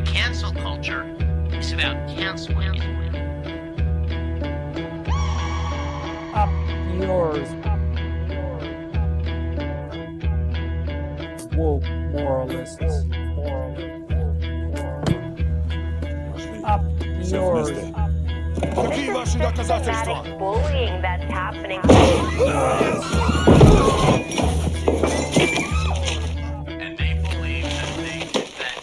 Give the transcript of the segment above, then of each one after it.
Cancel culture is about canceling. Up yours. Woke moralists. Up yours. Systematic bullying that's happening. And they believe that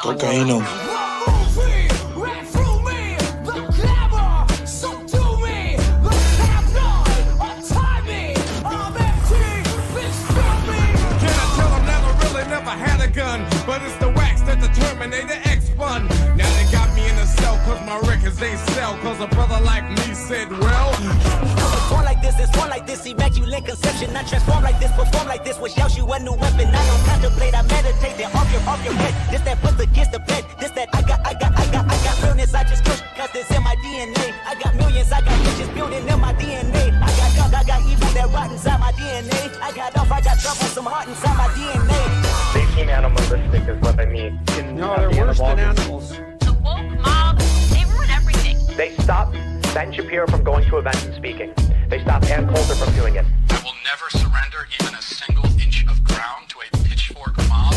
Cocaína. But it's the wax that the Terminator X spun. Now they got me in a cell cause my records ain't sell. Cause a brother like me said, well, it's one like this, it's one like this, immaculate conception. Not transform like this, perform like this, which out you a new weapon. I don't contemplate, I meditate, then off your head. This that puts against the bed, this that I got realness, I just push, cause it's in my DNA. I got millions, I got riches building in my DNA. I got junk, I got evil that rot inside my DNA. I got off, I got trouble, some heart inside my DNA. They seem animalistic is what I mean. No, they're worse than animals. The woke mob, they ruin everything. They stopped Ben Shapiro from going to events and speaking. They stopped Ann Coulter from doing it. I will never surrender even a single inch of ground to a pitchfork mob.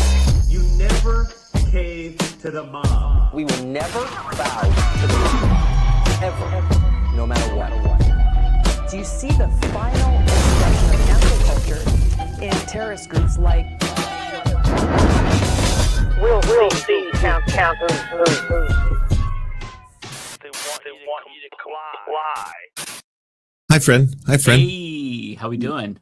You never cave to the mob. We will never bow to the mob. Ever. No matter what. Do you see the final expression of cancel culture in terrorist groups like... We'll see counters. They want you to fly. Hi, friend. Hey, how we doing?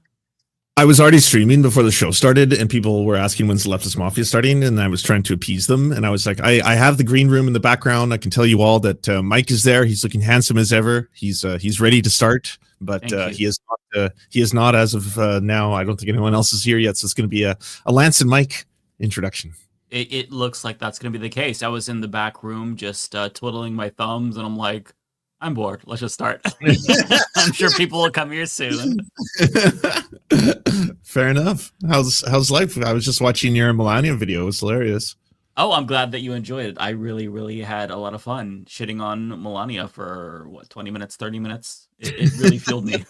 I was already streaming before the show started, and people were asking when's the Leftist Mafia starting, and I was trying to appease them. And I was like, I have the green room in the background. I can tell you all that Mike is there. He's looking handsome as ever. He's ready to start, but he is not as of now. I don't think anyone else is here yet, so it's going to be a Lance and Mike introduction. It looks like that's going to be the case. I was in the back room just twiddling my thumbs, and I'm like, I'm bored. Let's just start. I'm sure people will come here soon. Fair enough. How's life? I was just watching your Melania video. It was hilarious. Oh, I'm glad that you enjoyed it. I really, really had a lot of fun shitting on Melania for, 20 minutes, 30 minutes? It really fueled me.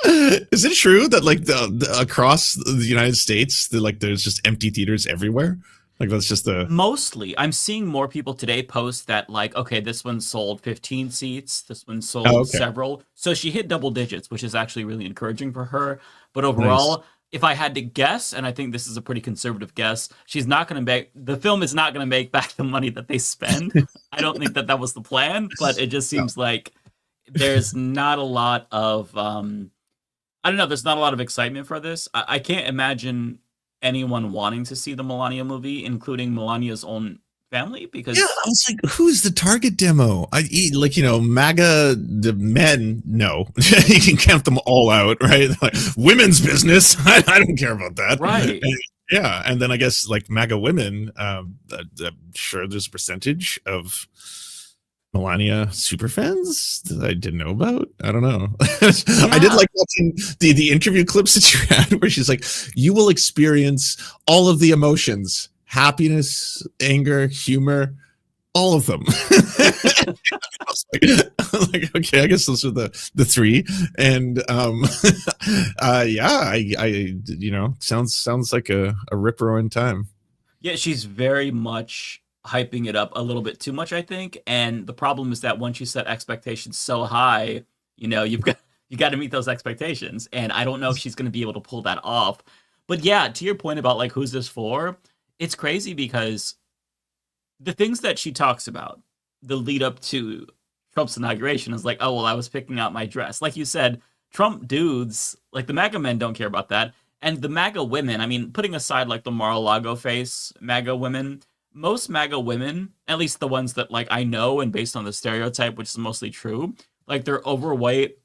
Is it true that across the United States, there's just empty theaters everywhere? Like that's just mostly. I'm seeing more people today post that okay, this one sold 15 seats, this one sold several. So she hit double digits, which is actually really encouraging for her. But overall, if I had to guess, and I think this is a pretty conservative guess, the film is not going to make back the money that they spend. I don't think that was the plan, but it just seems like there's not a lot of I don't know, there's not a lot of excitement for this. I can't imagine anyone wanting to see the Melania movie, including Melania's own family, because I was like, who's the target demo? MAGA, the men, no. You can count them all out, right? Like, women's business, I don't care about that, right? And then I guess MAGA women, I'm sure there's a percentage of Melania superfans that I didn't know about. I don't know. Yeah. I did like watching the interview clips that you had where she's like, you will experience all of the emotions, happiness, anger, humor, all of them. I was like, okay, I guess those are the three. And sounds like a rip-roaring time. Yeah, she's very much hyping it up a little bit too much, I think. And the problem is that once you set expectations so high, you got to meet those expectations. And I don't know if she's going to be able to pull that off. But yeah, to your point about who's this for, it's crazy because the things that she talks about, the lead up to Trump's inauguration is oh, well, I was picking out my dress. Like you said, Trump dudes, the MAGA men don't care about that. And the MAGA women, I mean, putting aside the Mar-a-Lago face MAGA women, most MAGA women, at least the ones that I know and based on the stereotype, which is mostly true, they're overweight,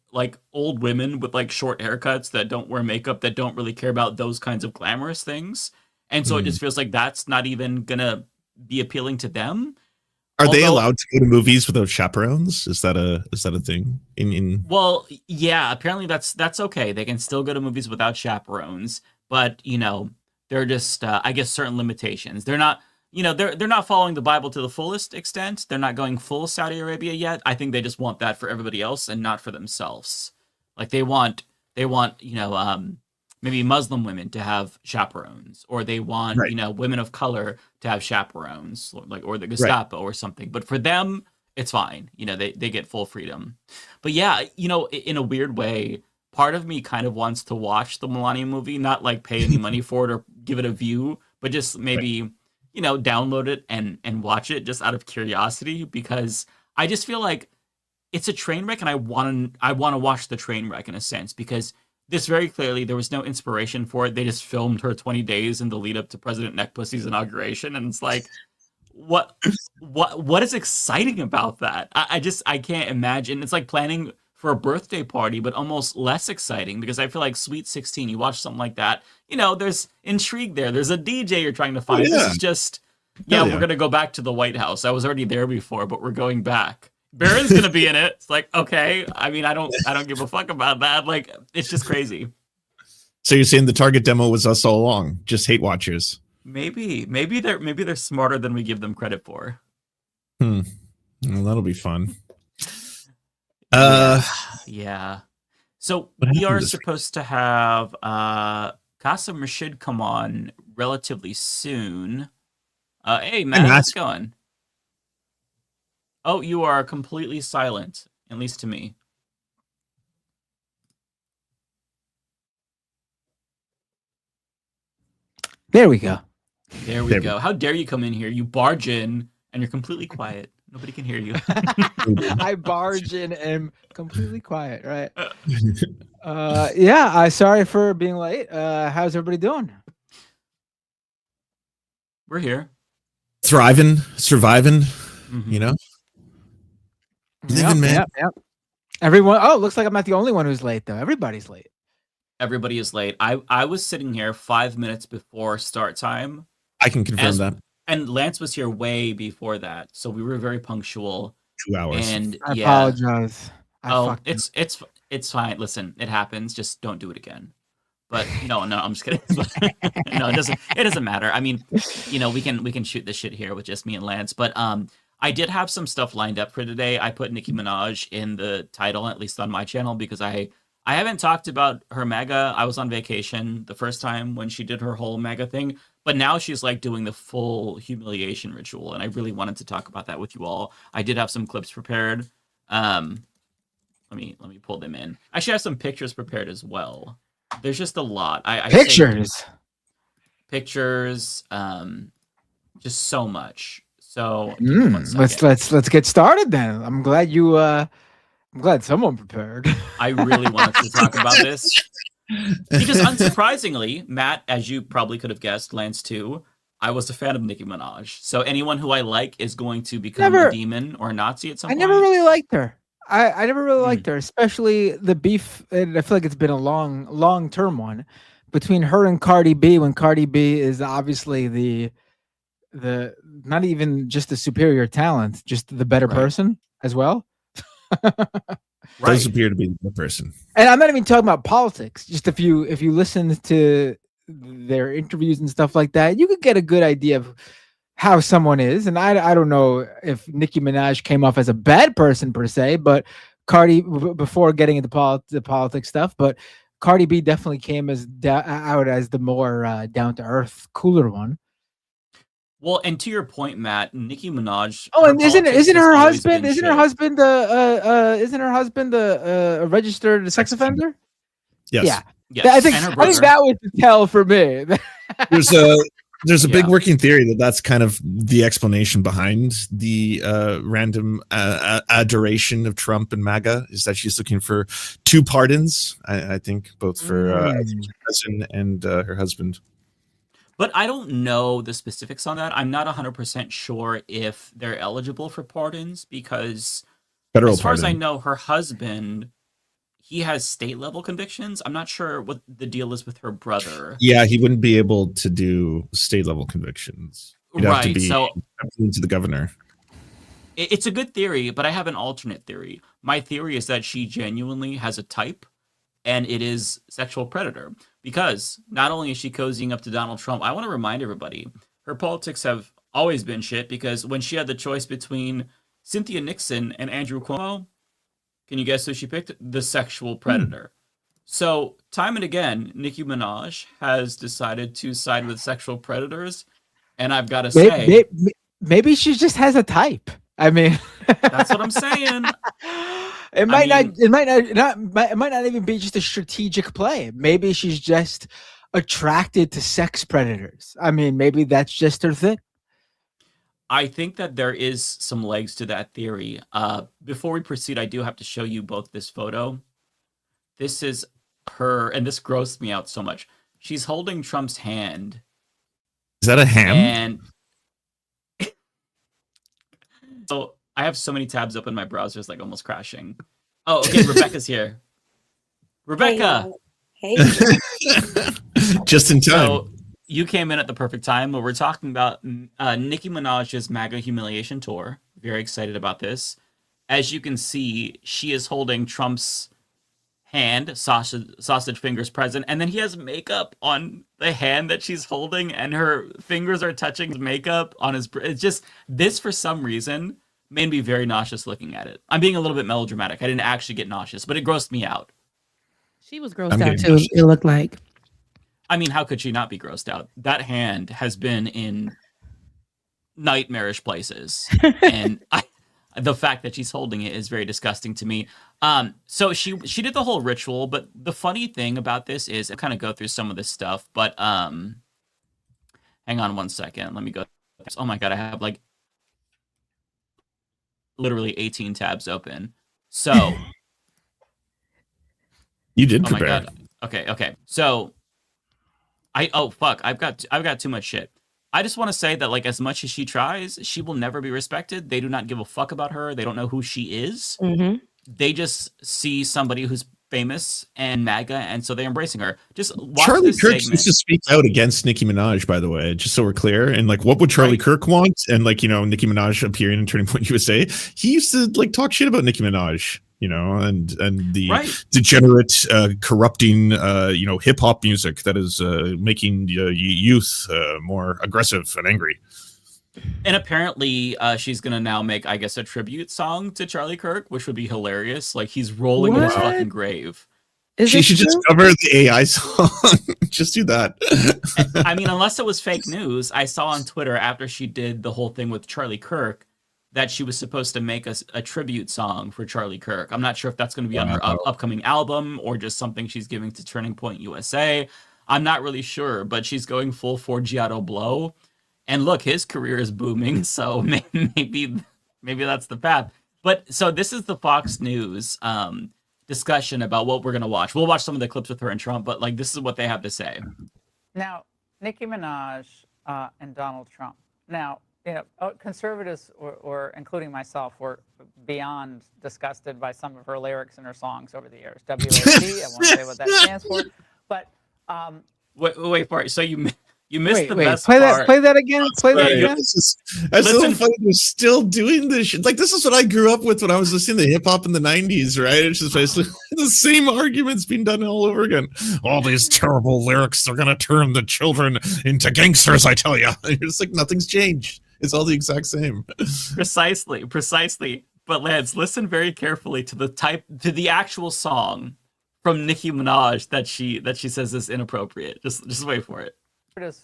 old women with short haircuts that don't wear makeup, that don't really care about those kinds of glamorous things. And so it just feels like that's not even gonna be appealing to them. Are they allowed to go to movies without chaperones? Is that a thing? Well, yeah, apparently that's okay. They can still go to movies without chaperones, but they're just I guess certain limitations. They're not they're not following the Bible to the fullest extent. They're not going full Saudi Arabia yet. I think they just want that for everybody else and not for themselves. Like they want maybe Muslim women to have chaperones, or they want women of color to have chaperones, or the Gestapo or something. But for them, it's fine. They get full freedom. But yeah, in a weird way, part of me kind of wants to watch the Melania movie, not like pay any money for it or give it a view, but just maybe download it and watch it just out of curiosity, because I just feel like it's a train wreck, and I want to watch the train wreck in a sense, because this very clearly there was no inspiration for it. They just filmed her 20 days in the lead up to President Neckpussy's inauguration, and it's like, what is exciting about that? I can't imagine. It's like planning for a birthday party, but almost less exciting, because I feel like Sweet 16, you watch something like that, there's intrigue there. There's a DJ you're trying to find. This is just, we're going to go back to the White House. I was already there before, but we're going back. Barron's going to be in it. It's like, okay. I mean, I don't give a fuck about that. Like, it's just crazy. So you're saying the target demo was us all along, just hate watchers? Maybe they're smarter than we give them credit for. Well, that'll be fun. Yeah. So we are supposed to have Qasim Rashid come on relatively soon. Hey, Matt, how's it going? Oh, you are completely silent, at least to me. There we go. There we go. How dare you come in here? You barge in and you're completely quiet. Nobody can hear you. I barge in and am completely quiet, right? Sorry for being late. How's everybody doing? We're here. Thriving, surviving, Living, man. Yep. Everyone. Oh, looks like I'm not the only one who's late, though. Everybody's late. Everybody is late. I was sitting here 5 minutes before start time. I can confirm that. And Lance was here way before that, so we were very punctual. 2 hours. And I apologize. It's fine. Listen, it happens. Just don't do it again. But no, I'm just kidding. No, it doesn't matter. I mean, we can shoot this shit here with just me and Lance. But I did have some stuff lined up for today. I put Nicki Minaj in the title, at least on my channel, because I haven't talked about her MAGA. I was on vacation the first time when she did her whole MAGA thing, but now she's like doing the full humiliation ritual, and I really wanted to talk about that with you all. I did have some clips prepared. Let me pull them in. I should have some pictures prepared as well. There's just a lot. Pictures, just so much. So let's get started then. I'm glad someone prepared. I really wanted to talk about this because, unsurprisingly, Matt, as you probably could have guessed, Lance too, I was a fan of Nicki Minaj. So anyone who I like is going to become a demon or a Nazi at some point. I never really liked her. I never really liked her, especially the beef. And I feel like it's been a long-term one between her and Cardi B, when Cardi B is obviously the not even just the superior talent, just the better person as well. Does appear to be the person. And I'm not even talking about politics. Just if you listen to their interviews and stuff like that, you could get a good idea of how someone is. And I don't know if Nicki Minaj came off as a bad person per se, but Cardi, before getting into the politics stuff, but Cardi B definitely came out as the more down to earth, cooler one. Well, and to your point, Matt, Nicki Minaj. Oh, and isn't her husband a registered sex offender? Yes. Yeah. Yes. I think that was the tell for me. There's a big working theory that's kind of the explanation behind the random adoration of Trump and MAGA, is that she's looking for 2 pardons. I think both for her cousin and her husband. But I don't know the specifics on that. I'm not 100% sure if they're eligible for pardons, because as far as I know, her husband, he has state level convictions. I'm not sure what the deal is with her brother. Yeah, he wouldn't be able to do state level convictions. He'd have to be to the governor. It's a good theory, but I have an alternate theory. My theory is that she genuinely has a type, and it is sexual predator. Because not only is she cozying up to Donald Trump, I want to remind everybody, her politics have always been shit, because when she had the choice between Cynthia Nixon and Andrew Cuomo, can you guess who she picked? The sexual predator. So time and again, Nicki Minaj has decided to side with sexual predators, and I've got to say, maybe she just has a type. I mean, that's what I'm saying. It might not even be just a strategic play. Maybe she's just attracted to sex predators. I mean, maybe that's just her thing. I think that there is some legs to that theory. Before we proceed, I do have to show you both this photo. This is her, and this grossed me out so much. She's holding Trump's hand. Is that a ham? And so I have so many tabs open, my browser's like almost crashing. Oh, okay, Rebecca's here. Rebecca! Hey. Just in time. So you came in at the perfect time. We're talking about Nicki Minaj's MAGA Humiliation tour. Very excited about this. As you can see, she is holding Trump's hand, sausage fingers present, and then he has makeup on the hand that she's holding, and her fingers are touching his makeup on his. It's just, this for some reason made me very nauseous looking at it. I'm being a little bit melodramatic. I didn't actually get nauseous, but it grossed me out. She was grossed out too. It looked like. I mean, how could she not be grossed out? That hand has been in nightmarish places, and the fact that she's holding it is very disgusting to me. So she did the whole ritual, but the funny thing about this is, I kind of go through some of this stuff, but hang on one second. Let me go. Oh my God, I have like literally 18 tabs open. So you did prepare. Oh my God. Okay. So I've got too much shit. I just want to say that, like, as much as she tries, she will never be respected. They do not give a fuck about her. They don't know who she is. Mm-hmm. They just see somebody who's famous and MAGA, and so they're embracing her. Just watch Charlie this Kirk segment. used to speak out against Nicki Minaj, by the way, just so we're clear. And like, what would Charlie Kirk want? And like, you know, Nicki Minaj appearing in Turning Point USA, he used to like talk shit about Nicki Minaj, you know, and the degenerate, corrupting, you know, hip hop music that is making youth more aggressive and angry. And apparently, she's gonna now make, I guess, a tribute song to Charlie Kirk, which would be hilarious. Like, he's rolling in his fucking grave. She should just cover the AI song. Just do that. I mean, unless it was fake news. I saw on Twitter after she did the whole thing with Charlie Kirk that she was supposed to make a tribute song for Charlie Kirk. I'm not sure if that's going to be on her upcoming album or just something she's giving to Turning Point USA. I'm not really sure, but she's going full Forgiato Blow. And look, his career is booming, so maybe that's the path. But so this is the Fox News discussion about what we're going to watch. We'll watch some of the clips with her and Trump, but like, this is what they have to say. Now, Nicki Minaj and Donald Trump. Now, you know, conservatives, or including myself, were beyond disgusted by some of her lyrics in her songs over the years. WAP, I won't say what that stands for, but wait for it. So you missed the best play part. Play that again. Play that again. That's so funny. They're still doing this shit. Like, this is what I grew up with when I was listening to hip hop in the 90s, right? It's just basically the same arguments being done all over again. All these terrible lyrics, they're going to turn the children into gangsters, I tell you. It's like nothing's changed. It's all the exact same. Precisely. But Lance, listen very carefully to the actual song from Nicki Minaj that she says is inappropriate. Just wait for it.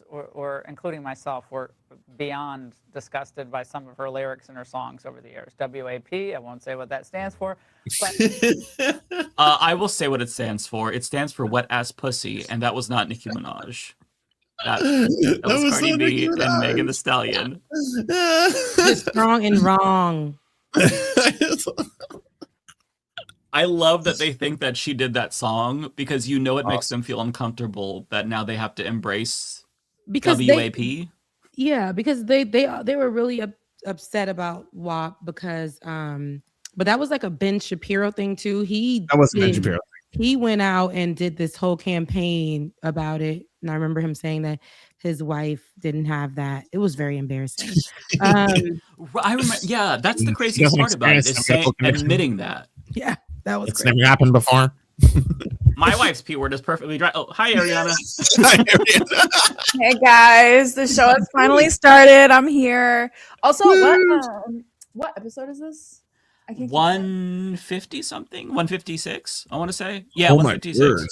Or including myself, were beyond disgusted by some of her lyrics in her songs over the years. WAP, I won't say what that stands for, but I will say what it stands for. It stands for wet ass pussy, and that was not Nicki Minaj. That was Cardi B and Megan Thee Stallion. It's strong and wrong. I love that they think that she did that song because you know it makes them feel uncomfortable that now they have to embrace WAP. Because they were really upset about WAP because but that was like a Ben Shapiro thing too. That was Ben Shapiro. He went out and did this whole campaign about it, and I remember him saying that his wife didn't have that. It was very embarrassing. I remember. Yeah, that's the craziest part about it, is admitting that. Yeah, that was. It's never happened before. My wife's P word is perfectly dry. Oh, hi, Ariana. Hey guys, the show has finally started. I'm here. Also, what episode is this? I can't. 150 something, 156. I want to say, yeah, Oh my 156. word.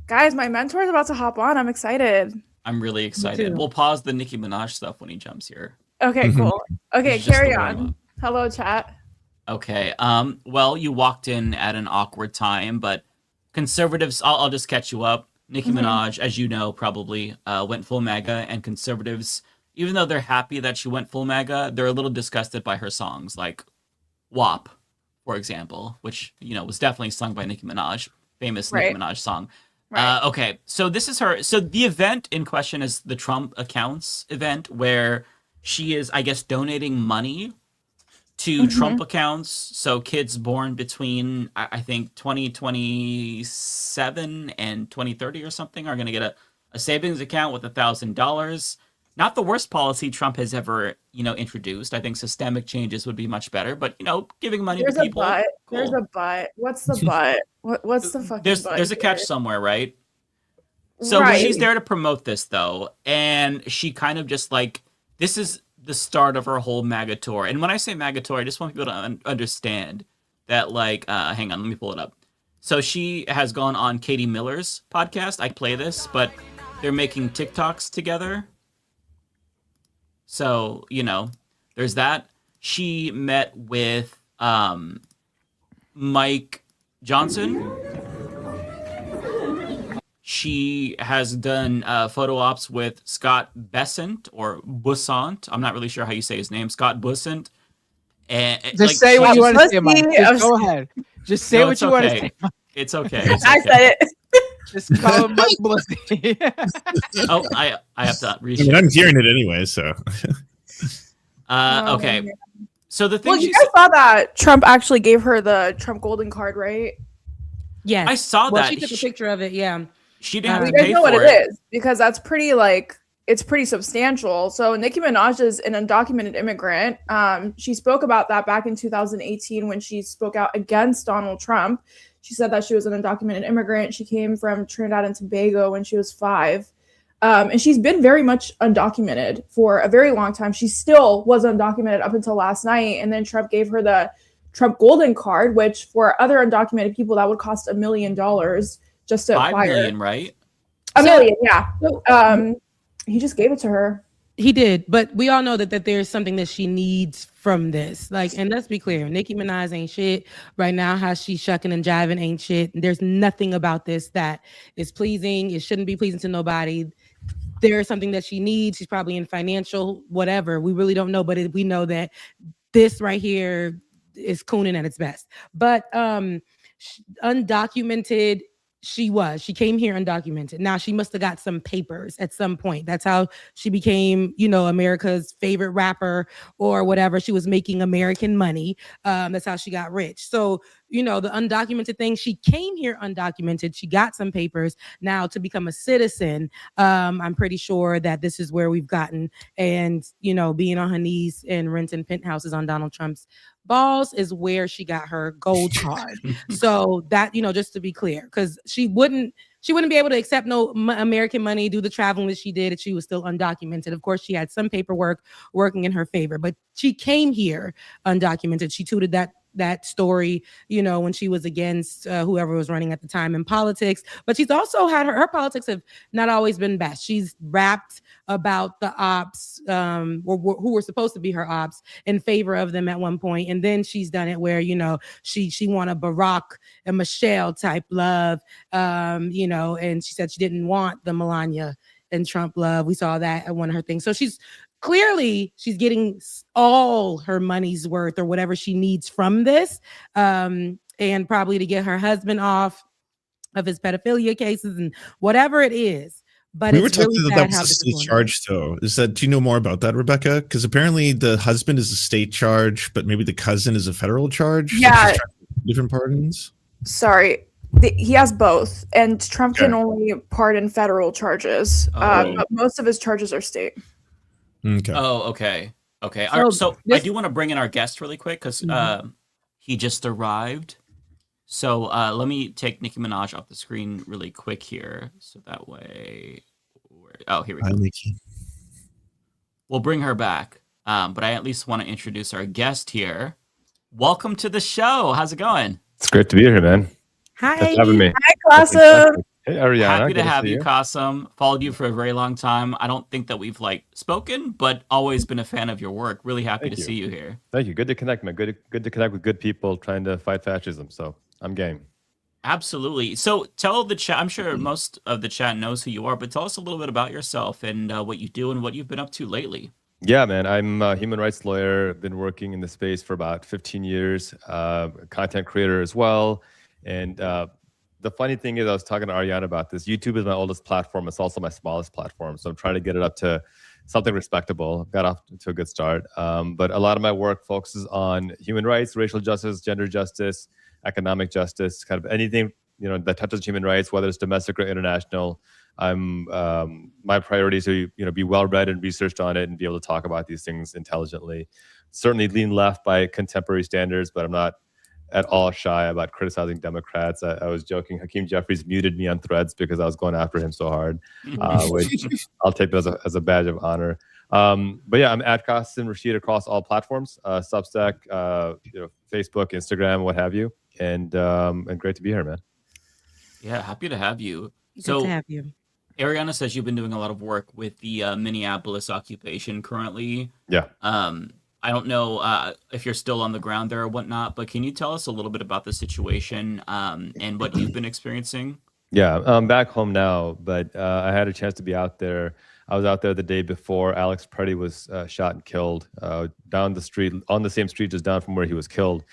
Guys, my mentor is about to hop on. I'm excited. I'm really excited. We'll pause the Nicki Minaj stuff when he jumps here. Okay, cool. Okay, It's just carry the on. warm-up. Hello, chat. Okay. Well, you walked in at an awkward time, but conservatives, I'll just catch you up. Nicki Minaj, as you know, probably went full MAGA, and conservatives, even though they're happy that she went full MAGA, they're a little disgusted by her songs, like WAP, for example, which, was definitely sung by Nicki Minaj, famous Nicki Minaj song. Right. Okay, so this is her. So the event in question is the Trump accounts event, where she is, I guess, donating money to Trump accounts. So kids born between, I think, 2027 and 2030 or something are going to get a savings account with $1,000. Not the worst policy Trump has ever, introduced. I think systemic changes would be much better. But, giving money There's to people. a but. Cool. There's a but. What's the but? What's the fucking but? There's a catch here? somewhere, right? So she's there to promote this, though. And she kind of just this is the start of her whole MAGA tour. And when I say MAGA tour, I just want people to understand that, hang on, let me pull it up. So she has gone on Katie Miller's podcast. I play this, but they're making TikToks together. So, there's that. She met with Mike Johnson. She has done photo ops with Scott Bessent or Bussant. I'm not really sure how you say his name. Scott Bussant. And just say what you want to say, Mike. Just go ahead. Just say what you want to say. It's okay. I said it. Just call him Mike Bussant. Oh, I have to reach. I'm hearing it anyway, so. Okay. So the thing you guys saw that Trump actually gave her the Trump Golden Card, right? Yes. I saw well, that. She took a picture of it. Yeah. She didn't have You to guys pay know for what it. it is because that's pretty it's pretty substantial. So Nicki Minaj is an undocumented immigrant. She spoke about that back in 2018 when she spoke out against Donald Trump. She said that she was an undocumented immigrant. She came from Trinidad and Tobago when she was 5. And she's been very much undocumented for a very long time. She still was undocumented up until last night. And then Trump gave her the Trump Golden Card, which for other undocumented people, that would cost $1 million just to acquire. 5 million, right? $1 million, yeah. He just gave it to her. He did, but we all know that there's something that she needs from this. And let's be clear, Nicki Minaj ain't shit right now. How she's shucking and jiving ain't shit. There's nothing about this that is pleasing. It shouldn't be pleasing to nobody. There is something that she needs. She's probably in financial whatever. We really don't know, but we know that this right here is cooning at its best. But undocumented. She came here undocumented. Now she must have got some papers at some point. That's how she became, America's favorite rapper or whatever. She was making American money. That's how she got rich. So, the undocumented thing, she came here undocumented. She got some papers. Now to become a citizen, I'm pretty sure that this is where we've gotten. And, being on her knees and renting penthouses on Donald Trump's balls is where she got her gold card. So that, just to be clear, because she wouldn't be able to accept no American money, do the traveling that she did if she was still undocumented. Of course, she had some paperwork working in her favor, but she came here undocumented. She tweeted that story, when she was against whoever was running at the time in politics. But she's also had her politics have not always been best. She's rapped about the ops, who were supposed to be her ops, in favor of them at one point. And then she's done it where, she want a Barack and Michelle type love, and she said she didn't want the Melania and Trump love. We saw that at one of her things. So she's getting all her money's worth or whatever she needs from this, and probably to get her husband off of his pedophilia cases and whatever it is. But we were it's talking really that bad how was a this is state going charge, though. Do you know more about that, Rebecca? Because apparently the husband is a state charge, but maybe the cousin is a federal charge. Yeah. Different pardons. Sorry. He has both, and Trump can only pardon federal charges, but most of his charges are state. Okay. Oh, okay. So I do want to bring in our guest really quick because he just arrived. So let me take Nicki Minaj off the screen really quick here. So that way, oh, here we go. Nicki. We'll bring her back. But I at least want to introduce our guest here. Welcome to the show. How's it going? It's great to be here, man. Hi. Thanks for having me. Hi, Qasim. Hey, Ariana. Happy to good have see you, Qasim. Followed you for a very long time. I don't think that we've spoken, but always been a fan of your work. Really happy Thank to you. see you here. Thank you. Good to connect, man. Good to connect with good people trying to fight fascism. So I'm game. Absolutely. So tell the chat, I'm sure most of the chat knows who you are, but tell us a little bit about yourself and what you do and what you've been up to lately. Yeah, man. I'm a human rights lawyer. Been working in the space for about 15 years. Content creator as well. And the funny thing is, I was talking to Ariana about this. YouTube is my oldest platform. It's also my smallest platform. So I'm trying to get it up to something respectable. Got off to a good start. But a lot of my work focuses on human rights, racial justice, gender justice, economic justice, kind of anything that touches human rights, whether it's domestic or international. I'm my priority is to be well read and researched on it and be able to talk about these things intelligently. Certainly lean left by contemporary standards, but I'm not at all shy about criticizing Democrats. I was joking. Hakeem Jeffries muted me on Threads because I was going after him so hard, which I'll take that as a badge of honor. But yeah, I'm at Qasim Rashid across all platforms, Substack, Facebook, Instagram, what have you. And great to be here, man. Yeah, happy to have you. Good to have you. Ariana says you've been doing a lot of work with the Minneapolis occupation currently. Yeah. I don't know if you're still on the ground there or whatnot, but can you tell us a little bit about the situation and what you've been experiencing? Yeah, I'm back home now, but I had a chance to be out there. I was out there the day before Alex Preddy was shot and killed down the street, on the same street just down from where he was killed.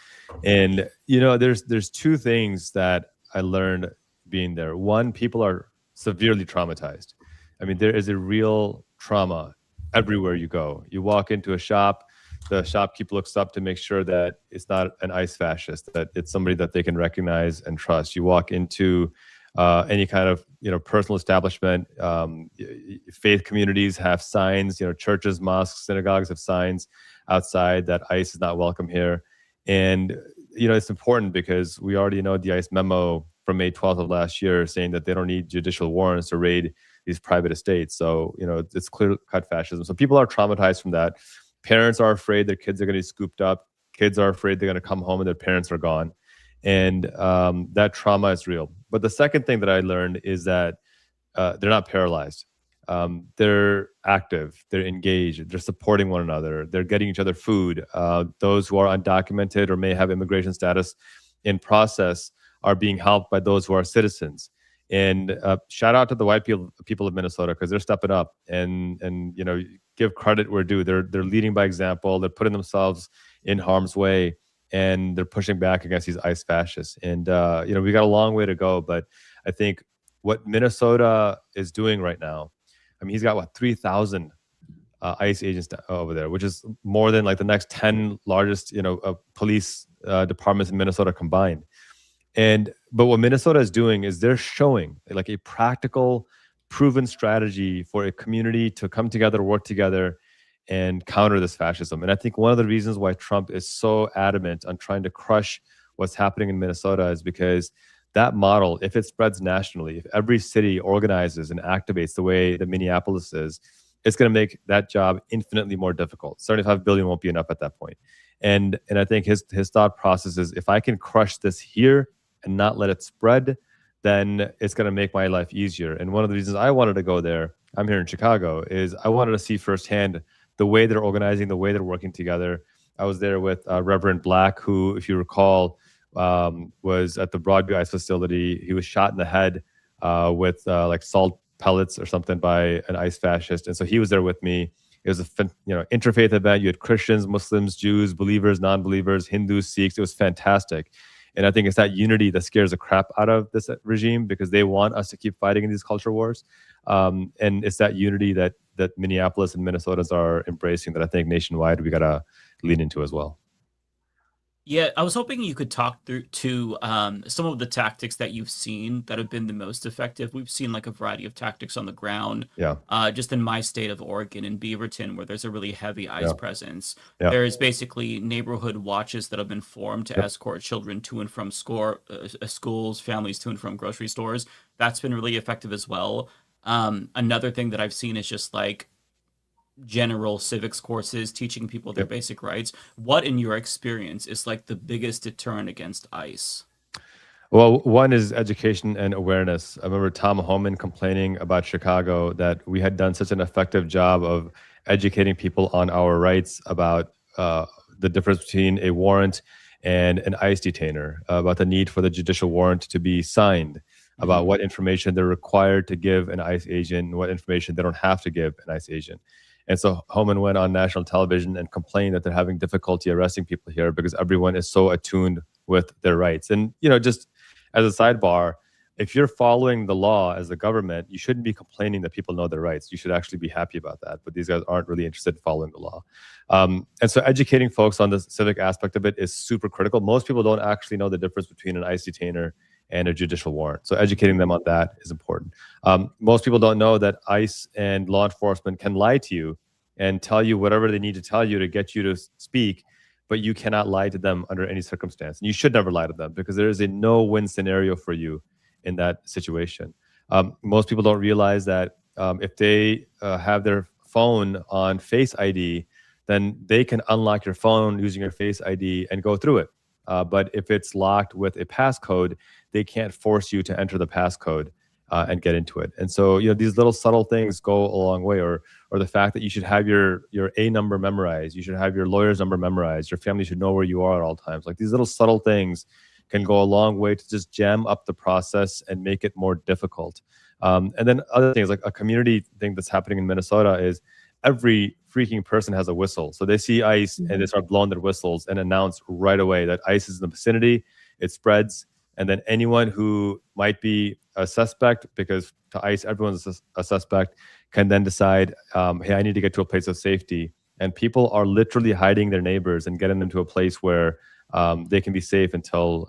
And, there's two things that I learned being there. One, people are severely traumatized. I mean, there is a real trauma everywhere you go. You walk into a shop, the shopkeeper looks up to make sure that it's not an ICE fascist, that it's somebody that they can recognize and trust. You walk into any kind of personal establishment. Faith communities have signs. Churches, mosques, synagogues have signs outside that ICE is not welcome here. And it's important because we already know the ICE memo from May 12th of last year saying that they don't need judicial warrants to raid these private estates. So it's clear-cut fascism. So people are traumatized from that. Parents are afraid their kids are going to be scooped up. Kids are afraid they're going to come home and their parents are gone. And that trauma is real. But the second thing that I learned is that they're not paralyzed. They're active. They're engaged. They're supporting one another. They're getting each other food. Those who are undocumented or may have immigration status in process are being helped by those who are citizens. And shout out to the white people of Minnesota because they're stepping up and give credit where due. They're leading by example. They're putting themselves in harm's way and they're pushing back against these ICE fascists. And we got a long way to go, but I think what Minnesota is doing right now, I mean, he's got 3,000 ICE agents over there, which is more than the next 10 largest police departments in Minnesota combined. But what Minnesota is doing is they're showing a practical, proven strategy for a community to come together, work together, and counter this fascism. And I think one of the reasons why Trump is so adamant on trying to crush what's happening in Minnesota is because that model, if it spreads nationally, if every city organizes and activates the way that Minneapolis is, it's going to make that job infinitely more difficult. 75 billion won't be enough at that point. And I think his thought process is, if I can crush this here and not let it spread, then it's going to make my life easier. And one of the reasons I wanted to go there, I'm here in Chicago, is I wanted to see firsthand the way they're organizing, the way they're working together. I was there with Reverend Black, who, if you recall, was at the Broadview ICE facility. He was shot in the head with salt pellets or something by an ICE fascist. And so he was there with me. It was a interfaith event. You had Christians, Muslims, Jews, believers, non-believers, Hindus, Sikhs. It was fantastic. And I think it's that unity that scares the crap out of this regime because they want us to keep fighting in these culture wars. And it's that unity that Minneapolis and Minnesotans are embracing that I think nationwide we got to lean into as well. Yeah, I was hoping you could talk through to some of the tactics that you've seen that have been the most effective. We've seen like a variety of tactics on the ground. Yeah. Just in my state of Oregon, in Beaverton, where there's a really heavy ICE Yeah. presence. Yeah. There's basically neighborhood watches that have been formed to Yep. escort children to and from schools, families to and from grocery stores. That's been really effective as well. Another thing that I've seen is just like general civics courses teaching people their basic rights. What in your experience is like the biggest deterrent against ICE? Well, one is education and awareness. I remember Tom Homan complaining about Chicago that we had done such an effective job of educating people on our rights, about the difference between a warrant and an ICE detainer, about the need for the judicial warrant to be signed, about what information they're required to give an ICE agent and what information they don't have to give an ICE agent. And so Homan went on national television and complained that they're having difficulty arresting people here because everyone is so attuned with their rights. And, you know, just as a sidebar, if you're following the law as a government, you shouldn't be complaining that people know their rights. You should actually be happy about that. But these guys aren't really interested in following the law. And so educating folks on the civic aspect of it is super critical. Most people don't actually know the difference between an ICE detainer and a judicial warrant. So educating them on that is important. Most people don't know that ICE and law enforcement can lie to you and tell you whatever they need to tell you to get you to speak, but you cannot lie to them under any circumstance. And you should never lie to them because there is a no-win scenario for you in that situation. Most people don't realize that if they have their phone on Face ID, then they can unlock your phone using your Face ID and go through it. But if it's locked with a passcode, they can't force you to enter the passcode and get into it. And so, you know, these little subtle things go a long way, or the fact that you should have your A number memorized, you should have your lawyer's number memorized, your family should know where you are at all times. Like these little subtle things can go a long way to just jam up the process and make it more difficult. And then other things, like a community thing that's happening in Minnesota is every freaking person has a whistle. So they see ICE and they start blowing their whistles and announce right away that ICE is in the vicinity, it spreads. And then anyone who might be a suspect, because to ICE, everyone's a suspect, can then decide, hey, I need to get to a place of safety. And people are literally hiding their neighbors and getting them to a place where they can be safe until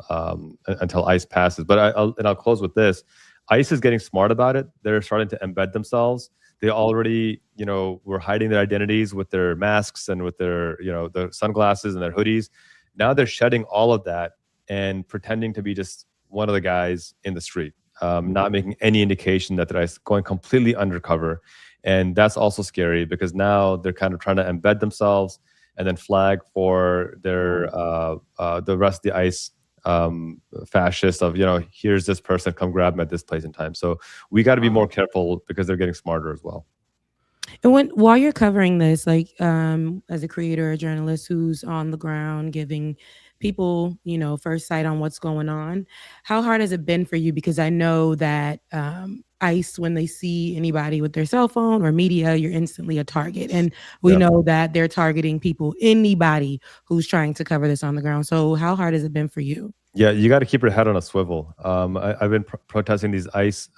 ICE passes. But I'll close with this. ICE is getting smart about it. They're starting to embed themselves. They already, you know, were hiding their identities with their masks and with their, you know, their sunglasses and their hoodies. Now they're shedding all of that and pretending to be just one of the guys in the street, not making any indication that they're going completely undercover. And that's also scary because now they're kind of trying to embed themselves and then flag for their the rest of the ICE fascists of, you know, here's this person, come grab them at this place and time. So we got to be more careful because they're getting smarter as well. And while you're covering this, like as a creator, a journalist who's on the ground giving people, you know, first sight on what's going on, how hard has it been for you? Because I know that ICE, when they see anybody with their cell phone or media, you're instantly a target. And we know that they're targeting people, anybody who's trying to cover this on the ground. So how hard has it been for you? Yeah, you got to keep your head on a swivel. I've been protesting these ICE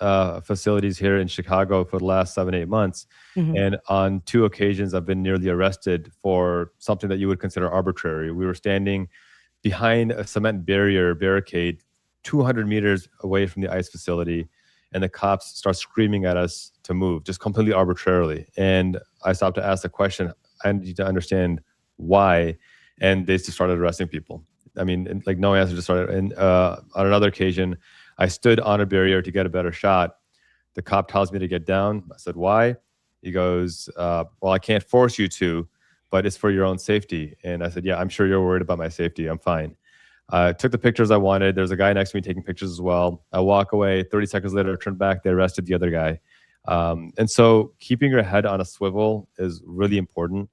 facilities here in Chicago for the last 7-8 months. And on 2 occasions, I've been nearly arrested for something that you would consider arbitrary. We were standing behind a cement barricade 200 meters away from the ICE facility, and the cops start screaming at us to move, just completely arbitrarily. And I stopped to ask the question, I need to understand why, and they just started arresting people. I mean, like no answer, just started. And on another occasion, I stood on a barrier to get a better shot. The cop tells me to get down. I said, why? He goes, well, I can't force you to, but it's for your own safety. And I said, yeah, I'm sure you're worried about my safety. I'm fine. I took the pictures I wanted. There's a guy next to me taking pictures as well. I walk away. 30 seconds later, I turn back. They arrested the other guy. And so keeping your head on a swivel is really important.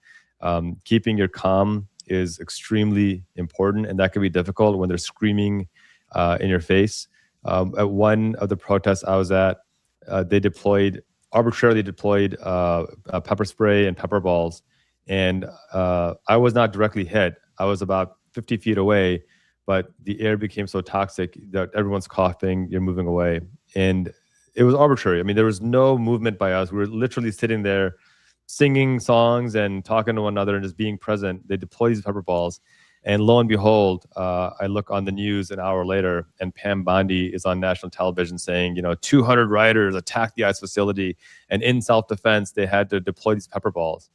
Keeping your calm is extremely important, and that can be difficult when they're screaming in your face. At one of the protests I was at, they arbitrarily deployed pepper spray and pepper balls, and I was not directly hit. I was about 50 feet away, but the air became so toxic that everyone's coughing, you're moving away, and it was arbitrary. I mean, there was no movement by us. We were literally sitting there singing songs and talking to one another and just being present. They deploy these pepper balls. And lo and behold, I look on the news an hour later, and Pam Bondi is on national television saying, 200 rioters attacked the ICE facility, and in self-defense, they had to deploy these pepper balls.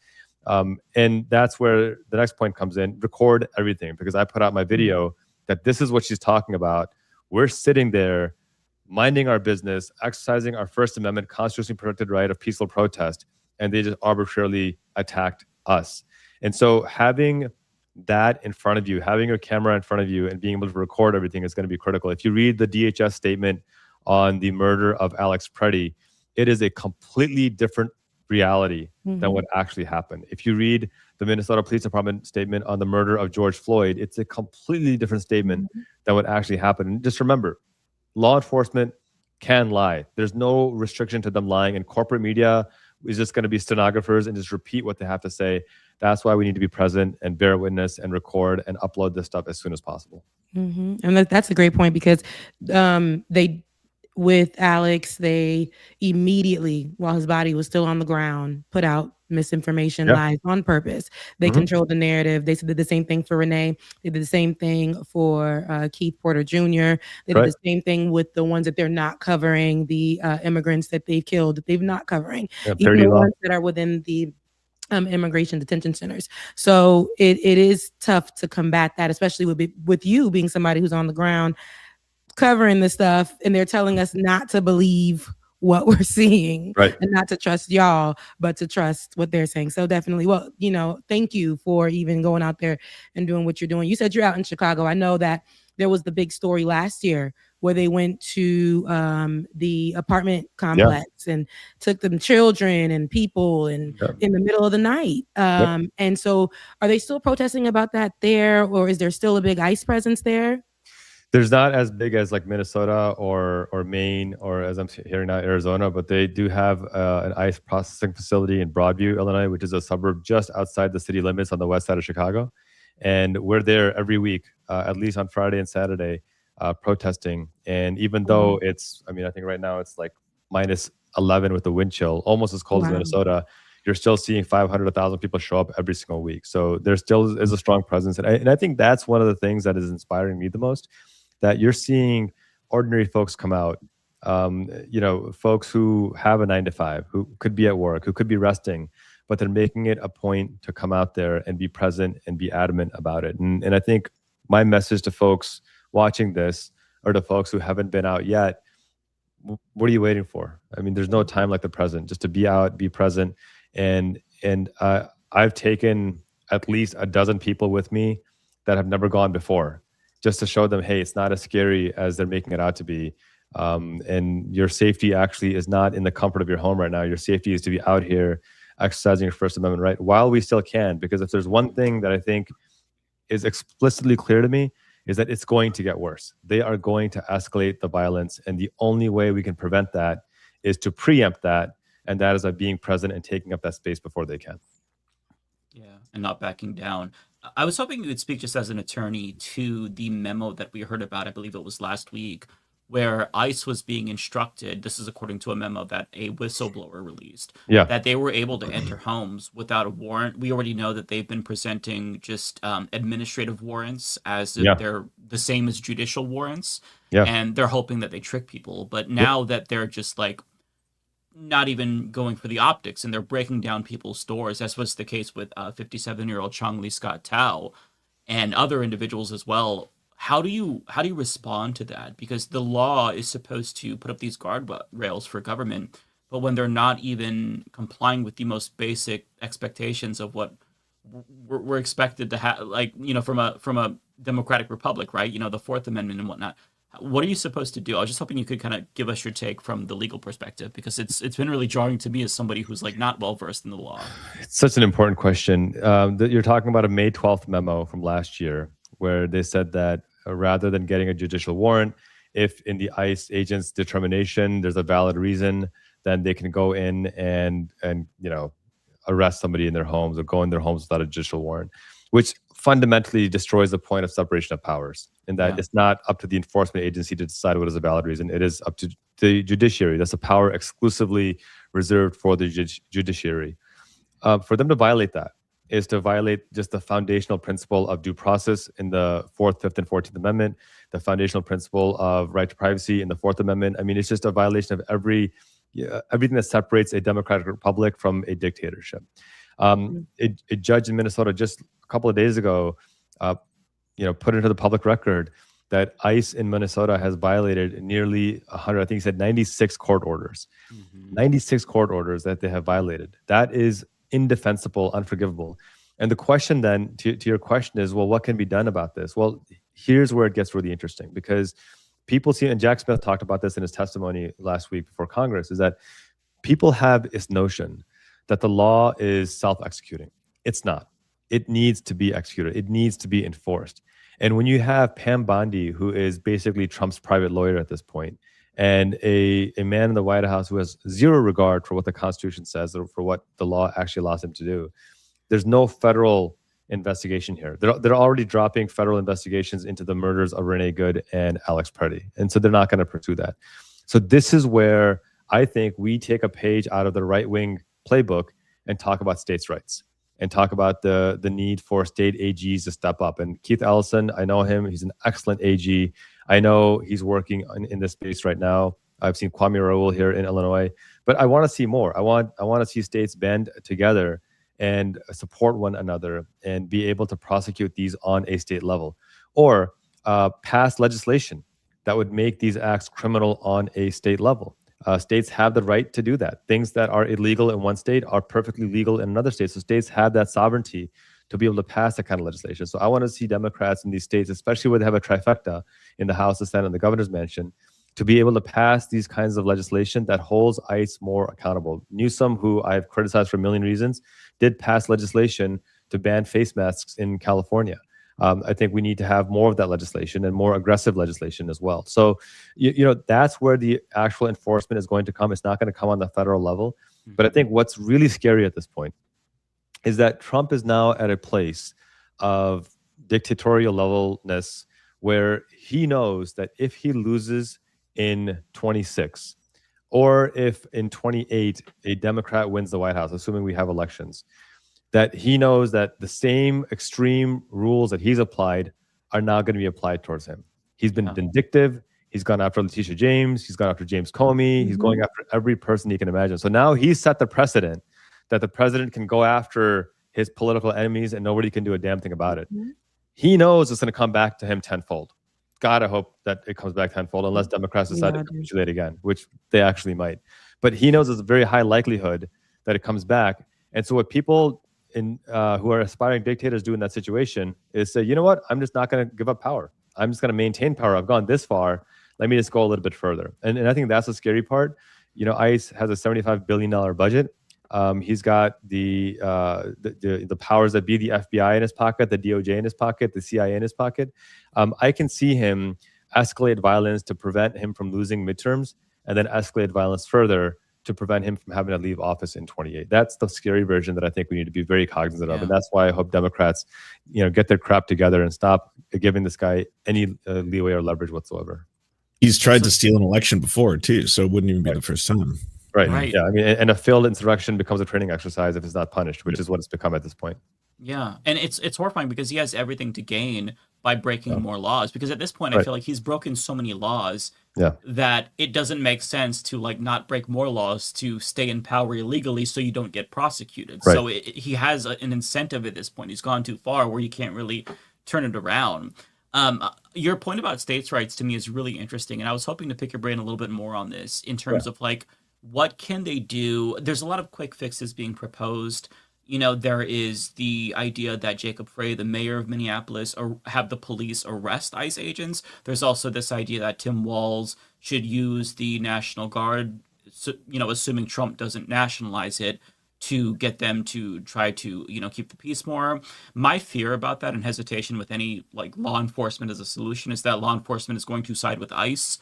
And that's where the next point comes in. Record everything, because I put out my video that this is what she's talking about. We're sitting there minding our business, exercising our First Amendment constitutionally protected right of peaceful protest, and they just arbitrarily attacked us. And so having that in front of you, having your camera in front of you and being able to record everything is going to be critical. If you read the DHS statement on the murder of Alex Preddy, it is a completely different reality than what actually happened. If you read the Minnesota Police Department statement on the murder of George Floyd, it's a completely different statement than what actually happened. And just remember, law enforcement can lie. There's no restriction to them lying, and corporate media is just going to be stenographers and just repeat what they have to say. That's why we need to be present and bear witness and record and upload this stuff as soon as possible. And that's a great point, because with Alex, they immediately, while his body was still on the ground, put out misinformation, lies on purpose. They controlled the narrative. They did the same thing for Renee. They did the same thing for Keith Porter Jr. They did the same thing with the ones that they're not covering, the immigrants that they've killed, that they've not covering, even the ones that are within the immigration detention centers. So it is tough to combat that, especially with you being somebody who's on the ground covering this stuff, and they're telling us not to believe what we're seeing, and not to trust y'all, but to trust what they're saying. So definitely, well, thank you for even going out there and doing what you're doing. You said you're out in Chicago. I know that there was the big story last year where they went to the apartment complex and took them children and people and in the middle of the night. And so are they still protesting about that there, or is there still a big ICE presence there? There's not as big as like Minnesota or Maine, or as I'm hearing now, Arizona, but they do have an ICE processing facility in Broadview, Illinois, which is a suburb just outside the city limits on the west side of Chicago. And we're there every week, at least on Friday and Saturday, protesting. And even though it's, I think right now it's like minus 11 with the wind chill, almost as cold as Minnesota, you're still seeing 500, 1,000 people show up every single week. So there still is a strong presence. And I think that's one of the things that is inspiring me the most, that you're seeing ordinary folks come out, folks who have a 9-to-5, who could be at work, who could be resting, but they're making it a point to come out there and be present and be adamant about it. And I think my message to folks watching this, or to folks who haven't been out yet, what are you waiting for? There's no time like the present, just to be out, be present. And I've taken at least a dozen people with me that have never gone before, just to show them, hey, it's not as scary as they're making it out to be. And your safety actually is not in the comfort of your home right now. Your safety is to be out here exercising your First Amendment right while we still can. Because if there's one thing that I think is explicitly clear to me, is that it's going to get worse. They are going to escalate the violence. And the only way we can prevent that is to preempt that. And that is by being present and taking up that space before they can. Yeah, and not backing down. I was hoping you would speak just as an attorney to the memo that we heard about, I believe it was last week, where ICE was being instructed, this is according to a memo that a whistleblower released, that they were able to enter homes without a warrant. We already know that they've been presenting just administrative warrants as if they're the same as judicial warrants, and they're hoping that they trick people. But now that they're just like not even going for the optics, and they're breaking down people's doors, as was the case with 57-year-old Chong Lee Scott Tao and other individuals as well. How do you respond to that? Because the law is supposed to put up these guardrails for government, but when they're not even complying with the most basic expectations of what we're expected to have, from a democratic republic, right? The Fourth Amendment and whatnot. What are you supposed to do? I was just hoping you could kind of give us your take from the legal perspective, because it's been really jarring to me as somebody who's not well versed in the law. It's such an important question. You're talking about a May 12th memo from last year, where they said that rather than getting a judicial warrant, if in the ICE agent's determination there's a valid reason, then they can go in and arrest somebody in their homes or go in their homes without a judicial warrant, which fundamentally destroys the point of separation of powers, in that it's not up to the enforcement agency to decide what is a valid reason. It is up to the judiciary. That's a power exclusively reserved for the judiciary. For them to violate that is to violate just the foundational principle of due process in the 4th, 5th, and 14th Amendment, the foundational principle of right to privacy in the 4th Amendment. I mean, it's just a violation of everything that separates a democratic republic from a dictatorship. A judge in Minnesota just a couple of days ago, put into the public record that ICE in Minnesota has violated nearly 100, I think he said 96 court orders. 96 court orders that they have violated. That is indefensible, unforgivable. And the question then, to your question is, well, what can be done about this? Well, here's where it gets really interesting, because people see, and Jack Smith talked about this in his testimony last week before Congress, is that people have this notion that the law is self-executing. It's not. It needs to be executed. It needs to be enforced. And when you have Pam Bondi, who is basically Trump's private lawyer at this point, and a man in the White House who has zero regard for what the Constitution says or for what the law actually allows him to do, there's no federal investigation here. They're already dropping federal investigations into the murders of Renee Good and Alex Preddy. And so they're not going to pursue that. So this is where I think we take a page out of the right-wing playbook and talk about states' rights and talk about the need for state AGs to step up. And Keith Ellison, I know him. He's an excellent AG. I know he's working in this space right now. I've seen Kwame Raoul here in Illinois, but I want to see more. I want to see states band together and support one another and be able to prosecute these on a state level, or pass legislation that would make these acts criminal on a state level. States have the right to do that. Things that are illegal in one state are perfectly legal in another state. So states have that sovereignty to be able to pass that kind of legislation. So I want to see Democrats in these states, especially where they have a trifecta in the House, the Senate, and the governor's mansion, to be able to pass these kinds of legislation that holds ICE more accountable. Newsom, who I've criticized for a million reasons, did pass legislation to ban face masks in California. I think we need to have more of that legislation and more aggressive legislation as well. So, that's where the actual enforcement is going to come. It's not going to come on the federal level. But I think what's really scary at this point is that Trump is now at a place of dictatorial levelness where he knows that if he loses in 26, or if in 28 a Democrat wins the White House, assuming we have elections, that he knows that the same extreme rules that he's applied are now going to be applied towards him. He's been vindictive. He's gone after Letitia James. He's gone after James Comey. He's going after every person he can imagine. So now he's set the precedent that the president can go after his political enemies and nobody can do a damn thing about it. He knows it's going to come back to him tenfold. God, I hope that it comes back tenfold, unless Democrats decide to capitulate again, which they actually might. But he knows there's a very high likelihood that it comes back. And so what people who are aspiring dictators do in that situation is say, you know what, I'm just not going to give up power. I'm just going to maintain power. I've gone this far. Let me just go a little bit further. And I think that's the scary part. ICE has a $75 billion budget. He's got the powers that be, the FBI in his pocket, the DOJ in his pocket, the CIA in his pocket. I can see him escalate violence to prevent him from losing midterms, and then escalate violence further to prevent him from having to leave office in 28. That's the scary version that I think we need to be very cognizant of. And that's why I hope Democrats, get their crap together and stop giving this guy any leeway or leverage whatsoever. He's tried to steal an election before too, so it wouldn't even be the first time. Right. Yeah. I mean, and a failed insurrection becomes a training exercise if it's not punished, which is what it's become at this point. Yeah, and it's horrifying because he has everything to gain by breaking more laws. Because at this point, I feel like he's broken so many laws that it doesn't make sense to not break more laws to stay in power illegally, so you don't get prosecuted. So he has an incentive at this point. He's gone too far where you can't really turn it around. Your point about states' rights to me is really interesting, and I was hoping to pick your brain a little bit more on this in terms of what can they do? There's a lot of quick fixes being proposed. There is the idea that Jacob Frey, the mayor of Minneapolis, have the police arrest ICE agents. There's also this idea that Tim Walz should use the National Guard, assuming Trump doesn't nationalize it, to get them to try to, keep the peace more. My fear about that and hesitation with any law enforcement as a solution is that law enforcement is going to side with ICE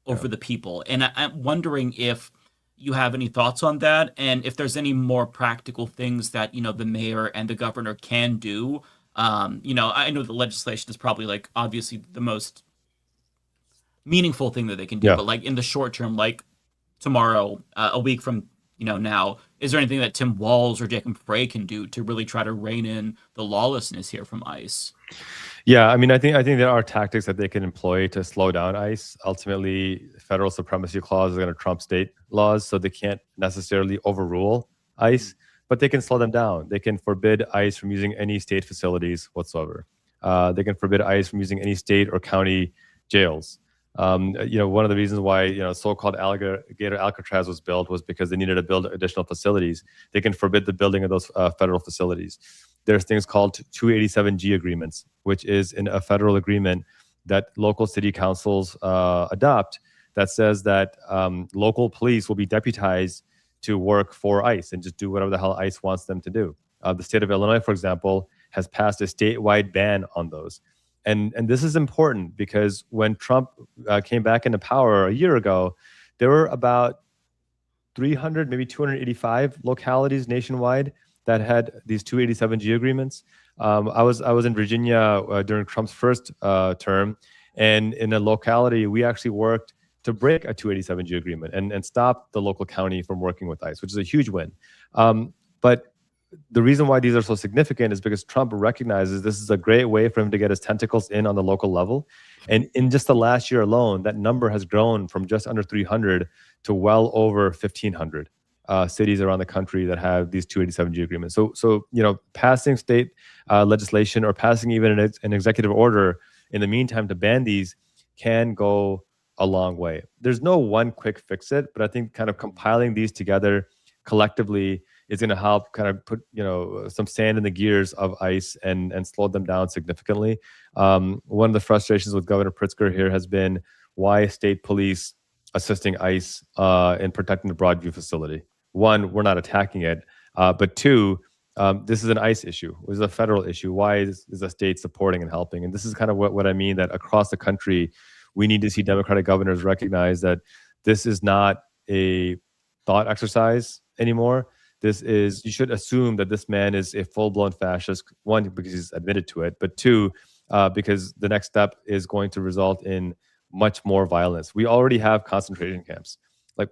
over the people. And I'm wondering if you have any thoughts on that, and if there's any more practical things that the mayor and the governor can do. I know the legislation is probably obviously the most meaningful thing that they can do, but in the short term, tomorrow, a week from now, is there anything that Tim Walz or Jacob Frey can do to really try to rein in the lawlessness here from ICE? Yeah, I mean, I think there are tactics that they can employ to slow down ICE. Ultimately, federal supremacy clause is going to trump state laws, so they can't necessarily overrule ICE, but they can slow them down. They can forbid ICE from using any state facilities whatsoever. They can forbid ICE from using any state or county jails. One of the reasons why so-called alligator Alcatraz was built was because they needed to build additional facilities. They can forbid the building of those federal facilities. There's things called 287G agreements, which is in a federal agreement that local city councils adopt that says that local police will be deputized to work for ICE and just do whatever the hell ICE wants them to do. The state of Illinois, for example, has passed a statewide ban on those. And this is important because when Trump came back into power a year ago, there were about 300, maybe 285 localities nationwide that had these 287G agreements. I was in Virginia during Trump's first term, and in a locality, we actually worked to break a 287G agreement and stop the local county from working with ICE, which is a huge win. But the reason why these are so significant is because Trump recognizes this is a great way for him to get his tentacles in on the local level. And in just the last year alone, that number has grown from just under 300 to well over 1,500 cities around the country that have these 287G agreements. So passing state legislation or passing even an executive order in the meantime to ban these can go a long way. There's no one quick fix it, but I think kind of compiling these together collectively is going to help kind of put some sand in the gears of ICE and slow them down significantly. One of the frustrations with Governor Pritzker here has been why state police assisting ICE in protecting the Broadview facility. One, we're not attacking it, but two, this is an ICE issue. This is a federal issue. Why is the state supporting and helping? And this is kind of what I mean, that across the country, we need to see Democratic governors recognize that this is not a thought exercise anymore. You should assume that this man is a full-blown fascist, one, because he's admitted to it, but two, because the next step is going to result in much more violence. We already have concentration camps. Let's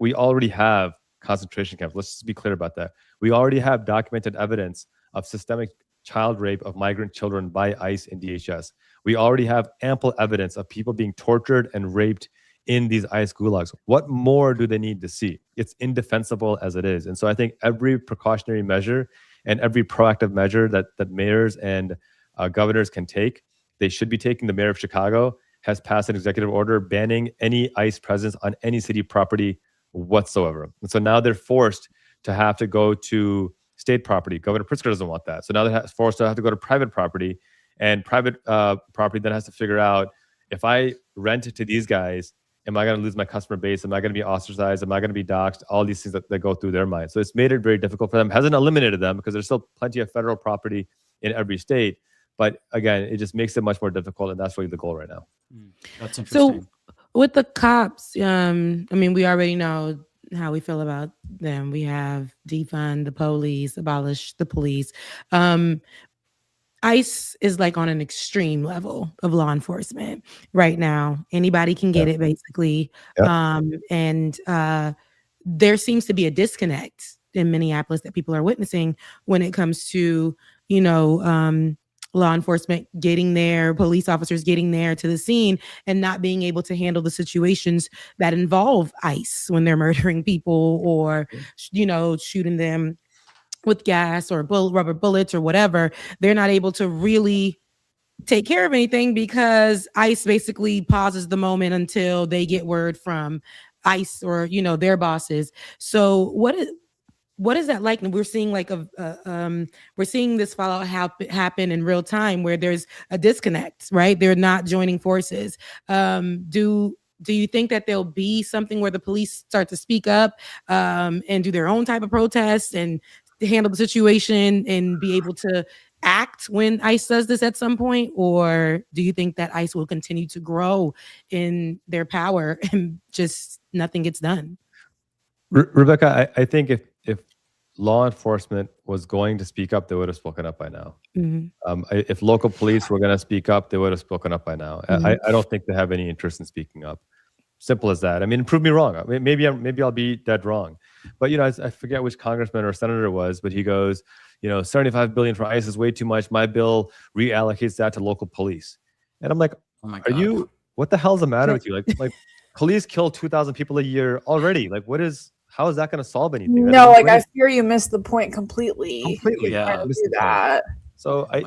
just be clear about that. We already have documented evidence of systemic child rape of migrant children by ICE and DHS. We already have ample evidence of people being tortured and raped in these ICE gulags. What more do they need to see? It's indefensible as it is. And so I think every precautionary measure and every proactive measure that mayors and governors can take, they should be taking. The mayor of Chicago has passed an executive order banning any ICE presence on any city property whatsoever. And so now they're forced to have to go to state property. Governor Pritzker doesn't want that. So now they're forced to have to go to private property, and private property then has to figure out, if I rent to these guys, am I going to lose my customer base? Am I going to be ostracized? Am I going to be doxxed? All these things that go through their mind. So it's made it very difficult for them. Hasn't eliminated them because there's still plenty of federal property in every state. But again, it just makes it much more difficult. And that's really the goal right now. That's interesting. So with the cops, we already know how we feel about them. We have defund the police, abolish the police. ICE is like on an extreme level of law enforcement right now. Anybody can get it, basically. And there seems to be a disconnect in Minneapolis that people are witnessing when it comes to, law enforcement getting there, police officers getting there to the scene and not being able to handle the situations that involve ICE when they're murdering people or, shooting them with gas or rubber bullets or whatever. They're not able to really take care of anything because ICE basically pauses the moment until they get word from ICE or, their bosses. So what is that like? And we're seeing we're seeing this fallout happen in real time where there's a disconnect, right? They're not joining forces. Do you think that there'll be something where the police start to speak up and do their own type of protests and handle the situation and be able to act when ICE does this at some point? Or do you think that ICE will continue to grow in their power and just nothing gets done? Rebecca, I think if law enforcement was going to speak up, they would have spoken up by now. Mm-hmm. If local police were going to speak up, they would have spoken up by now. Mm-hmm. I don't think they have any interest in speaking up. Simple as that. I mean, prove me wrong. I mean, maybe I'll be dead wrong. But I forget which congressman or senator it was, but he goes, 75 billion for ICE is way too much. My bill reallocates that to local police. And I'm like, oh my God. What the hell's the matter with you? Like police kill 2,000 people a year already. Like how is that going to solve anything? No, like I fear you missed the point completely. Yeah. Do that. So I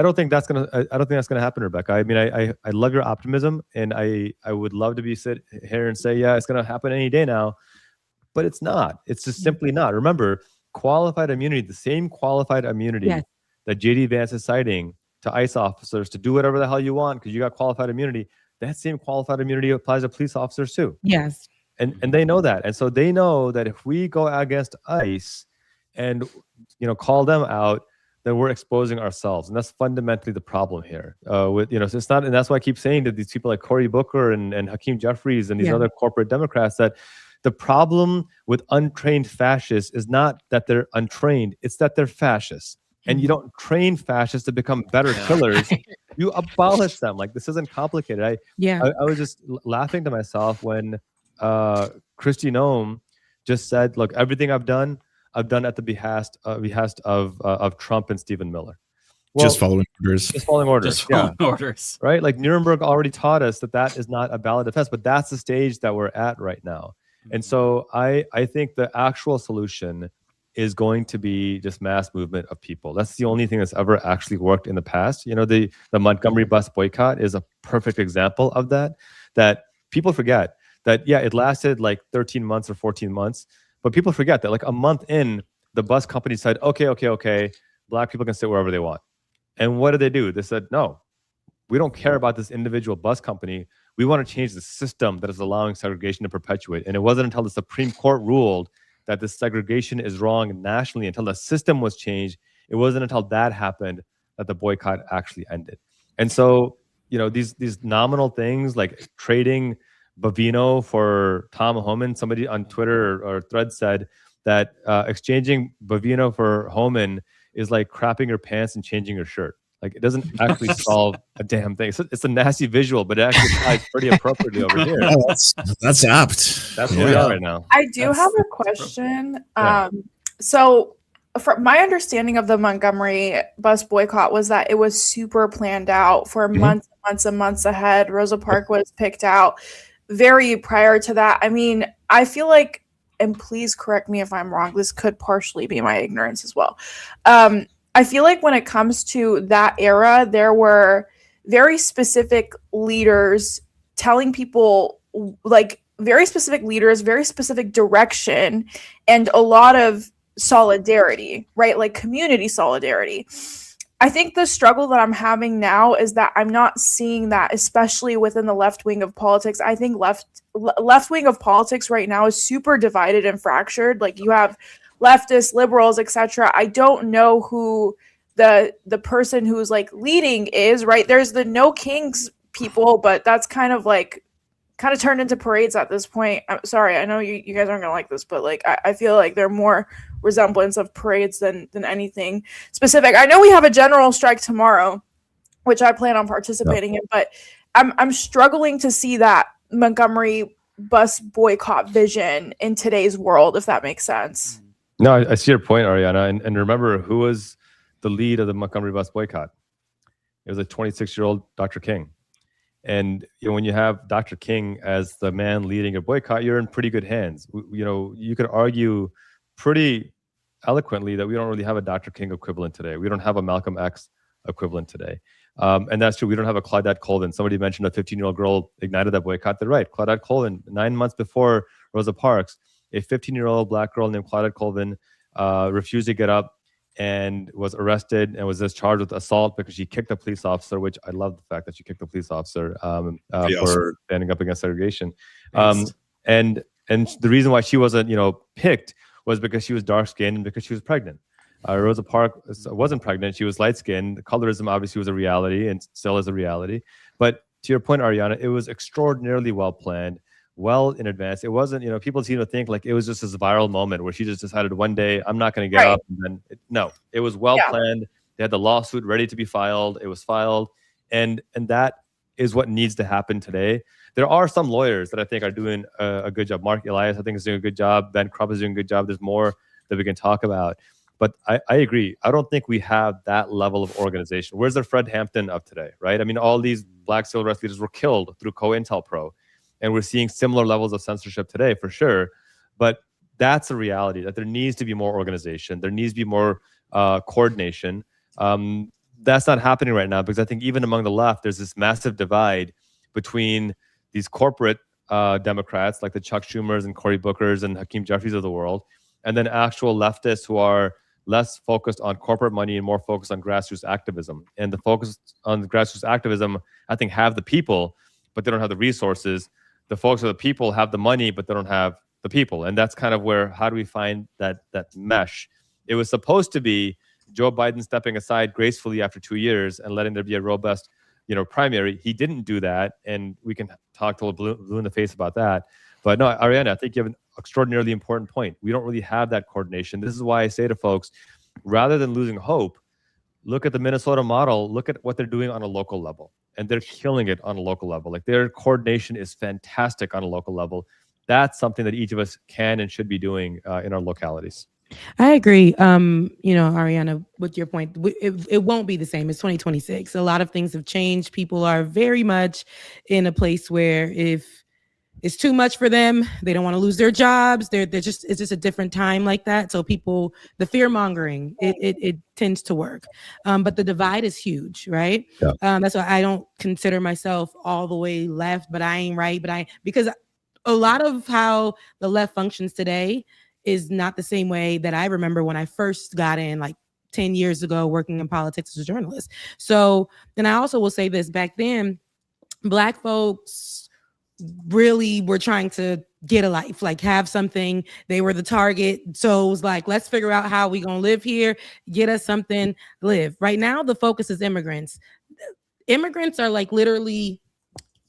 don't think that's gonna happen, Rebecca. I mean, I love your optimism, and I would love to sit here and say, yeah, it's gonna happen any day now, but it's not. It's just simply not. Remember, qualified immunity, the same qualified immunity that JD Vance is citing to ICE officers to do whatever the hell you want because you got qualified immunity. That same qualified immunity applies to police officers too. Yes. And they know that, and so they know that if we go against ICE and call them out, then we're exposing ourselves, and that's fundamentally the problem here. So it's not, and that's why I keep saying that these people like Cory Booker and Hakeem Jeffries and these other corporate Democrats, that the problem with untrained fascists is not that they're untrained; it's that they're fascists. And you don't train fascists to become better killers; you abolish them. Like, this isn't complicated. I was just laughing to myself when Kristi Noem just said, "Look, everything I've done at the behest of Trump and Stephen Miller." Well, just following orders. Just following orders. Just following orders. Right? Like Nuremberg already taught us that is not a valid defense, but that's the stage that we're at right now. And so I think the actual solution is going to be just mass movement of people. That's the only thing that's ever actually worked in the past. The Montgomery bus boycott is a perfect example of that. That people forget that, it lasted like 13 months or 14 months. But people forget that like a month in, the bus company said, okay, Black people can sit wherever they want. And what did they do? They said, no, we don't care about this individual bus company. We want to change the system that is allowing segregation to perpetuate. And it wasn't until the Supreme Court ruled that this segregation is wrong nationally, until the system was changed. It wasn't until that happened that the boycott actually ended. And so, these nominal things like trading Bavino for Tom Homan. Somebody on Twitter or Thread said that exchanging Bavino for Homan is like crapping your pants and changing your shirt. Like, it doesn't actually solve a damn thing. It's a nasty visual, but it actually applies pretty appropriately over here. Oh, that's apt. That's where we are right now. I do have a question. So from my understanding of the Montgomery bus boycott was that it was super planned out for months and months ahead. Rosa Parks was picked out very prior to that. I mean, I feel like, and please correct me if I'm wrong, this could partially be my ignorance as well. I feel like when it comes to that era, there were very specific leaders telling people, like very specific leaders, very specific direction, and a lot of solidarity, right? Like community solidarity. I think the struggle that I'm having now is that I'm not seeing that, especially within the left wing of politics. I think left wing of politics right now is super divided and fractured. Like, you have leftists, liberals, etc. I don't know who the person who's like leading is, right? There's the No Kings people, but that's kind of turned into parades at this point. I'm sorry, I know you guys aren't gonna like this, but like I feel like they're more resemblance of parades than anything specific. I know we have a general strike tomorrow, which I plan on participating in, but I'm struggling to see that Montgomery bus boycott vision in today's world, if that makes sense. No, I see your point, Ariana. And remember, who was the lead of the Montgomery bus boycott? It was a 26-year-old Dr. King. And when you have Dr. King as the man leading a boycott, you're in pretty good hands. You could argue pretty eloquently that we don't really have a Dr. King equivalent today. We don't have a Malcolm X equivalent today. And that's true. We don't have a Claudette Colvin. Somebody mentioned a 15-year-old girl ignited that boycott. They're right. Claudette Colvin, 9 months before Rosa Parks, a 15-year-old Black girl named Claudette Colvin refused to get up and was arrested and was just charged with assault because she kicked a police officer, which I love the fact that she kicked a police officer for standing up against segregation. And the reason why she wasn't, picked was because she was dark-skinned and because she was pregnant. Rosa Parks wasn't pregnant. She was light-skinned. Colorism obviously was a reality and still is a reality. But to your point, Ariana, it was extraordinarily well-planned, well in advance. It wasn't, people seem to think like it was just this viral moment where she just decided one day, I'm not going to get up. And then no, it was well-planned. They had the lawsuit ready to be filed. It was filed. And that is what needs to happen today. There are some lawyers that I think are doing a good job. Mark Elias, I think, is doing a good job. Ben Crump is doing a good job. There's more that we can talk about. But I agree. I don't think we have that level of organization. Where's the Fred Hampton of today, right? I mean, all these Black civil rights leaders were killed through COINTELPRO. And we're seeing similar levels of censorship today, for sure. But that's a reality, that there needs to be more organization. There needs to be more coordination. That's not happening right now, because I think even among the left, there's this massive divide between these corporate Democrats like the Chuck Schumers and Cory Bookers and Hakeem Jeffries of the world, and then actual leftists who are less focused on corporate money and more focused on grassroots activism. And the focus on grassroots activism, I think, have the people, but they don't have the resources. The folks of the people have the money, but they don't have the people. And that's kind of where, how do we find that mesh? It was supposed to be Joe Biden stepping aside gracefully after 2 years and letting there be a robust, primary. He didn't do that, and we can talk till blue in the face about that. But no, Ariana, I think you have an extraordinarily important point. We don't really have that coordination. This is why I say to folks, rather than losing hope, look at the Minnesota model, look at what they're doing on a local level. And they're killing it on a local level. Like, their coordination is fantastic on a local level. That's something that each of us can and should be doing in our localities. I agree. Ariana, with your point, it won't be the same. It's 2026. A lot of things have changed. People are very much in a place where if it's too much for them, they don't want to lose their jobs. It's just a different time like that. So the fear mongering, it tends to work. But the divide is huge, right? Yeah. That's why I don't consider myself all the way left, but I ain't right. Because a lot of how the left functions today is not the same way that I remember when I first got in, like 10 years ago, working in politics as a journalist. So, and I also will say this, back then, Black folks really were trying to get a life, like have something. They were the target. So it was like, let's figure out how we gonna live here, get us something, live. Right now, the focus is immigrants. Immigrants are like literally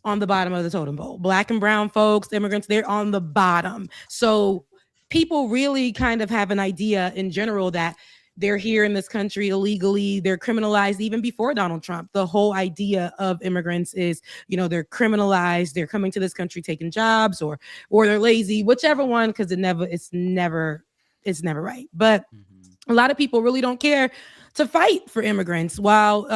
on the bottom of the totem pole. Black and brown folks, immigrants, they're on the bottom. So people really kind of have an idea in general that they're here in this country illegally. They're criminalized even before Donald Trump. The whole idea of immigrants is, they're criminalized. They're coming to this country taking jobs, or they're lazy, whichever one, because it's never right. But a lot of people really don't care to fight for immigrants. While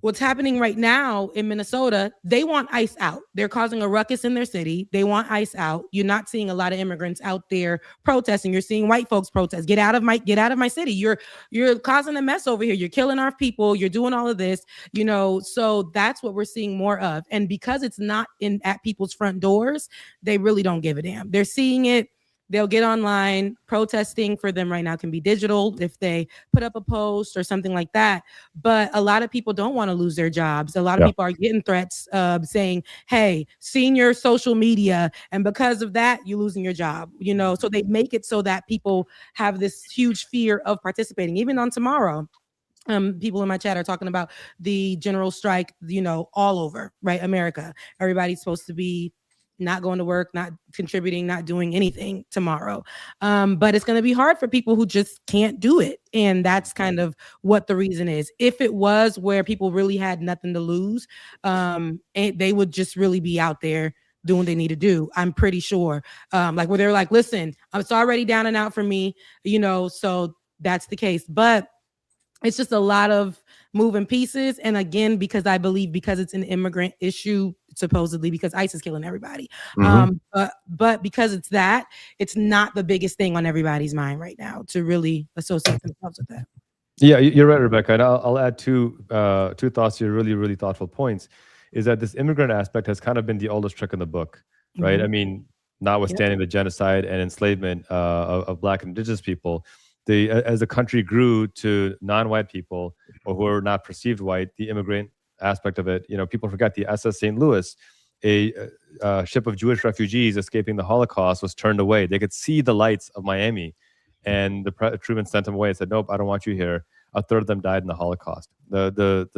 what's happening right now in Minnesota, they want ICE out. They're causing a ruckus in their city. They want ICE out. You're not seeing a lot of immigrants out there protesting. You're seeing white folks protest. Get out of my city. You're causing a mess over here. You're killing our people. You're doing all of this, so that's what we're seeing more of. And because it's not at people's front doors, they really don't give a damn. They're seeing it. They'll get online. Protesting for them right now can be digital if they put up a post or something like that. But a lot of people don't want to lose their jobs. A lot of people are getting threats saying, hey, seeing your social media, and because of that, you're losing your job. So they make it so that people have this huge fear of participating. Even on tomorrow, people in my chat are talking about the general strike, all over, right? America. Everybody's supposed to be not going to work, not contributing, not doing anything tomorrow. But it's going to be hard for people who just can't do it. And that's kind of what the reason is. If it was where people really had nothing to lose, and they would just really be out there doing what they need to do. I'm pretty sure. Like where they're like, listen, it's already down and out for me, so that's the case. But it's just a lot of moving pieces. And again, because it's an immigrant issue, supposedly because ICE is killing everybody. But because it's not the biggest thing on everybody's mind right now to really associate themselves with that. Yeah, you're right, Rebecca. And I'll add two thoughts to your really, really thoughtful points, is that this immigrant aspect has kind of been the oldest trick in the book, right? I mean, notwithstanding the genocide and enslavement of Black and Indigenous people, as the country grew to non-white people or who are not perceived white, the immigrant aspect of it, people forget the SS St. Louis, a ship of Jewish refugees escaping the Holocaust, was turned away. They could see the lights of Miami, and the Truman sent them away and said, nope, I don't want you here. A third of them died in the Holocaust. The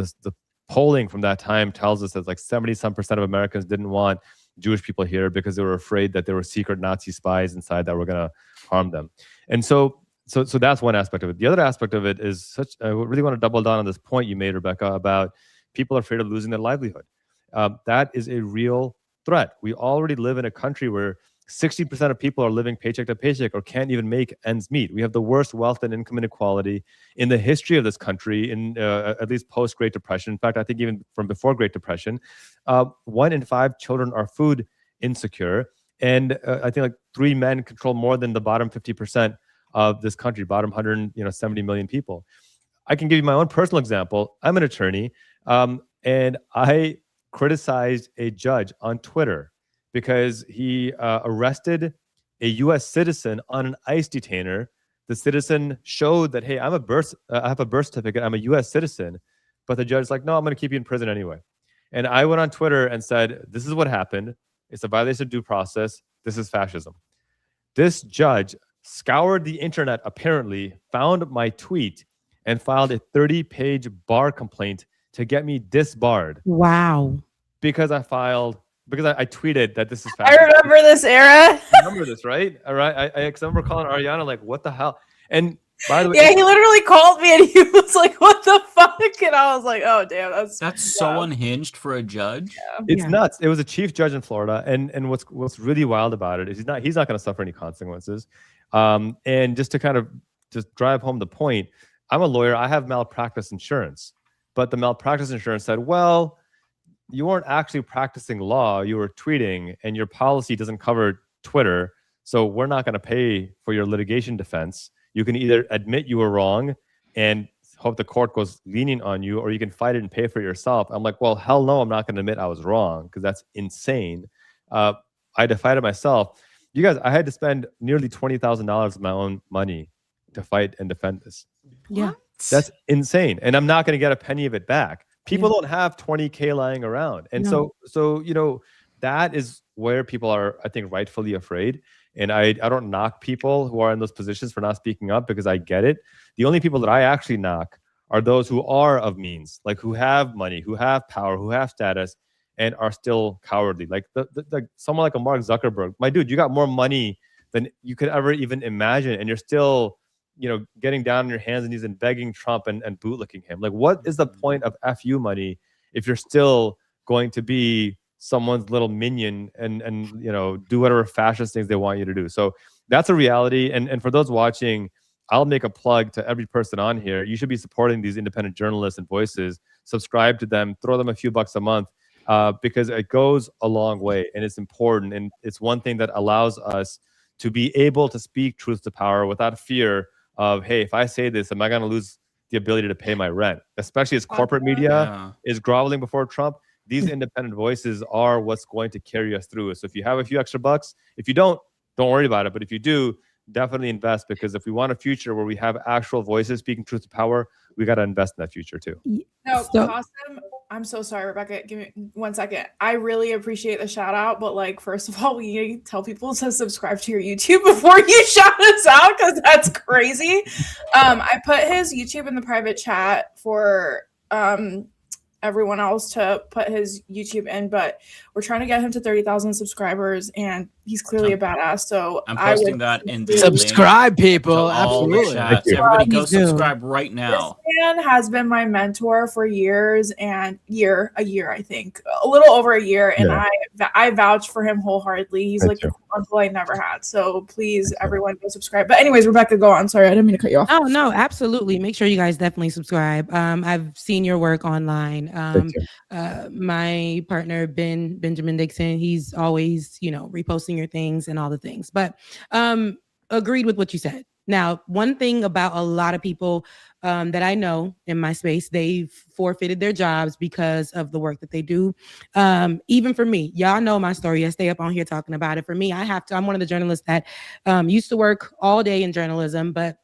polling from that time tells us that like 70% of Americans didn't want Jewish people here because they were afraid that there were secret Nazi spies inside that were going to harm them. And so that's one aspect of it. The other aspect of it is I really want to double down on this point you made, Rebecca, about people are afraid of losing their livelihood. That is a real threat. We already live in a country where 60% of people are living paycheck to paycheck or can't even make ends meet. We have the worst wealth and income inequality in the history of this country, in at least post-Great Depression. In fact, I think even from before Great Depression. 1 in 5 children are food insecure. And I think like 3 men control more than the bottom 50% of this country, bottom 170 million people. I can give you my own personal example. I'm an attorney, and I criticized a judge on Twitter because he arrested a U.S. citizen on an ICE detainer. The citizen showed that, hey, I have a birth certificate, I'm a U.S. citizen, but the judge's like, no, I'm going to keep you in prison anyway. And I went on Twitter and said, this is what happened. It's a violation of due process. This is fascism. This judge scoured the internet, apparently, found my tweet, and filed a 30-page bar complaint to get me disbarred. Wow. Because I tweeted that this is fascism. I remember this era. You remember this, right? All right. I remember calling Ariana like, what the hell? And by the way, yeah, he literally called me and he was like, what the fuck? And I was like, oh, damn. That's so unhinged for a judge. Yeah. It's nuts. It was a chief judge in Florida. And what's really wild about it is he's not going to suffer any consequences. And just to kind of just drive home the point, I'm a lawyer. I have malpractice insurance. But the malpractice insurance said, well, you weren't actually practicing law. You were tweeting, and your policy doesn't cover Twitter. So we're not going to pay for your litigation defense. You can either admit you were wrong and hope the court goes lenient on you, or you can fight it and pay for it yourself. I'm like, well, hell no, I'm not going to admit I was wrong because that's insane. I defied it myself. You guys, I had to spend nearly $20,000 of my own money to fight and defend this. Yeah. That's insane. And I'm not going to get a penny of it back. People don't have 20K lying around. And so, that is where people are, I think, rightfully afraid. And I don't knock people who are in those positions for not speaking up because I get it. The only people that I actually knock are those who are of means, like who have money, who have power, who have status, and are still cowardly. Like someone like a Mark Zuckerberg. My dude, you got more money than you could ever even imagine, and you're still getting down on your hands and knees and begging Trump and bootlicking him. Like, what is the point of FU money if you're still going to be someone's little minion and do whatever fascist things they want you to do? So that's a reality. And for those watching, I'll make a plug to every person on here. You should be supporting these independent journalists and voices. Subscribe to them, throw them a few bucks a month, because it goes a long way and it's important. And it's one thing that allows us to be able to speak truth to power without fear of, hey, if I say this, am I going to lose the ability to pay my rent? Especially as corporate media is groveling before Trump. These independent voices are what's going to carry us through. So if you have a few extra bucks, if you don't worry about it. But if you do, definitely invest, because if we want a future where we have actual voices speaking truth to power, we got to invest in that future too. No, Qasim, I'm so sorry, Rebecca. Give me 1 second. I really appreciate the shout out, but like, first of all, we need to tell people to subscribe to your YouTube before you shout us out, because that's crazy. I put his YouTube in the private chat for everyone else to put his YouTube in, but we're trying to get him to 30,000 subscribers, and he's clearly a badass. So I'm posting that in the subscribe, people. Absolutely. Everybody go subscribe right now. This man has been my mentor for years and a year, I think, a little over a year, and I vouch for him wholeheartedly. He's like the uncle I never had. So please, everyone, go subscribe. But anyways, Rebecca, go on. Sorry, I didn't mean to cut you off. Oh no, absolutely. Make sure you guys definitely subscribe. I've seen your work online. My partner Benjamin Dixon, he's always reposting your things and all the things. But agreed with what you said. Now, one thing about a lot of people that I know in my space, they've forfeited their jobs because of the work that they do. Even for me, y'all know my story. I stay up on here talking about it. For me, I'm one of the journalists that used to work all day in journalism, but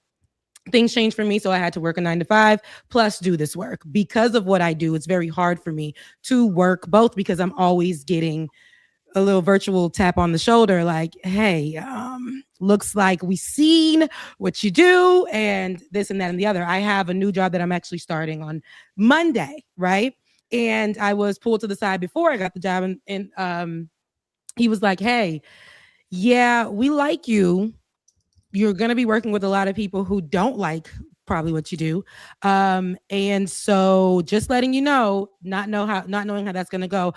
things changed for me. So I had to work a 9 to 5 plus do this work. Because of what I do, it's very hard for me to work both, because I'm always getting a little virtual tap on the shoulder like, hey, looks like we seen what you do and this and that and the other. I have a new job that I'm actually starting on Monday, right? And I was pulled to the side before I got the job, and he was like, hey, yeah, we like you. You're going to be working with a lot of people who don't like probably what you do. And so just letting you know, not knowing how that's going to go.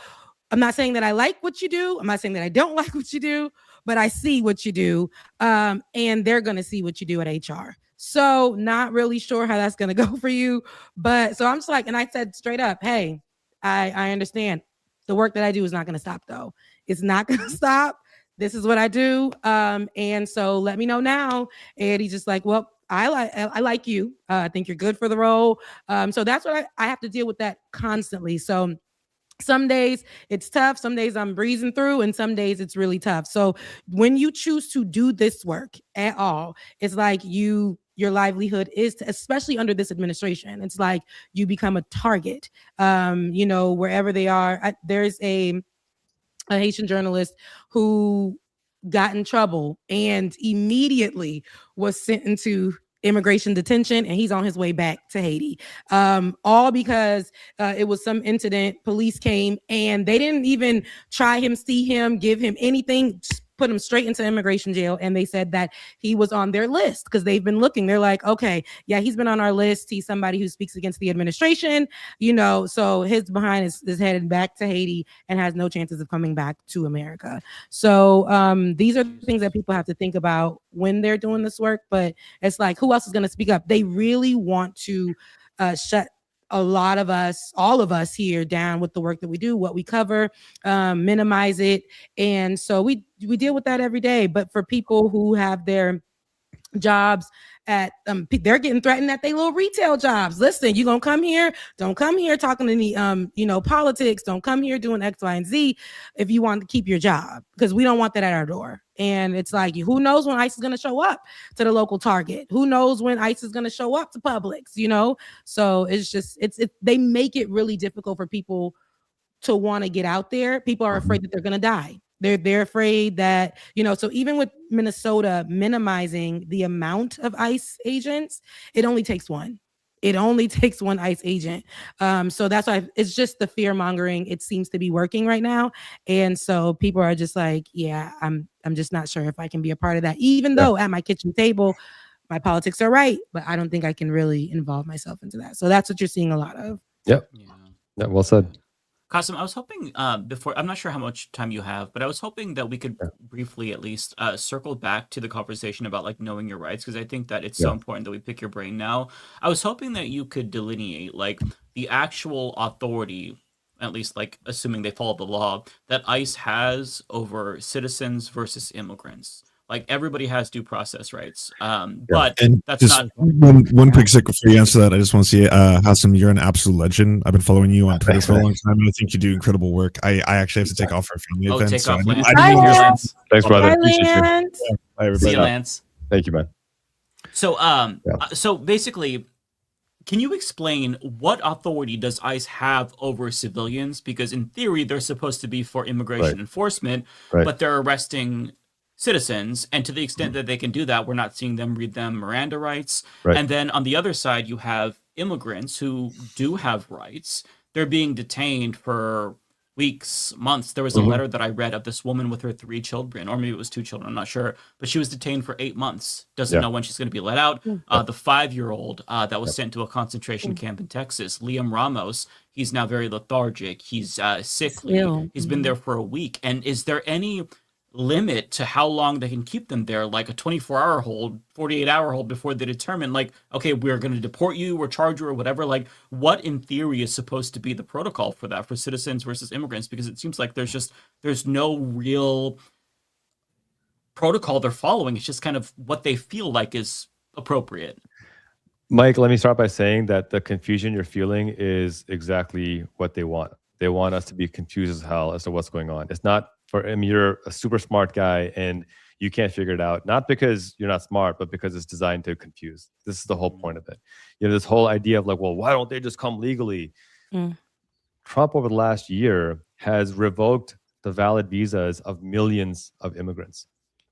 I'm not saying that I like what you do. I'm not saying that I don't like what you do, but I see what you do. And they're going to see what you do at HR. So not really sure how that's going to go for you. But so I'm just like, and I said straight up, hey, I understand. The work that I do is not going to stop though. It's not going to stop. This is what I do. And so let me know now. And he's just like, well, I like you. I think you're good for the role. So that's what I have to deal with that constantly. So some days it's tough. Some days I'm breezing through, and some days it's really tough. So when you choose to do this work at all, it's like your livelihood is, especially under this administration, it's like you become a target. Wherever they are. There's a Haitian journalist who got in trouble and immediately was sent into immigration detention, and he's on his way back to Haiti. All because it was some incident. Police came and they didn't even try him, see him, give him anything, just put him straight into immigration jail. And they said that he was on their list because they've been looking. They're like, okay, yeah, he's been on our list. He's somebody who speaks against the administration, so his behind is headed back to Haiti and has no chances of coming back to America. So these are things that people have to think about when they're doing this work. But it's like, who else is going to speak up? They really want to shut a lot of us, all of us here down with the work that we do, what we cover, minimize it. And so we deal with that every day. But for people who have their jobs at they're getting threatened at their little retail jobs. Listen, you gonna come here, don't come here talking to the politics, don't come here doing X, Y, and Z if you want to keep your job, because we don't want that at our door. And it's like, who knows when ICE is gonna show up to the local Target? Who knows when ICE is gonna show up to Publix, So it's just they make it really difficult for people to want to get out there. People are afraid that they're gonna die. They're afraid that, so even with Minnesota minimizing the amount of ICE agents, it only takes one. It only takes one ICE agent. So that's why it's just the fear mongering. It seems to be working right now. And so people are just like, yeah, I'm just not sure if I can be a part of that, even though at my kitchen table, my politics are right, but I don't think I can really involve myself into that. So that's what you're seeing a lot of. Yep. Yeah, well said. Qasim, I was hoping I'm not sure how much time you have, but I was hoping that we could briefly at least circle back to the conversation about like knowing your rights, because I think that it's so important that we pick your brain now. I was hoping that you could delineate like the actual authority, at least like assuming they follow the law, that ICE has over citizens versus immigrants. Like everybody has due process rights, but and that's just not one quick second before you answer that. I just want to say, Qasim, you're an absolute legend. I've been following you on Twitter for a long time, and I think you do incredible work. I actually have to take off for a family event. Take off, I Lance. didn't mean to- Lance. Thanks, brother. Bye, Appreciate you. Lance. Bye, everybody. See you, Lance. Thank you, man. So basically, can you explain what authority does ICE have over civilians? Because in theory, they're supposed to be for immigration enforcement, but they're arresting citizens, and to the extent that they can do that, we're not seeing them read them Miranda rights. And then on the other side, you have immigrants who do have rights. They're being detained for weeks, months. There was a letter that I read of this woman with her 3 children, or maybe it was 2 children, I'm not sure, but she was detained for 8 months. Doesn't know when she's going to be let out. The 5-year-old that was sent to a concentration camp in Texas, Liam Ramos, he's now very lethargic. He's sickly. He's been there for a week. And is there any limit to how long they can keep them there, like a 24-hour hold, 48-hour hold, before they determine like, okay, we're going to deport you or charge you or whatever? Like, what in theory is supposed to be the protocol for that, for citizens versus immigrants? Because it seems like there's no real protocol they're following. It's just kind of what they feel like is appropriate. Mike, let me start by saying that the confusion you're feeling is exactly what they want. They want us to be confused as hell as to what's going on. It's not you're a super smart guy and you can't figure it out, not because you're not smart, but because it's designed to confuse. This is the whole point of it. This whole idea of like, well, why don't they just come legally? Trump over the last year has revoked the valid visas of millions of immigrants.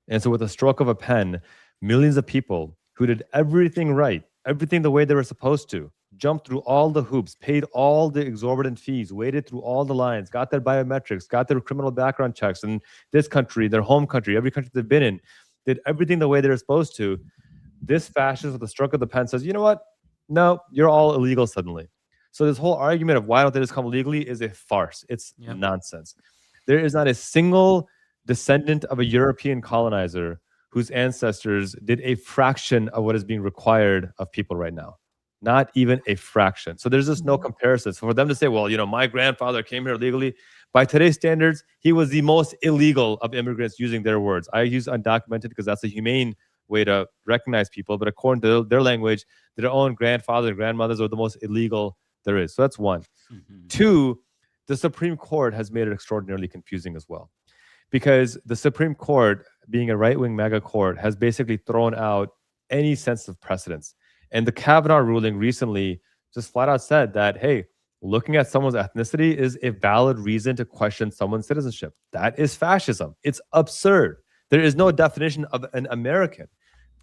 And so with a stroke of a pen, millions of people who did everything right, everything the way they were supposed to, jumped through all the hoops, paid all the exorbitant fees, waited through all the lines, got their biometrics, got their criminal background checks in this country, their home country, every country they've been in, did everything the way they're supposed to. This fascist with a stroke of the pen says, you know what? No, you're all illegal suddenly. So this whole argument of why don't they just come legally is a farce. It's nonsense. There is not a single descendant of a European colonizer whose ancestors did a fraction of what is being required of people right now. Not even a fraction. So there's just no comparison. So for them to say, well, you know, my grandfather came here legally, by today's standards, he was the most illegal of immigrants, using their words. I use undocumented because that's a humane way to recognize people, but according to their language, their own grandfathers and grandmothers are the most illegal there is. So that's one. Two, the Supreme Court has made it extraordinarily confusing as well, because the Supreme Court, being a right-wing MAGA court, has basically thrown out any sense of precedence. And the Kavanaugh ruling recently just flat out said that, hey, looking at someone's ethnicity is a valid reason to question someone's citizenship. That is fascism. It's absurd. There is no definition of an American.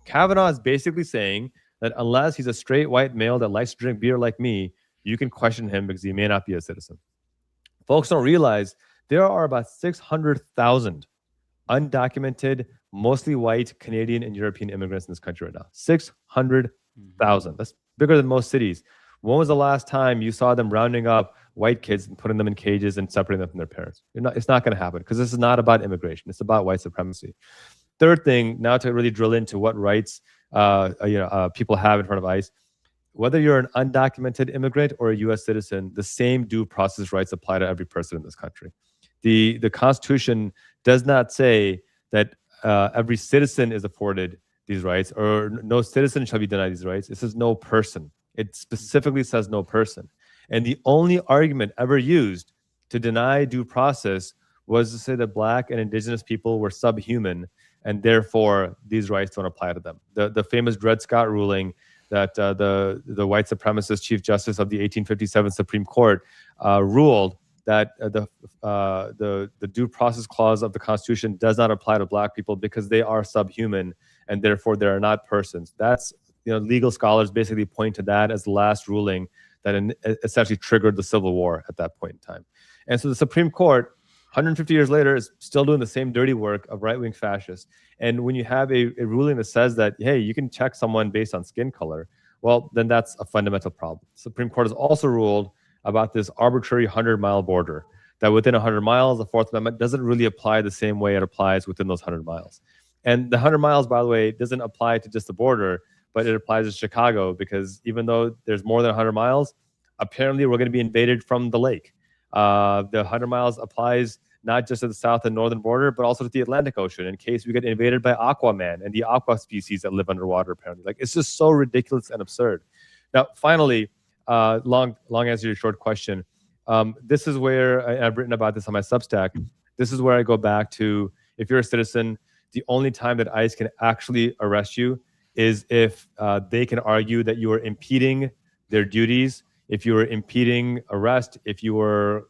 Kavanaugh is basically saying that unless he's a straight white male that likes to drink beer like me, you can question him because he may not be a citizen. Folks don't realize there are about 600,000 undocumented, mostly white Canadian and European immigrants in this country right now. 600,000. That's bigger than most cities. When was the last time you saw them rounding up white kids and putting them in cages and separating them from their parents? It's not going to happen, because this is not about immigration. It's about white supremacy. Third thing, now to really drill into what rights people have in front of ICE, whether you're an undocumented immigrant or a U.S. citizen, the same due process rights apply to every person in this country. The Constitution does not say that every citizen is afforded these rights, or no citizen shall be denied these rights. It says no person. It specifically says no person. And the only argument ever used to deny due process was to say that Black and Indigenous people were subhuman, and therefore these rights don't apply to them. The famous Dred Scott ruling that the white supremacist Chief Justice of the 1857 Supreme Court ruled that the due process clause of the Constitution does not apply to Black people because they are subhuman, and therefore they are not persons. That's, legal scholars basically point to that as the last ruling that essentially triggered the Civil War at that point in time. And so the Supreme Court, 150 years later, is still doing the same dirty work of right-wing fascists. And when you have a ruling that says that, hey, you can check someone based on skin color, well, then that's a fundamental problem. The Supreme Court has also ruled about this arbitrary 100-mile border, that within 100 miles, the Fourth Amendment doesn't really apply the same way it applies within those 100 miles. And the 100 miles, by the way, doesn't apply to just the border, but it applies to Chicago, because even though there's more than 100 miles, apparently we're going to be invaded from the lake. The 100 miles applies not just to the south and northern border, but also to the Atlantic Ocean, in case we get invaded by Aquaman and the aqua species that live underwater, apparently. Like, it's just so ridiculous and absurd. Now, finally, long answer to your short question. This is where I've written about this on my Substack. This is where I go back to, if you're a citizen, the only time that ICE can actually arrest you is if they can argue that you are impeding their duties, if you were impeding arrest, if you were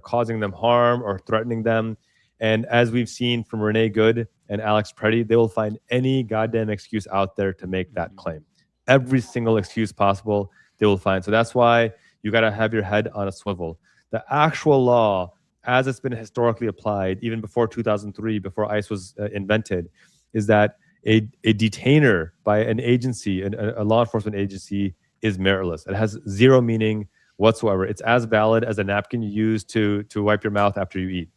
causing them harm or threatening them. And as we've seen from Renee Good and Alex Preddy, they will find any goddamn excuse out there to make that claim. Every single excuse possible they will find. So that's why you got to have your head on a swivel. The actual law, as it's been historically applied, even before 2003, before ICE was invented, is that a detainer by an agency, a law enforcement agency, is meritless. It has zero meaning whatsoever. It's as valid as a napkin you use to wipe your mouth after you eat.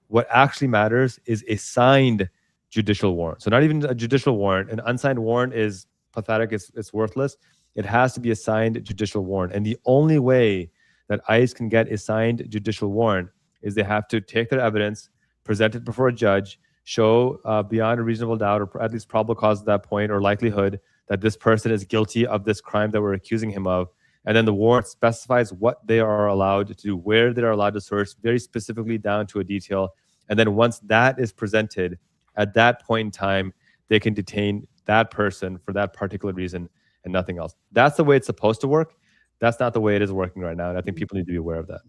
What actually matters is a signed judicial warrant. So not even a judicial warrant. An unsigned warrant is pathetic. It's worthless. It has to be a signed judicial warrant. And the only way that ICE can get a signed judicial warrant is they have to take their evidence, present it before a judge, show beyond a reasonable doubt, or at least probable cause at that point, or likelihood that this person is guilty of this crime that we're accusing him of. And then the warrant specifies what they are allowed to do, where they are allowed to search, very specifically down to a detail. And then once that is presented, at that point in time, they can detain that person for that particular reason and nothing else. That's the way it's supposed to work. That's not the way it is working right now. And I think people need to be aware of that.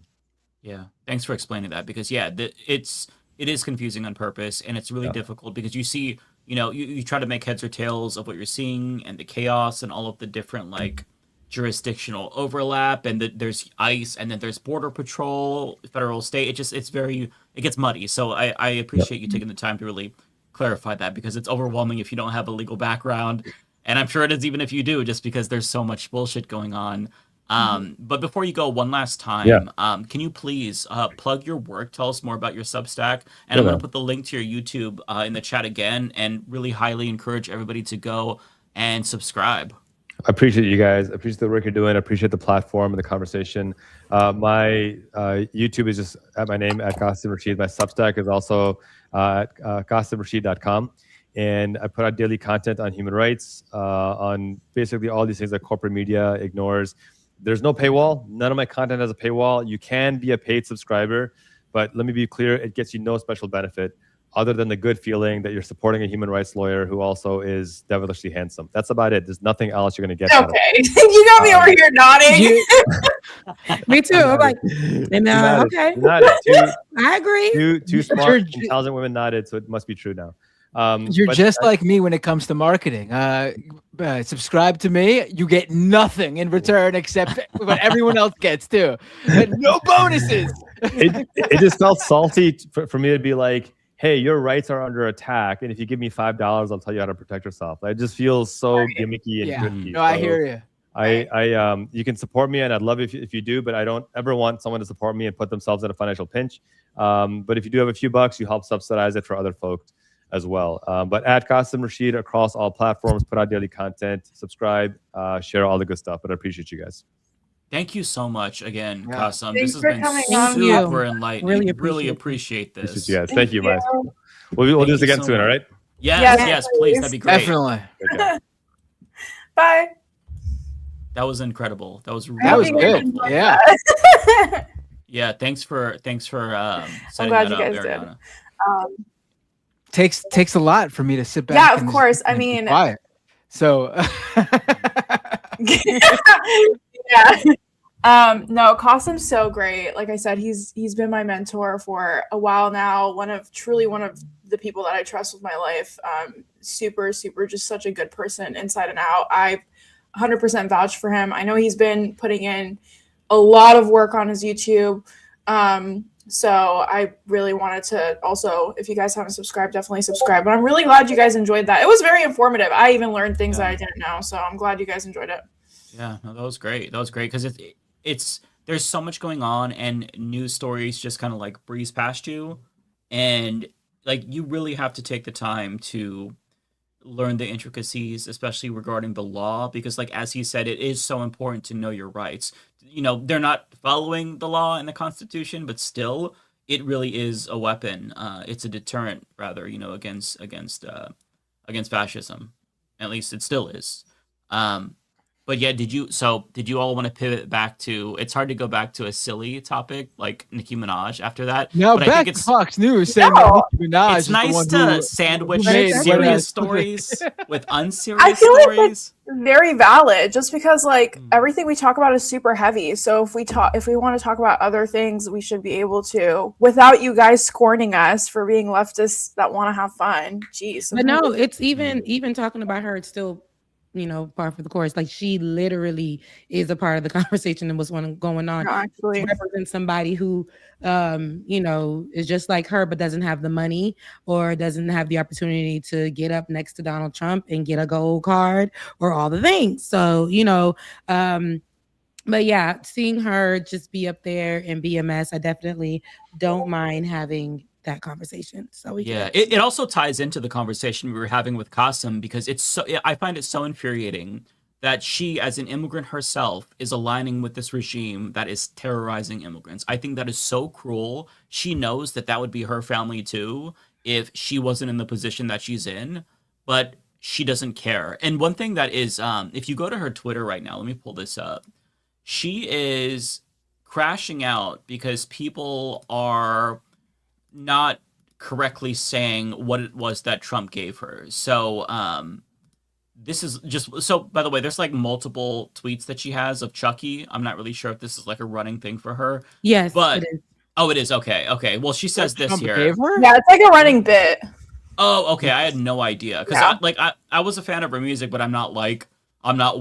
Yeah. Thanks for explaining that, because it is confusing on purpose, and it's really difficult because you see, you try to make heads or tails of what you're seeing and the chaos and all of the different jurisdictional overlap, and there's ICE, and then there's Border Patrol, federal, state. It gets muddy. So I appreciate you taking the time to really clarify that because it's overwhelming if you don't have a legal background, and I'm sure it is even if you do, just because there's so much bullshit going on. But before you go, one last time, can you please plug your work? Tell us more about your Substack, and I'm going to put the link to your YouTube in the chat again, and really highly encourage everybody to go and subscribe. I appreciate you guys. I appreciate the work you're doing. I appreciate the platform and the conversation. My YouTube is just at my name, at Qasim Rashid. My Substack is also at QasimRashid.com. And I put out daily content on human rights, on basically all these things that corporate media ignores. There's no paywall. None of my content has a paywall. You can be a paid subscriber, but let me be clear, it gets you no special benefit other than the good feeling that you're supporting a human rights lawyer who also is devilishly handsome. That's about it. There's nothing else you're going to get. Okay. You got me over here nodding. Me too. I'm like, and, okay. I agree. Two smart, intelligent women nodded, so it must be true now. You're just like me when it comes to marketing. Subscribe to me, you get nothing in return except what everyone else gets too. No bonuses. It just felt salty for me to be like, hey, your rights are under attack, and if you give me $5, I'll tell you how to protect yourself. It just feels so gimmicky and tricky. No, I hear you. You can support me, and I'd love if you do, but I don't ever want someone to support me and put themselves in a financial pinch. But if you do have a few bucks, you help subsidize it for other folks as well. But at Qasim Rashid across all platforms, put out daily content, subscribe, share all the good stuff. But I appreciate you guys. Thank you so much again, Qasim. Thanks This has for been coming on. super enlightening. Really appreciate this. Appreciate you guys. Thank you, guys. We'll do this again soon, all right? Yes, please. That'd be great. Definitely. Bye. That was incredible. That was good. Yeah. Yeah. Thanks for setting glad that you up, guys Ariana. did. Takes a lot for me to sit back. Yeah, of and course. I and be mean, quiet. So yeah. No, Qasim's so great. Like I said, he's been my mentor for a while now. One of the people that I trust with my life. Super, just such a good person inside and out. I 100% vouch for him. I know he's been putting in a lot of work on his YouTube. So I really wanted to also, if you guys haven't subscribed, definitely subscribe. But I'm really glad you guys enjoyed that. It was very informative. I even learned things that I didn't know. So I'm glad you guys enjoyed it. Yeah, no, that was great. That was great because it's there's so much going on and news stories just kind of like breeze past you, and like you really have to take the time to learn the intricacies, especially regarding the law, because like as he said, it is so important to know your rights. You know, they're not following the law and the Constitution, but still, it really is a weapon. It's a deterrent, rather, you know, against fascism. At least it still is. But yeah, did you all want to pivot back to? It's hard to go back to a silly topic like Nicki Minaj after that. now but I back think to Fox News saying that Nicki Minaj it's is nice the one to who sandwich made serious stories with unserious I feel stories. like that's very valid, just because like everything we talk about is super heavy. So if we want to talk about other things, we should be able to without you guys scorning us for being leftists that want to have fun. Jeez. But no, it's even talking about her, it's still, you know, par for the course. Like she literally is a part of the conversation and what's going on. No, actually, represents somebody who, you know, is just like her, but doesn't have the money or doesn't have the opportunity to get up next to Donald Trump and get a gold card or all the things. So, you know, but yeah, seeing her just be up there and be a mess, I definitely don't mind having that conversation. So it also ties into the conversation we were having with Qasim, because I find it so infuriating that she, as an immigrant herself, is aligning with this regime that is terrorizing immigrants. I think that is so cruel. She knows that would be her family too if she wasn't in the position that she's in, but she doesn't care. And one thing that is, if you go to her Twitter right now, let me pull this up. She is crashing out because people are not correctly saying what it was that Trump gave her. So this is just, so by the way, there's like multiple tweets that she has of Chucky. I'm not really sure if this is like a running thing for her. Yes, but it is. Oh, it is. Okay. Well, she says this Trump here. gave her? Yeah, it's like a running bit. Oh, okay. I had no idea, because I was a fan of her music, but I'm not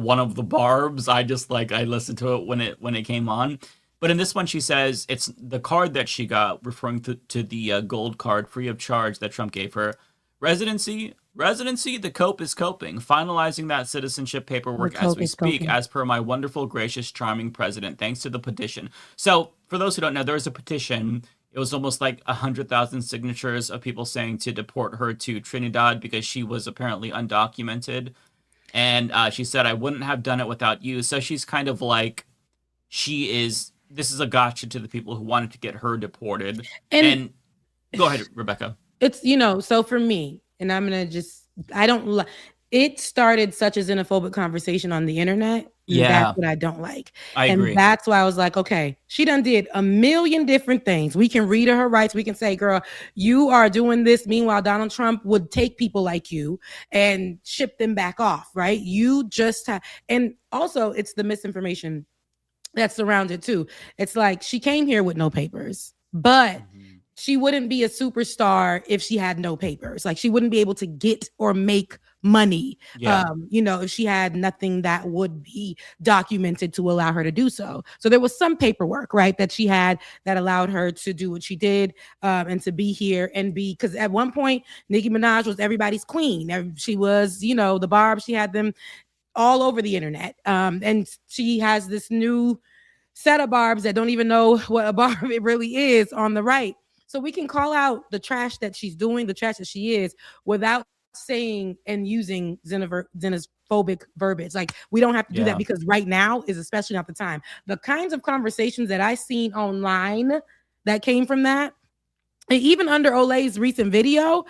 one of the barbs. I just I listened to it when it came on. But in this one, she says it's the card that she got, referring to the gold card free of charge that Trump gave her, Residency, the cope is coping, finalizing that citizenship paperwork The as cope we is speak, coping. as per my wonderful, gracious, charming president, thanks to the petition. So, for those who don't know, there was a petition. It was almost like 100,000 signatures of people saying to deport her to Trinidad because she was apparently undocumented. And she said, I wouldn't have done it without you. So she's kind of like, this is a gotcha to the people who wanted to get her deported. And go ahead, Rebecca. It's, so for me, and I'm going to it started such a xenophobic conversation on the internet. Yeah. That's what I don't like. I agree. And that's why I was like, okay, she done did a million different things. We can read her rights. We can say, girl, you are doing this. Meanwhile, Donald Trump would take people like you and ship them back off, right? You just and also it's the misinformation that's surrounded too. It's like she came here with no papers, but she wouldn't be a superstar if she had no papers. Like she wouldn't be able to get or make money, if she had nothing that would be documented to allow her to do so. So there was some paperwork, right, that she had that allowed her to do what she did and to be here and because at one point, Nicki Minaj was everybody's queen. She was, the Barbs, she had them all over the internet. And she has this new set of Barbs that don't even know what a Barb it really is on the right. So we can call out the trash that she's doing, the trash that she is, without saying and using xenophobic verbiage. Like we don't have to do that because right now is especially not the time. The kinds of conversations that I seen online that came from that, and even under Olay's recent video,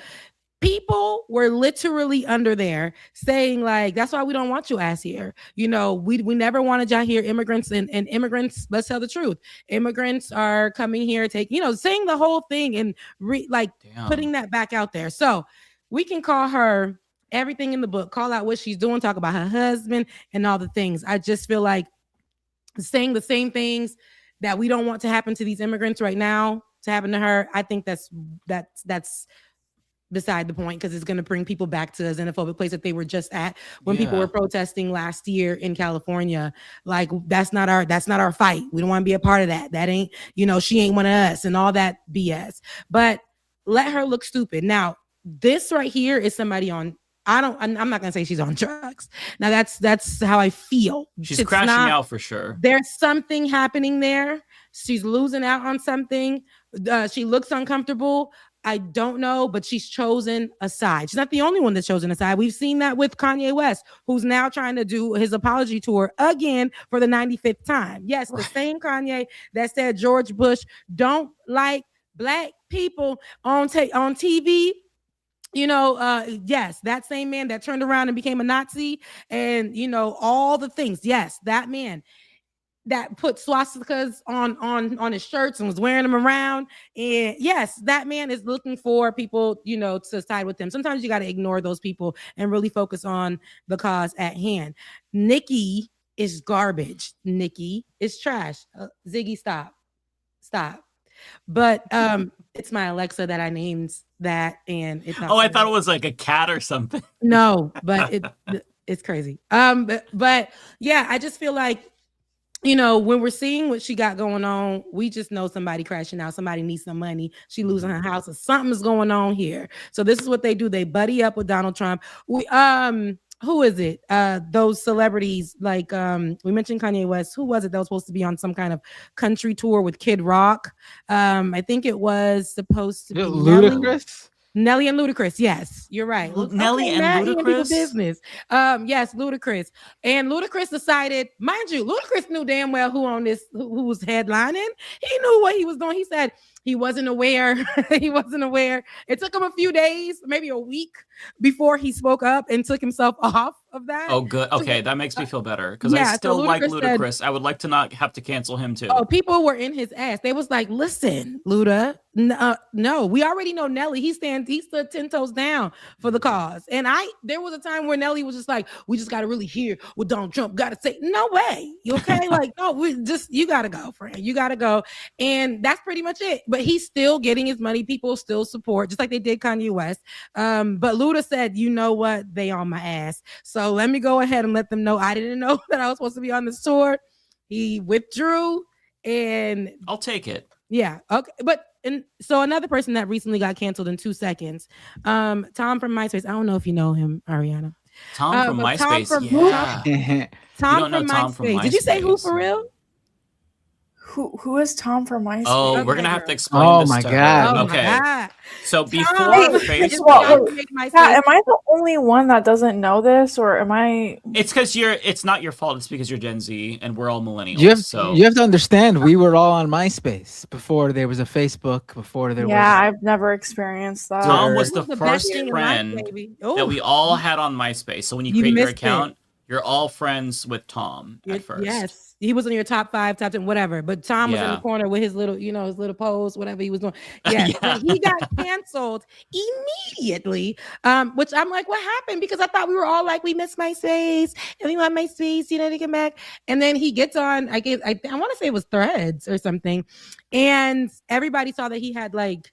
people were literally under there saying like, that's why we don't want your ass here. We never wanted y'all here. Immigrants and immigrants, let's tell the truth. Immigrants are coming here, saying the whole thing and putting that back out there. So we can call her everything in the book, call out what she's doing, talk about her husband and all the things. I just feel like saying the same things that we don't want to happen to these immigrants right now to happen to her. I think that's beside the point because it's going to bring people back to a xenophobic place that they were just at when people were protesting last year in California. Like that's not our fight. We don't want to be a part of that. That ain't, she ain't one of us and all that BS. But let her look stupid. Now, this right here is somebody on. I'm not gonna say she's on drugs. Now that's how I feel. She's crashing out for sure. There's something happening there. She's losing out on something. She looks uncomfortable. I don't know, but she's chosen a side. She's not the only one that's chosen a side. We've seen that with Kanye West, who's now trying to do his apology tour again for the 95th time. Yes, the same Kanye that said George Bush don't like black people on TV. Yes, that same man that turned around and became a Nazi and, all the things. Yes, that man that put swastikas on his shirts and was wearing them around. And yes, that man is looking for people, to side with them. Sometimes you got to ignore those people and really focus on the cause at hand. Nicki is garbage. Nicki is trash. Ziggy, stop. But it's my Alexa that I named that, and it's not. Oh, I thought it was like a cat or something. No, but it's crazy. But yeah, I just feel like when we're seeing what she got going on, we just know somebody crashing out. Somebody needs some money. She losing her house, or something's going on here. So this is what they do. They buddy up with Donald Trump. Who is it? Those celebrities, like we mentioned Kanye West. Who was it that was supposed to be on some kind of country tour with Kid Rock? I think it was supposed to be Ludacris. Nelly and Ludacris. Yes, you're right. Nelly and Ludacris. Business. Yes, Ludacris. And Ludacris decided, mind you, Ludacris knew damn well who was headlining. He knew what he was doing. He said he wasn't aware. He wasn't aware. It took him a few days, maybe a week, before he spoke up and took himself off of that. Oh, good. Okay, that makes me feel better because I still like Ludacris. I would like to not have to cancel him too. Oh, people were in his ass. They was like, listen, Luda, no, we already know Nelly. He stood 10 toes down for the cause. And there was a time where Nelly was just like, we just got to really hear what Donald Trump got to say. No way. Okay. Like, no, you got to go, friend. You got to go. And that's pretty much it. But he's still getting his money. People still support, just like they did Kanye West. But Luda said, you know what? They on my ass. So let me go ahead and let them know I didn't know that I was supposed to be on this tour. He withdrew and I'll take it. Yeah. Okay. But and so another person that recently got canceled in 2 seconds, Tom from MySpace. I don't know if you know him, Ariana. Tom from but MySpace. Tom don't know from Tom from MySpace. Did you say who MySpace. for real? Who is Tom from MySpace? Oh, we're gonna have to explain Oh this my to God. her. Oh my Okay. God. So before Tom, Facebook, Am I the only one that doesn't know this, or am I? it's because it's not your fault. It's because you're Gen Z and we're all millennials. You have to understand, we were all on MySpace before there was a Facebook, before there Yeah, was. I've never experienced that. Tom was the the best first thing in life, friend baby. that we all had on MySpace. So when you You create your missed it. account, you're all friends with Tom at first. Yes, he was in your top 5, top 10, whatever. But Tom was in the Yeah. corner with his little, his little pose, whatever he was doing. Yeah, Yeah. he got canceled immediately. Which I'm like, what happened? Because I thought we were all like, we miss MySpace and we want MySpace, to get back. And then he gets on. I want to say it was Threads or something, and everybody saw that he had like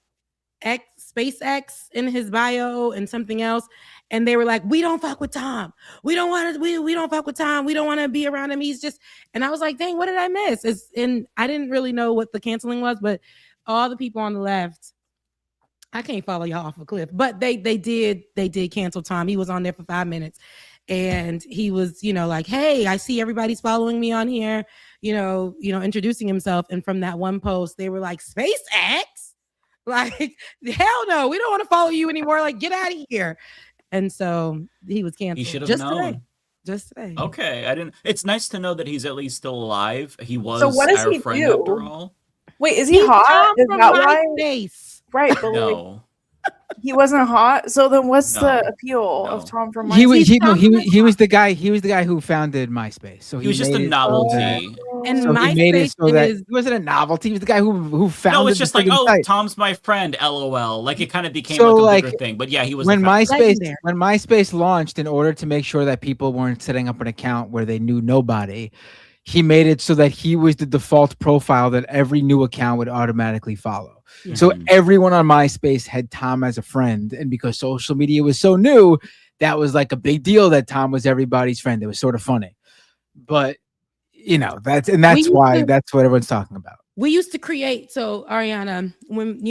SpaceX in his bio and something else. And they were like, we don't fuck with Tom. We don't want to, we don't fuck with Tom. We don't want to be around him. He's just, and I was like, dang, what did I miss? And I didn't really know what the canceling was, but all the people on the left, I can't follow y'all off a cliff, but they did cancel Tom. He was on there for 5 minutes. And he was, like, hey, I see everybody's following me on here, introducing himself. And from that one post, they were like, SpaceX? Like, hell no, we don't want to follow you anymore. Like, get out of here. And so he was canceled. You should have just known. Today. Just today. Okay, I didn't. It's nice to know that he's at least still alive. He was So what does our he friend do? after all. Wait, is he hot? Tom Is from that why? MySpace. Right, but like, No. he wasn't hot. So then, what's No. the appeal of Tom from MySpace? He was the guy who founded MySpace. So He was just a made it so novelty. that- And so he made it MySpace so that is- he wasn't a novelty. He was the guy who founded. No, it's just the like, friggin' oh, site. Tom's my friend, LOL. Like it kind of became So, like a bigger like, thing. But yeah, he was when the founder. MySpace launched, in order to make sure that people weren't setting up an account where they knew nobody, he made it so that he was the default profile that every new account would automatically follow. Yeah. So everyone on MySpace had Tom as a friend, and because social media was so new, that was like a big deal that Tom was everybody's friend. It was sort of funny, but that's why that's what everyone's talking about. We used to create. So Ariana, when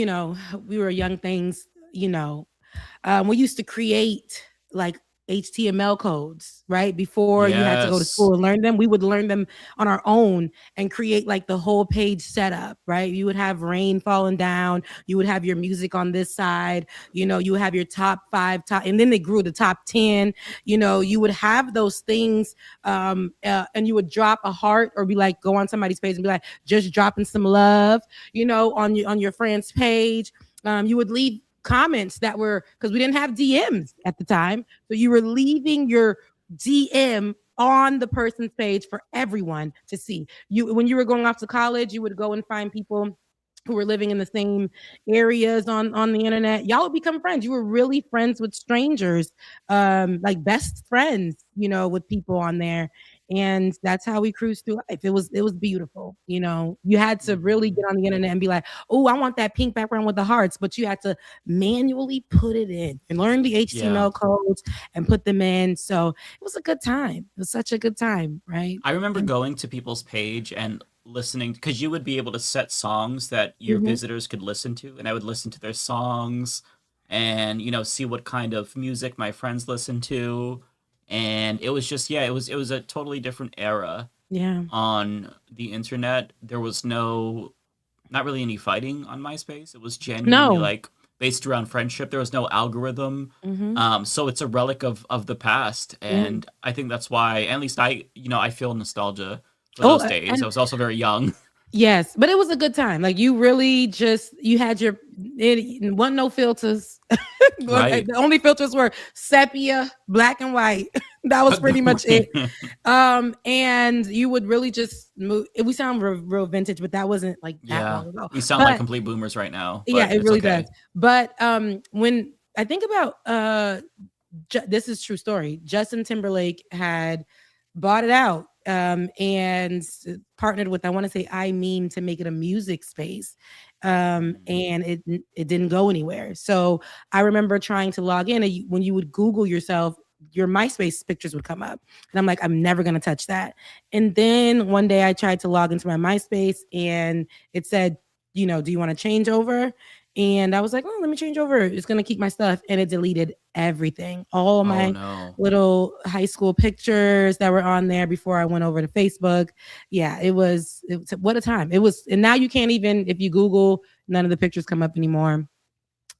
we were young things, we used to create like HTML codes, right? Before you had to go to school and learn them, we would learn them on our own and create like the whole page setup, right? You would have rain falling down, you would have your music on this side, you would have your top 5, and then they grew to top 10, you would have those things, and you would drop a heart or be like, go on somebody's page and be like, just dropping some love, on your friend's page. You would leave comments that were, because we didn't have DMs at the time, so you were leaving your DM on the person's page for everyone to see. When you were going off to college, you would go and find people who were living in the same areas on the internet. Y'all would become friends. You were really friends with strangers, like best friends, with people on there. And that's how we cruised through life. It was beautiful. You had to really get on the internet and be like, oh, I want that pink background with the hearts, but you had to manually put it in and learn the HTML codes and put them in. So it was a good time. It was such a good time, right? I remember going to people's page and listening, because you would be able to set songs that your visitors could listen to, and I would listen to their songs and see what kind of music my friends listened to. And it was just, it was a totally different era. Yeah. On the internet, there was not really any fighting on MySpace. It was genuinely like based around friendship. There was no algorithm. So it's a relic of the past. And I think that's why, at least I feel nostalgia for those days. I was also very young. Yes, but it was a good time. Like you really you had it wasn't no filters. Right. The only filters were sepia, black and white. That was pretty much it. And you would really just move. We sound real vintage, but that wasn't like that long ago. We sound like complete boomers right now. Yeah, it really does. But when I think about this is true story. Justin Timberlake had bought it out. And partnered with, I want to say iMeme, to make it a music space. And it didn't go anywhere. So I remember trying to log in, and when you would Google yourself, your MySpace pictures would come up. And I'm like, I'm never going to touch that. And then one day I tried to log into my MySpace and it said, you know, do you want to change over? And I was like, oh, let me change over. It's going to keep my stuff. And it deleted everything. All my little high school pictures that were on there before I went over to Facebook. Yeah, it was what a time. It was. And now you can't even, if you Google, none of the pictures come up anymore.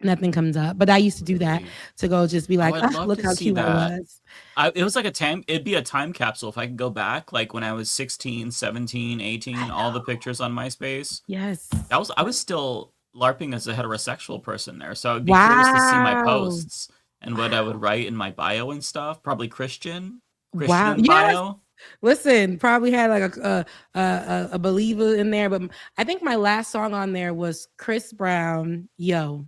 Nothing comes up. But I used to do that to go just be like, look how cute I was. It was like it'd be a time capsule if I could go back, like when I was 16, 17, 18, all the pictures on MySpace. Yes. I was still LARPing as a heterosexual person there. So I'd be curious to see my posts and what I would write in my bio and stuff. Probably Christian bio. Yes. Listen, probably had like a believer in there, but I think my last song on there was Chris Brown, Yo.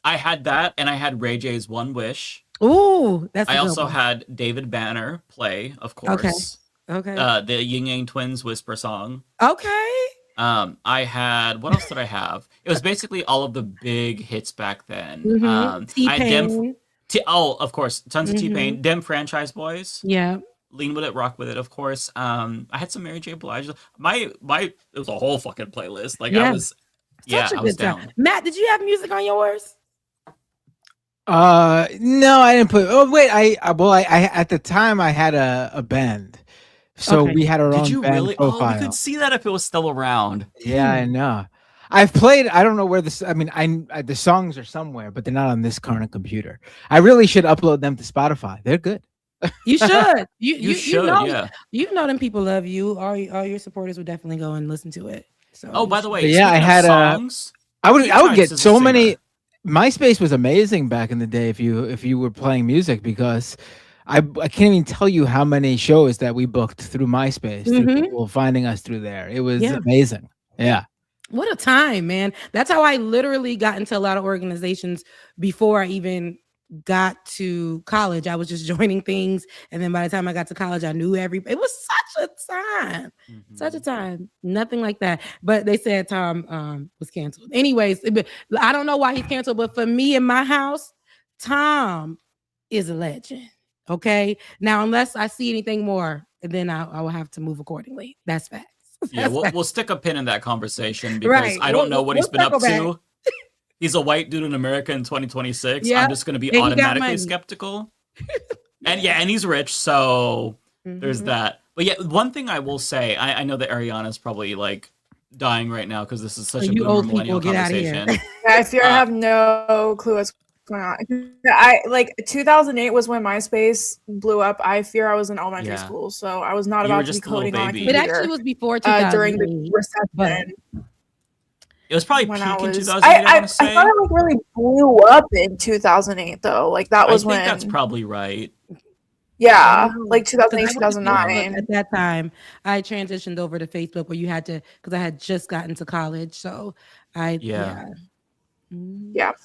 I had that, and I had Ray J's One Wish. Ooh, that's. I also had David Banner play, of course. Okay. The Yin Yang Twins Whisper song. Okay. I had, what else did I have? It was basically all of the big hits back then. T-Pain. Of course, tons of T-Pain. Dem Franchise Boys. Yeah. Lean With It, Rock With It, of course. I had some Mary J. Blige. It was a whole fucking playlist. Like I was down. Matt, did you have music on yours? No, I didn't put. Oh wait, I at the time I had a band, so we had our own. Did you band really? profile. Oh, you could see that if it was still around. Yeah, I know. I've played. I don't know where this. I mean, the songs are somewhere, but they're not on this current computer. I really should upload them to Spotify. They're good. You should. You should. Know, yeah. You know them people love you. All your supporters would definitely go and listen to it. So. Oh, by the way, yeah, I had songs. I would get so many. MySpace was amazing back in the day if you were playing music, because I can't even tell you how many shows that we booked through MySpace, through people finding us through there. It was amazing. Yeah. What a time, man. That's how I literally got into a lot of organizations before I even got to college. I was just joining things, and then by the time I got to college, I knew everybody. It was such a time. Such a time. Nothing like that. But they said Tom was canceled. Anyways, I don't know why he's canceled, but for me in my house, Tom is a legend. Okay. Now, unless I see anything more, then I will have to move accordingly. That's facts. Yeah, we'll stick a pin in that conversation, because I don't know what he's been up to. He's a white dude in America in 2026. Yeah. I'm just going to be automatically skeptical. And he's rich, so there's that. But yeah, one thing I will say, I know that Ariana's probably like dying right now because this is such a boomer millennial conversation. I fear I have no clue what's going on. 2008 was when MySpace blew up. I fear I was in elementary school, so I was not about to be coding on a computer. It actually was before 2008. During the recession. It was probably peak in 2008. I thought it like really blew up in 2008 though. Like that was when. I think that's probably right. Yeah, like 2008, 2009. At that time, I transitioned over to Facebook, where you had to, because I had just gotten to college. So yeah.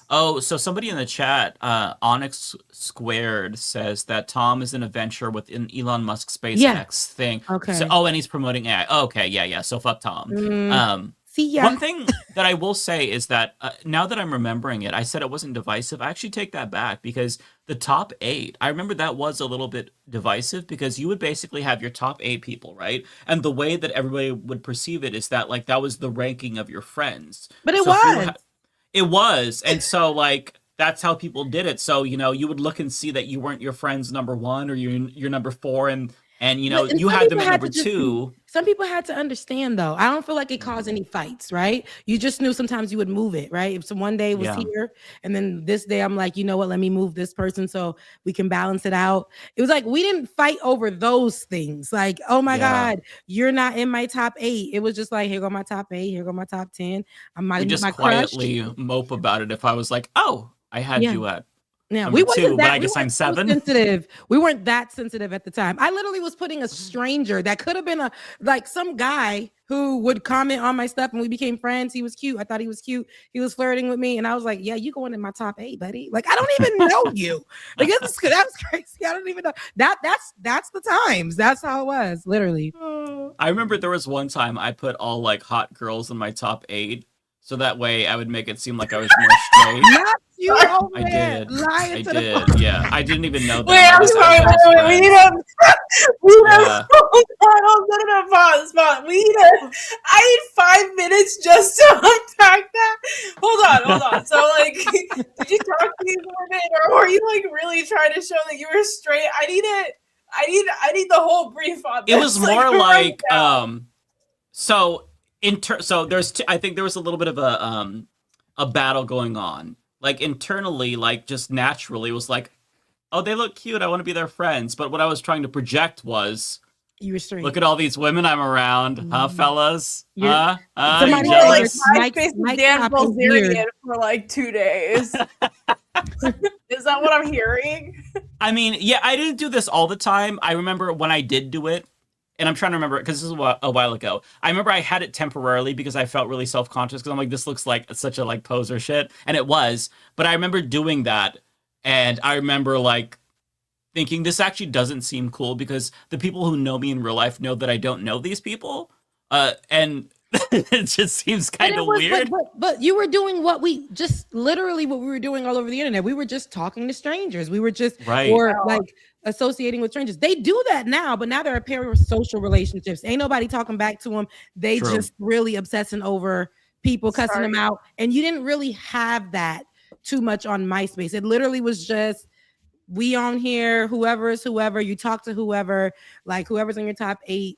Oh, so somebody in the chat, Onyx Squared, says that Tom is in a venture within Elon Musk's SpaceX thing. Okay. So, and he's promoting AI. Oh, okay, yeah. So fuck Tom. See ya. One thing that I will say is that now that I'm remembering it, I said it wasn't divisive. I actually take that back, because the top 8, I remember that was a little bit divisive, because you would basically have your top 8 people, right? And the way that everybody would perceive it is that like that was the ranking of your friends. But it was. It was. And so like that's how people did it. So, you would look and see that you weren't your friend's number 1 or you're number 4, and you had them at number 2. Some people had to understand, though. I don't feel like it caused any fights, right? You just knew sometimes you would move it, right? If one day it was here, and then this day I'm like, you know what? Let me move this person so we can balance it out. It was like we didn't fight over those things. Like, oh my God, you're not in my top 8. It was just like, here go my top 8. Here go my top 10. We just quietly mope about it if I was like, oh, I had you at. Yeah, we weren't 2, but I guess I'm 7. Sensitive. We weren't that sensitive at the time. I literally was putting a stranger that could have been some guy who would comment on my stuff, and we became friends. He was cute. I thought he was cute. He was flirting with me, and I was like, "Yeah, you going in my top 8, buddy." Like, I don't even know you. Like, that was crazy. I don't even know. That's the times. That's how it was, literally. I remember there was one time I put all like hot girls in my top 8. So that way I would make it seem like I was more straight. Not you over I there did. lying I to the did. Yeah. I didn't even know that. Wait, I'm sorry. Wait, we need a. Yeah. Pause. We need a. I need 5 minutes just to unpack that. Hold on. So, like, did you talk to these women, or were you like really trying to show that you were straight? I need it. I need the whole brief on this. It was more like so there's I think there was a little bit of a battle going on. Like internally, like just naturally, it was like, oh, they look cute. I want to be their friends. But what I was trying to project was, you were straight. Look at all these women I'm around, huh, fellas? Huh? Somebody You like jealous? MySpace Dan Bilzerian for like 2 days. Is that what I'm hearing? I mean, yeah, I didn't do this all the time. I remember when I did do it, and I'm trying to remember because this is a while ago. I remember I had it temporarily because I felt really self-conscious because I'm like, this looks like such a like poser shit, and it was. But I remember doing that, and I remember like thinking this actually doesn't seem cool because the people who know me in real life know that I don't know these people, and it just seems kind of weird. But you were doing what we were doing all over the internet. We were just talking to strangers. We were just like associating with strangers. They do that now, but now they're appearing with social relationships. Ain't nobody talking back to them. They just really obsessing over people, cussing them out. And you didn't really have that too much on MySpace. It literally was just, we on here, whoever is whoever, you talk to whoever, like whoever's in your top 8.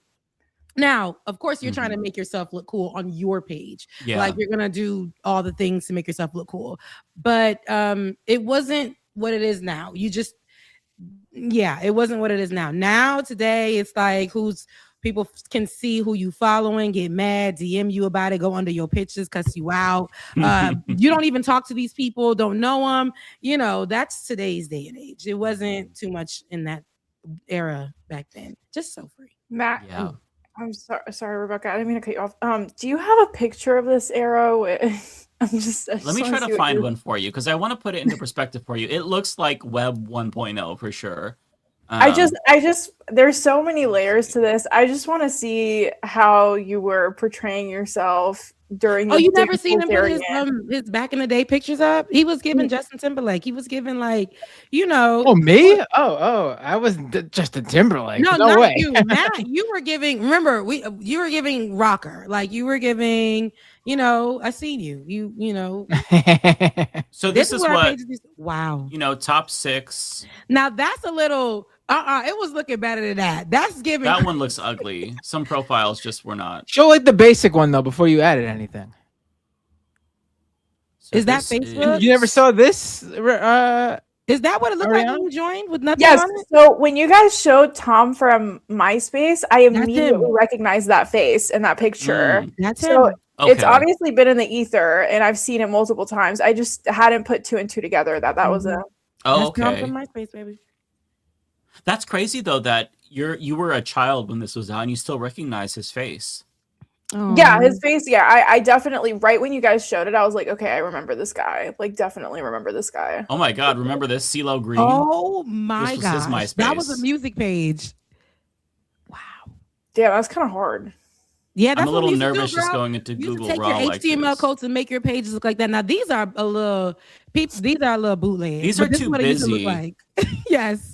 Now, of course, you're trying to make yourself look cool on your page. Yeah. Like you're gonna do all the things to make yourself look cool. But it wasn't what it is now. It wasn't what it is now. Now today it's like people can see who you following, get mad, DM you about it, go under your pictures, cuss you out. You don't even talk to these people, don't know them. You know, that's today's day and age. It wasn't too much in that era back then. Just so free. Matt, I'm sorry, Rebecca. I didn't mean to cut you off. Do you have a picture of this era? Let me try to find one for you because I want to put it into perspective for you. It looks like Web 1.0 for sure. I just there's so many layers to this. I just want to see how you were portraying yourself during. Oh, you never seen him put his back in the day pictures up? He was giving Justin Timberlake. He was giving like, you know. Oh, me? I wasn't Justin Timberlake. No not way. You, Matt. You were giving. Remember, you were giving rocker. Like you were giving. You know, I seen you. You know. So this is what. Wow. You know, top 6. Now that's a little. It was looking better than that. That's giving. That one looks ugly. Some profiles just were not. Show like the basic one though before you added anything. So is that Facebook? You never saw this? Is that what it looked like when you joined with nothing yes, on it? So when you guys showed Tom from MySpace, I immediately recognized that face in that picture. That's so him. It's obviously been in the ether, and I've seen it multiple times. I just hadn't put 2 and 2 together that was a. Oh, okay. Tom from MySpace, baby. That's crazy though that you were a child when this was out and you still recognize his face. Oh. Yeah, his face. Yeah, I definitely, right when you guys showed it, I was like, okay, I remember this guy. Like, definitely remember this guy. Oh my God, remember this? CeeLo Green? Oh my This was God. his MySpace. That was a music page. Wow. Damn, that's kind of hard. Yeah, that's I'm a little what we used to nervous do, just girl. going into You used to Google take Raw your like HTML this. codes and make your pages look like that. Now these are a little people. These are a little bootleg. These but are this is too what it used to busy. look like. Yes.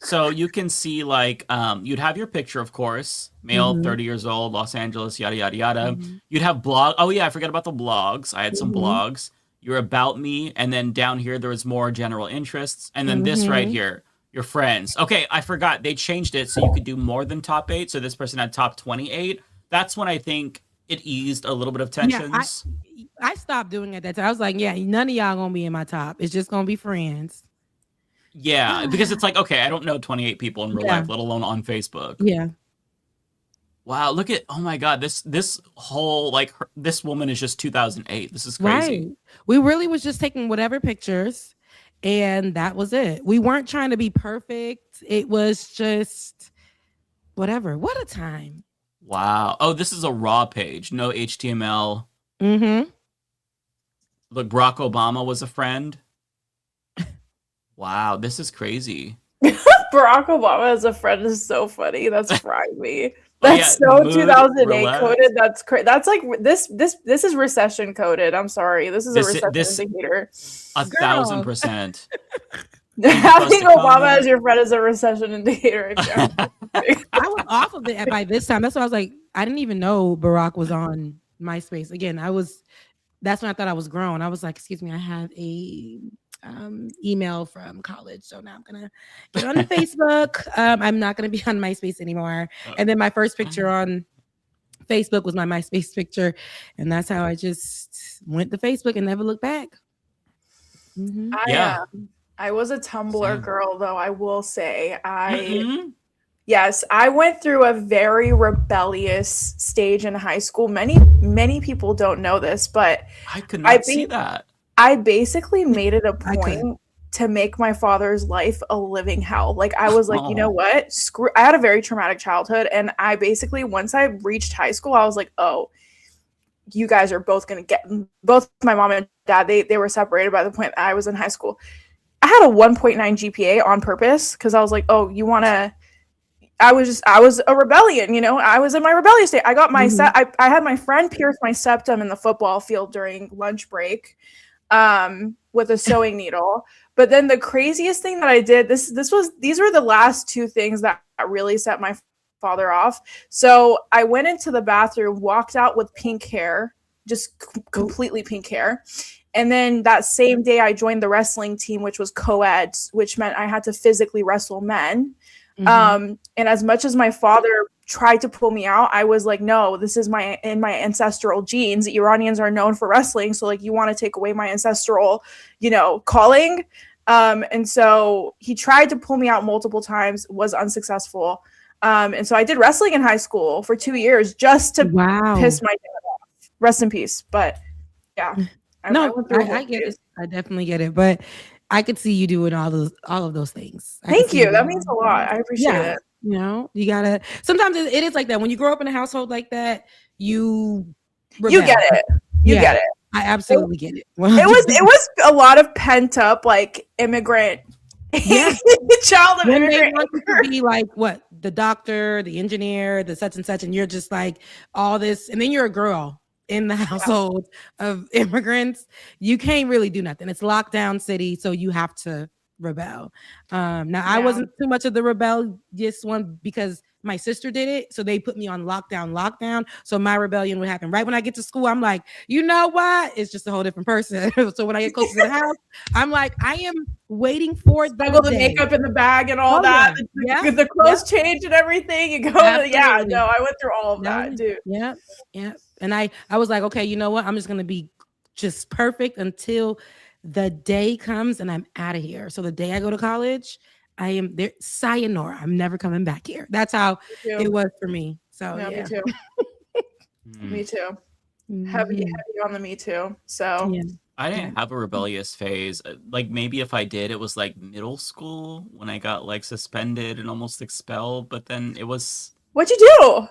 So you can see like you'd have your picture, of course, male, 30 years old, Los Angeles, yada yada yada. You'd have blog. Oh yeah, I forgot about the blogs. I had some blogs. Your about me, and then down here there was more general interests, and then this right here, your friends. Okay, I forgot they changed it so you could do more than top 8. So this person had top 28. That's when I think it eased a little bit of tensions. Yeah, I stopped doing it at that time. I was like, yeah, none of y'all gonna be in my top. It's just gonna be friends. Yeah, because it's like, okay, I don't know 28 people in real life, let alone on Facebook. Yeah. Wow, look at, oh my God, this whole, like, this woman is just 2008. This is crazy. Right. We really was just taking whatever pictures, and that was it. We weren't trying to be perfect. It was just whatever. What a time. Wow. Oh, this is a raw page. No HTML. Mm-hmm. Look, Barack Obama was a friend. Wow, this is crazy. Barack Obama as a friend is so funny. That's fried me. That's yeah, so mood, 2008 relax. coded. That's crazy. That's like this is recession coded. I'm sorry. This is a recession This indicator. 1,000%. Having Obama as your friend is a recession indicator. I was off of it by this time. That's why I was like, I didn't even know Barack was on MySpace. Again, that's when I thought I was grown. I was like, excuse me, I have a email from college, so now I'm gonna get on Facebook. I'm not gonna be on MySpace anymore. And then my first picture on Facebook was my MySpace picture, and that's how I just went to Facebook and never looked back. Mm-hmm. I was a Tumblr girl, though. I will say yes, I went through a very rebellious stage in high school. Many people don't know this, but I could not see that. I basically made it a point to make my father's life a living hell. Like, I was like, you know what? I had a very traumatic childhood, and I basically, once I reached high school, I was like, oh, you guys are both gonna get, both my mom and dad, they were separated by the point that I was in high school. I had a 1.9 GPA on purpose because I was like, oh, you want to, I was a rebellion, you know, I was in my rebellious state. I got my I had my friend pierce my septum in the football field during lunch break with a sewing needle. But then the craziest thing that I did, these were the last two things that really set my father off. So I went into the bathroom, walked out with pink hair, just completely pink hair. And then that same day I joined the wrestling team, which was co-ed, which meant I had to physically wrestle men. And as much as my father tried to pull me out, I was like, no, this is in my ancestral genes. Iranians are known for wrestling. So like, you want to take away my ancestral, calling. And so he tried to pull me out multiple times, was unsuccessful. And so I did wrestling in high school for 2 years just to piss my dad off. Rest in peace. But yeah. I get it. I definitely get it. But I could see you doing all of those things. Thank you. That means a lot. I appreciate it. You gotta. Sometimes it is like that. When you grow up in a household like that, you get it. You get it. I absolutely get it. It was a lot of pent up like immigrant. Child of when immigrant. They want you to be like what, the doctor, the engineer, the such and such, and you're just like all this, and then you're a girl in the household of immigrants. You can't really do nothing. It's lockdown city, so you have to rebel. I wasn't too much of the rebellious one because my sister did it, so they put me on lockdown. So my rebellion would happen right when I get to school. I'm like, you know what? It's just a whole different person. So when I get close to the house, I'm like, I am waiting for the makeup in the bag and all that. Yeah. The clothes change and everything. You go, I went through all of that, dude. Yeah. And I was like, okay, you know what? I'm just gonna be just perfect until the day comes and I'm out of here. So the day I go to college, I am there. Sayonara. I'm never coming back here. That's how it was for me. So me too. Me too. Heavy on the me too. So I didn't have a rebellious phase. Like maybe if I did, it was like middle school when I got like suspended and almost expelled. But then it was. What'd you do?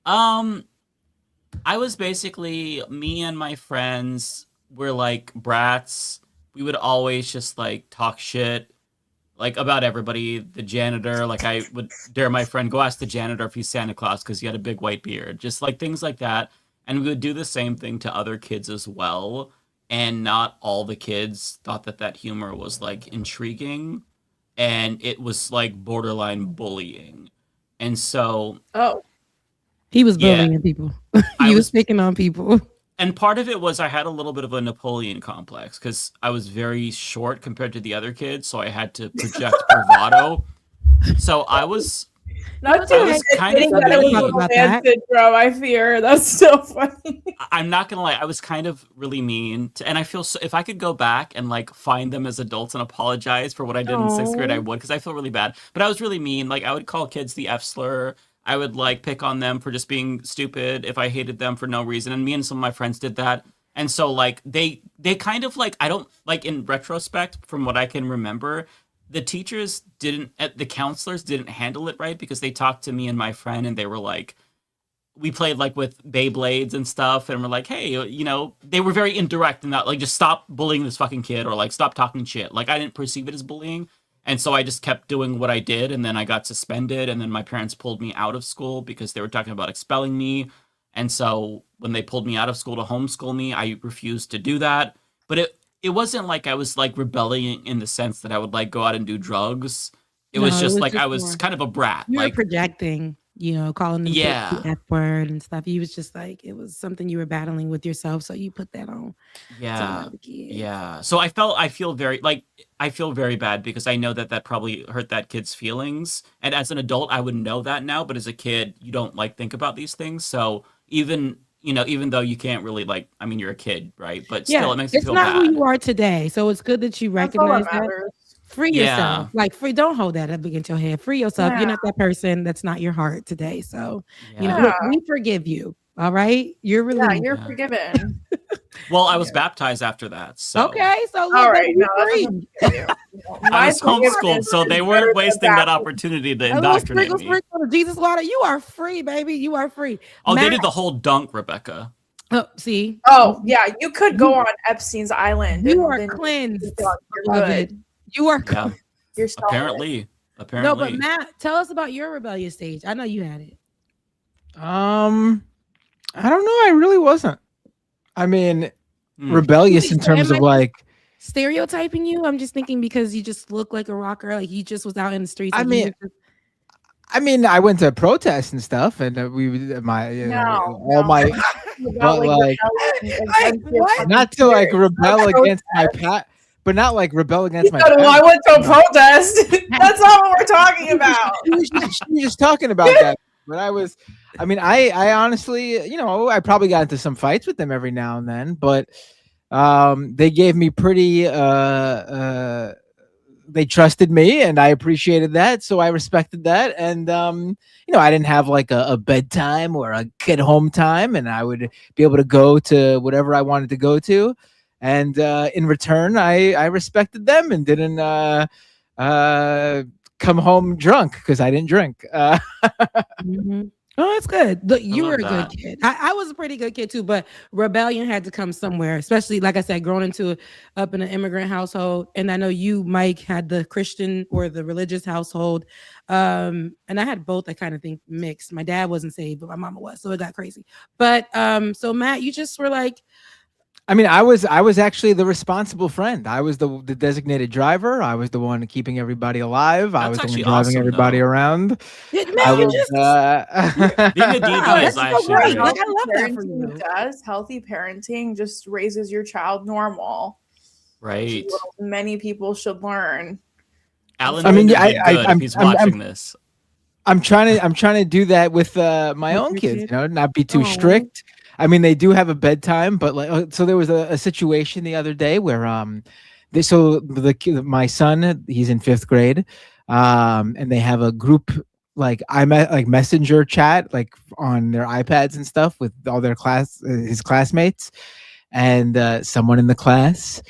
I was basically, me and my friends were like brats. We would always just like talk shit. Like about everybody, the janitor, like I would dare my friend, go ask the janitor if he's Santa Claus because he had a big white beard, just like things like that. And we would do the same thing to other kids as well. And not all the kids thought that humor was like intriguing, and it was like borderline bullying. And so, he was bullying people. He was picking on people. And part of it was I had a little bit of a Napoleon complex because I was very short compared to the other kids, so I had to project bravado. So I was kind of mean. Syndrome, I fear that's so funny. I'm not gonna lie, I was kind of really mean, and I feel so. If I could go back and like find them as adults and apologize for what I did in sixth grade, I would, because I feel really bad. But I was really mean. Like I would call kids the F slur. I would like pick on them for just being stupid if I hated them for no reason. And me and some of my friends did that. And so like they kind of like, I don't like, in retrospect, from what I can remember, the teachers the counselors didn't handle it right because they talked to me and my friend and they were like, we played like with Beyblades and stuff. And we're like, hey, they were very indirect in that, like, just stop bullying this fucking kid or like stop talking shit. Like I didn't perceive it as bullying. And so I just kept doing what I did, and then I got suspended, and then my parents pulled me out of school because they were talking about expelling me. And so when they pulled me out of school to homeschool me, I refused to do that. But it wasn't like I was like rebelling in the sense that I would like go out and do drugs. It was just like I was kind of a brat. You were like projecting, calling them Yeah. the F word and stuff. You was just like, it was something you were battling with yourself, so you put that on. Yeah. Yeah. So I feel very bad because I know that probably hurt that kid's feelings. And as an adult, I would know that now, but as a kid, you don't like think about these things. So even though you can't really you're a kid, right? But still, it makes me feel bad. It's not who you are today. So it's good that you recognize that. Free yourself. Don't hold that up against your head. Free yourself. Yeah. You're not that person. That's not your heart today. So, we forgive you. All right. You're released. Yeah, you're forgiven. Well, I was baptized after that. So Okay. So, look, All right. No, free. I was homeschooled, so they weren't wasting that opportunity to indoctrinate me. Sprinkle of Jesus water. You are free, baby. You are free. Oh, they Matt- did the whole dunk, Rebecca. Oh, see? Oh, yeah. You could go on Epstein's Island. You and are then cleansed. you're beloved. good. You are Yeah. You're solid. Apparently. No, but Matt, tell us about your rebellious stage. I know you had it. I don't know. I really wasn't. I mean, rebellious in terms of like. Stereotyping you? I'm just thinking because you just look like a rocker, like you just was out in the streets. I mean, I went to protests and stuff, and but like not to like rebel against my but not like rebel against my. I went to a protest. That's not what we're talking about. She was just talking about that. But I honestly, I probably got into some fights with them every now and then, but they gave me pretty they trusted me and I appreciated that. So I respected that. And, I didn't have like a bedtime or a get home time, and I would be able to go to whatever I wanted to go to. And in return, I respected them and didn't come home drunk because I didn't drink. Oh, that's good. Look, you were a that. good kid. I was a pretty good kid too, but rebellion had to come somewhere, especially like I said, growing up in an immigrant household. And I know you, Mike, had the Christian or the religious household. And I had both, I kind of think mixed. My dad wasn't saved, but my mama was, so it got crazy. But so Matt, you just were like, I was actually the responsible friend. I was the designated driver. I was the one keeping everybody alive. I was the one driving everybody around. I love that for you. Healthy parenting just raises your child normal. Right. Many people should learn. Alan, if he's watching this. I'm trying to do that with my own kids. Not be too strict. I mean, they do have a bedtime, but so there was a situation the other day where my son, he's in 5th grade, and they have a group like messenger chat like on their iPads and stuff with all their his classmates, and someone in the class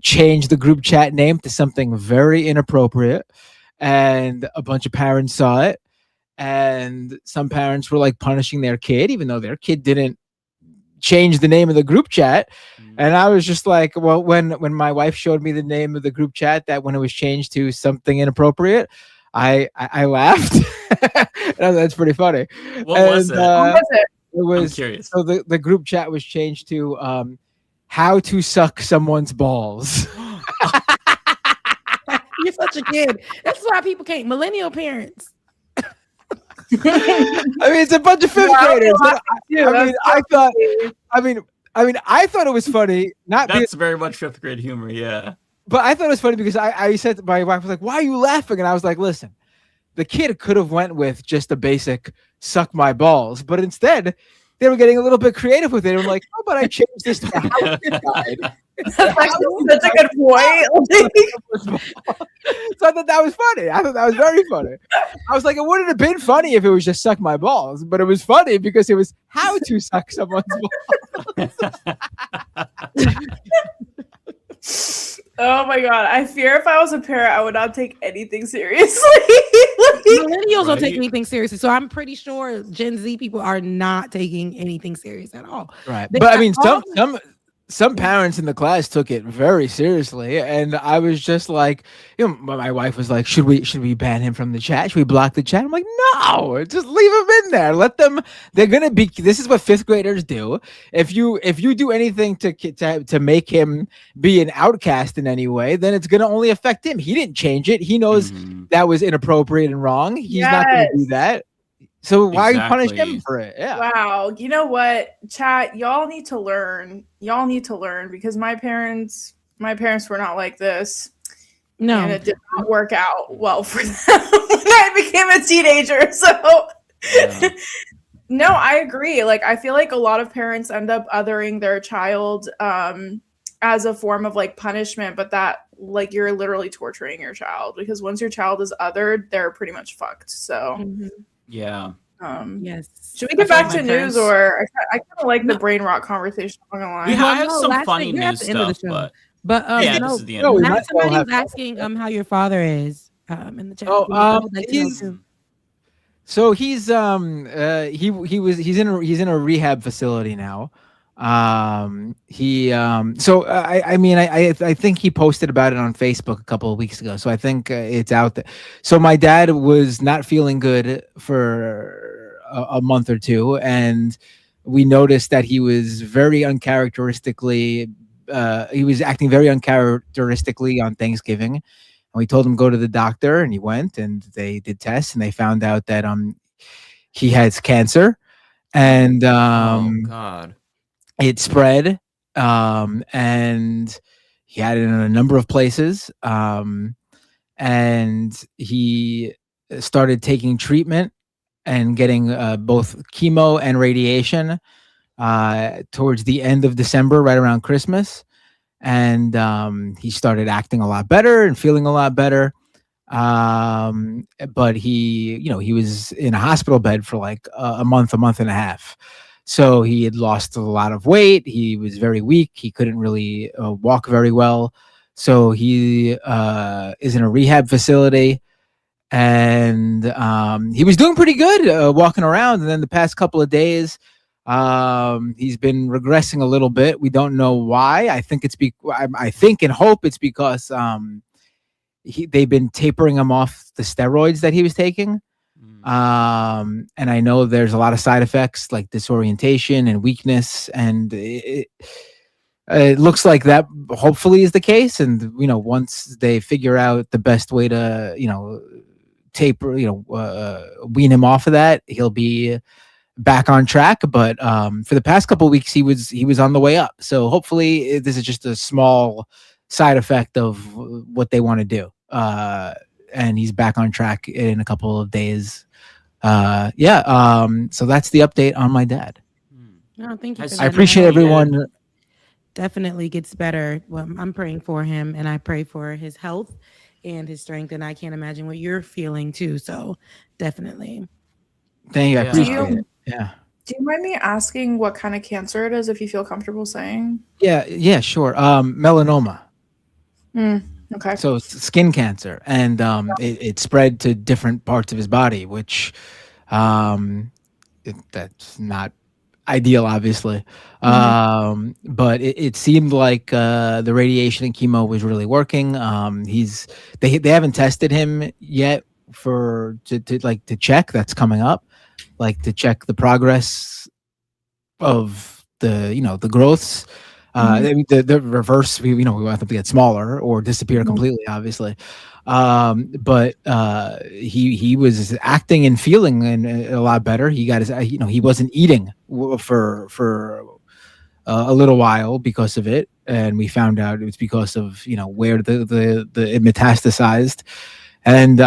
changed the group chat name to something very inappropriate, and a bunch of parents saw it. And some parents were like punishing their kid, even though their kid didn't change the name of the group chat. And I was just like, well, when my wife showed me the name of the group chat, that when it was changed to something inappropriate, I laughed. That's pretty funny. What was it? It was, I'm curious. So the group chat was changed to how to suck someone's balls. You're such a kid. That's why people can't. Millennial parents. It's a bunch of 5th graders. I thought it was funny. That's very much 5th grade humor, yeah. But I thought it was funny because I said to my wife, was like, "Why are you laughing?" And I was like, "Listen, the kid could have went with just a basic suck my balls, but instead they were getting a little bit creative with it. They were like, oh, but I changed this to how it died." That's a good point. So I thought that was funny. I thought that was very funny. I was like, it wouldn't have been funny if it was just suck my balls, but it was funny because it was how to suck someone's balls. Oh my god! I fear if I was a parent, I would not take anything seriously. Millennials don't take anything seriously, so I'm pretty sure Gen Z people are not taking anything serious at all. Right, but I mean, some parents in the class took it very seriously, and I was just like, my wife was like, should we ban him from the chat? Should we block the chat? I'm like, no, just leave him in there. Let them. They're gonna be. This is what fifth graders do. If you do anything to make him be an outcast in any way, then it's gonna only affect him. He didn't change it. He knows that was inappropriate and wrong. He's not gonna do that. So why you punish him for it? Yeah. Wow. You know what, chat? Y'all need to learn. Y'all need to learn because my parents were not like this. No. And it did not work out well for them when I became a teenager. So no, I agree. Like I feel like a lot of parents end up othering their child as a form of like punishment, but that like you're literally torturing your child because once your child is othered, they're pretty much fucked. So Yeah. Yes. Should we get back to news, or I kind of like the brain rot conversation? I'm not gonna lie. Yeah, I have some funny news stuff, but yeah, this is the end. Somebody was asking how your father is in the chat. So he's he's in a rehab facility now. I think he posted about it on Facebook a couple of weeks ago, so I think it's out there. So my dad was not feeling good for a month or two, and we noticed that he was very uncharacteristically he was acting very uncharacteristically on Thanksgiving, and we told him go to the doctor, and he went, and they did tests, and they found out that he has cancer, and oh God. It spread, and he had it in a number of places, and he started taking treatment and getting both chemo and radiation towards the end of December, right around Christmas, and he started acting a lot better and feeling a lot better. But he was in a hospital bed for like a month and a half. So he had lost a lot of weight. He was very weak. He couldn't really walk very well. So he is in a rehab facility, and he was doing pretty good walking around. And then the past couple of days, he's been regressing a little bit. We don't know why. I think I think and hope it's because they've been tapering him off the steroids that he was taking. And I know there's a lot of side effects like disorientation and weakness, and it looks like that hopefully is the case. And once they figure out the best way to taper, wean him off of that, he'll be back on track. But for the past couple of weeks, he was on the way up. So hopefully this is just a small side effect of what they want to do. And he's back on track in a couple of days. So that's the update on my dad. No, thank you. I appreciate everyone. Definitely gets better. Well, I'm praying for him, and I pray for his health and his strength. And I can't imagine what you're feeling too. So definitely. Thank you. I appreciate it. Yeah. Do you mind me asking what kind of cancer it is, if you feel comfortable saying? Yeah, sure. Melanoma. Okay. So it's skin cancer, and it spread to different parts of his body, which that's not ideal, obviously. But it seemed like the radiation and chemo was really working. They haven't tested him yet to check. That's coming up, like to check the progress of the growths. The reverse, we want them to get smaller or disappear completely, obviously. But he was acting and feeling a lot better. He got his, he wasn't eating for a little while because of it, and we found out it was because of where it metastasized. And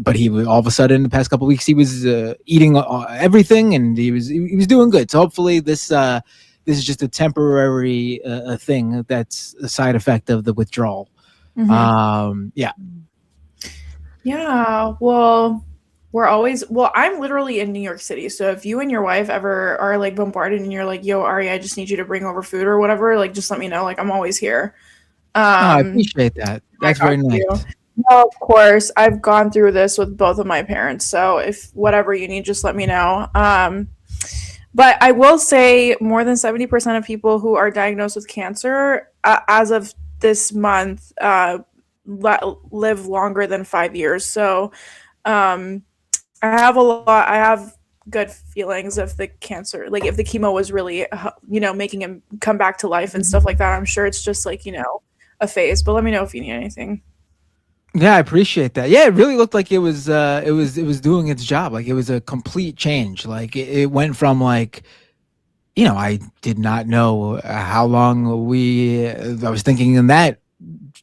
but he was, all of a sudden, the past couple of weeks, he was eating everything, and he was doing good. So hopefully this is just a temporary thing that's a side effect of the withdrawal. Yeah. Well, I'm literally in New York City. So if you and your wife ever are like bombarded and you're like, yo, Ari, I just need you to bring over food or whatever, like just let me know. Like I'm always here. I appreciate that. That's very nice. No, of course. I've gone through this with both of my parents. So if whatever you need, just let me know. But I will say more than 70% of people who are diagnosed with cancer as of this month live longer than 5 years. So I have good feelings of the cancer. Like if the chemo was really, making him come back to life and stuff like that, I'm sure it's just like, a phase. But let me know if you need anything. Yeah, I appreciate that. Yeah, it really looked like it was doing its job. Like it was a complete change. Like it went from like, I did not know how long I was thinking in that,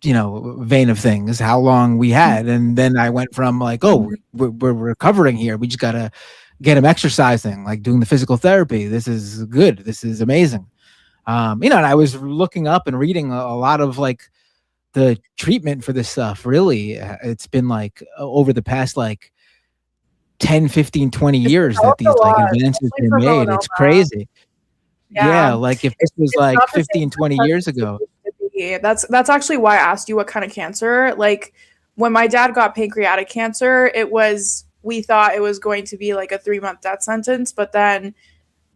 vein of things, how long we had. And then I went from like, oh, we're recovering here. We just got to get him exercising, like doing the physical therapy. This is good. This is amazing. And I was looking up and reading a lot of like the treatment for this stuff. Really, it's been like over the past like 10, 15, 20 years that these like advances been made. It's crazy. Yeah, like if this was like 15, 20 years ago. Yeah, that's actually why I asked you what kind of cancer. Like when my dad got pancreatic cancer, we thought it was going to be like a 3-month death sentence, but then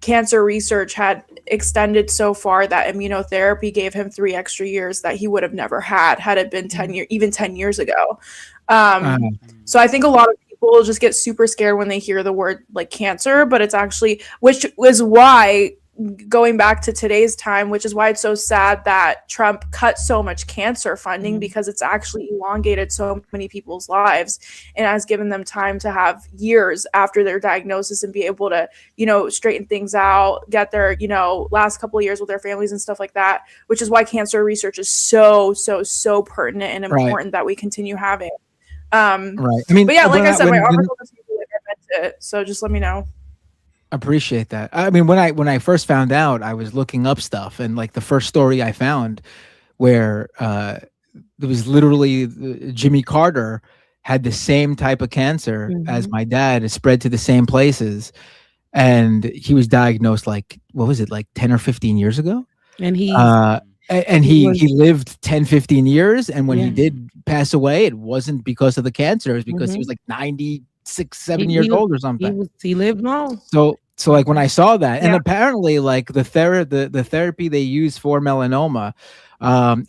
cancer research had extended so far that immunotherapy gave him 3 extra years that he would have never had it been 10 years ago. So I think a lot of people just get super scared when they hear the word like cancer, but it's actually, which is why, going back to today's time, which is why it's so sad that Trump cut so much cancer funding, because it's actually elongated so many people's lives and has given them time to have years after their diagnosis and be able to, straighten things out, get their, last couple of years with their families and stuff like that, which is why cancer research is so pertinent and important that we continue having. Right. I mean, but yeah, like I said, my article doesn't really admit it, so just let me know. Appreciate that. I mean, when I first found out, I was looking up stuff, and like the first story I found where there was literally Jimmy Carter had the same type of cancer as my dad. It spread to the same places, and he was diagnosed like, what was it, like 10 or 15 years ago? And he lived 10, 15 years, and when he did pass away, it wasn't because of the cancer. It was because he was like 96-7 years old or something. He lived long. So like when I saw that, and apparently like the therapy they use for melanoma,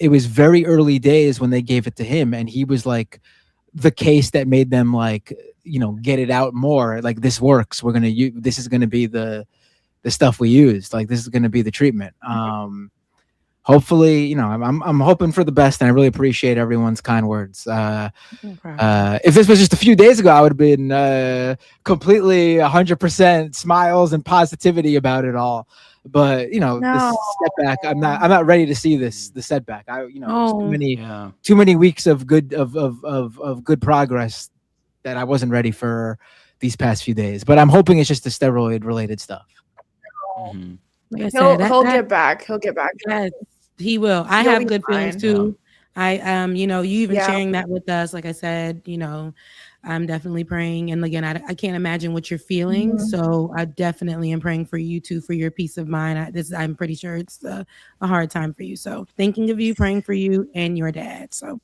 it was very early days when they gave it to him, and he was like the case that made them like, get it out more. Like, this works. We're gonna use, this is gonna be the stuff we used. Like, this is gonna be the treatment. Hopefully, I'm hoping for the best, and I really appreciate everyone's kind words. If this was just a few days ago, I would have been completely 100% smiles and positivity about it all. But this setback, I'm not ready to see the setback. Too many weeks of good of good progress that I wasn't ready for these past few days. But I'm hoping it's just the steroid related stuff. Like I said, he'll get back. He'll get back. Yes, he will. I have good feelings too. I you even sharing that with us, like I said, I'm definitely praying. And again, I can't imagine what you're feeling. So I definitely am praying for you too, for your peace of mind. I'm pretty sure it's a hard time for you. So thinking of you, praying for you and your dad. So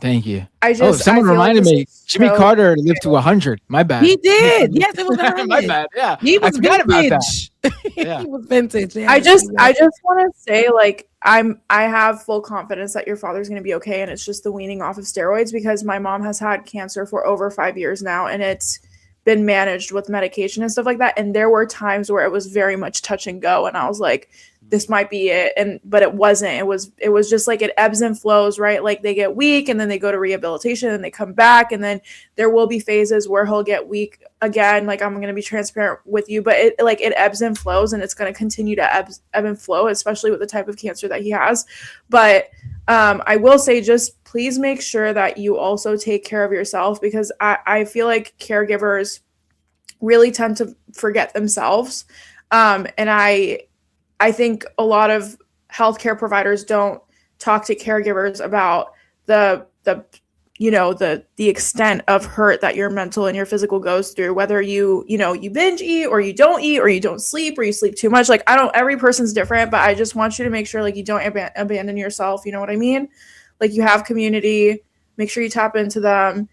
thank you. Someone reminded me, Jimmy Carter lived to 100. My bad. He did. Yes, it was 100. My bad. Yeah. He was vintage. Yeah. He was vintage. Yeah, I just want to say, like, I have full confidence that your father's going to be okay, and it's just the weaning off of steroids, because my mom has had cancer for over 5 years now, and it's been managed with medication and stuff like that. And there were times where it was very much touch and go, and I was like, this might be it, but it wasn't. It was just like, it ebbs and flows, right? Like, they get weak and then they go to rehabilitation and they come back, and then there will be phases where he'll get weak again. Like, I'm going to be transparent with you, but it ebbs and flows, and it's going to continue to ebb and flow, especially with the type of cancer that he has. But I will say, just please make sure that you also take care of yourself, because I feel like caregivers really tend to forget themselves. And I think a lot of healthcare providers don't talk to caregivers about the extent of hurt that your mental and your physical goes through, whether you binge eat, or you don't eat, or you don't sleep, or you sleep too much. Like, every person's different, but I just want you to make sure, like, you don't abandon yourself. You know what I mean? Like, you have community, make sure you tap into them.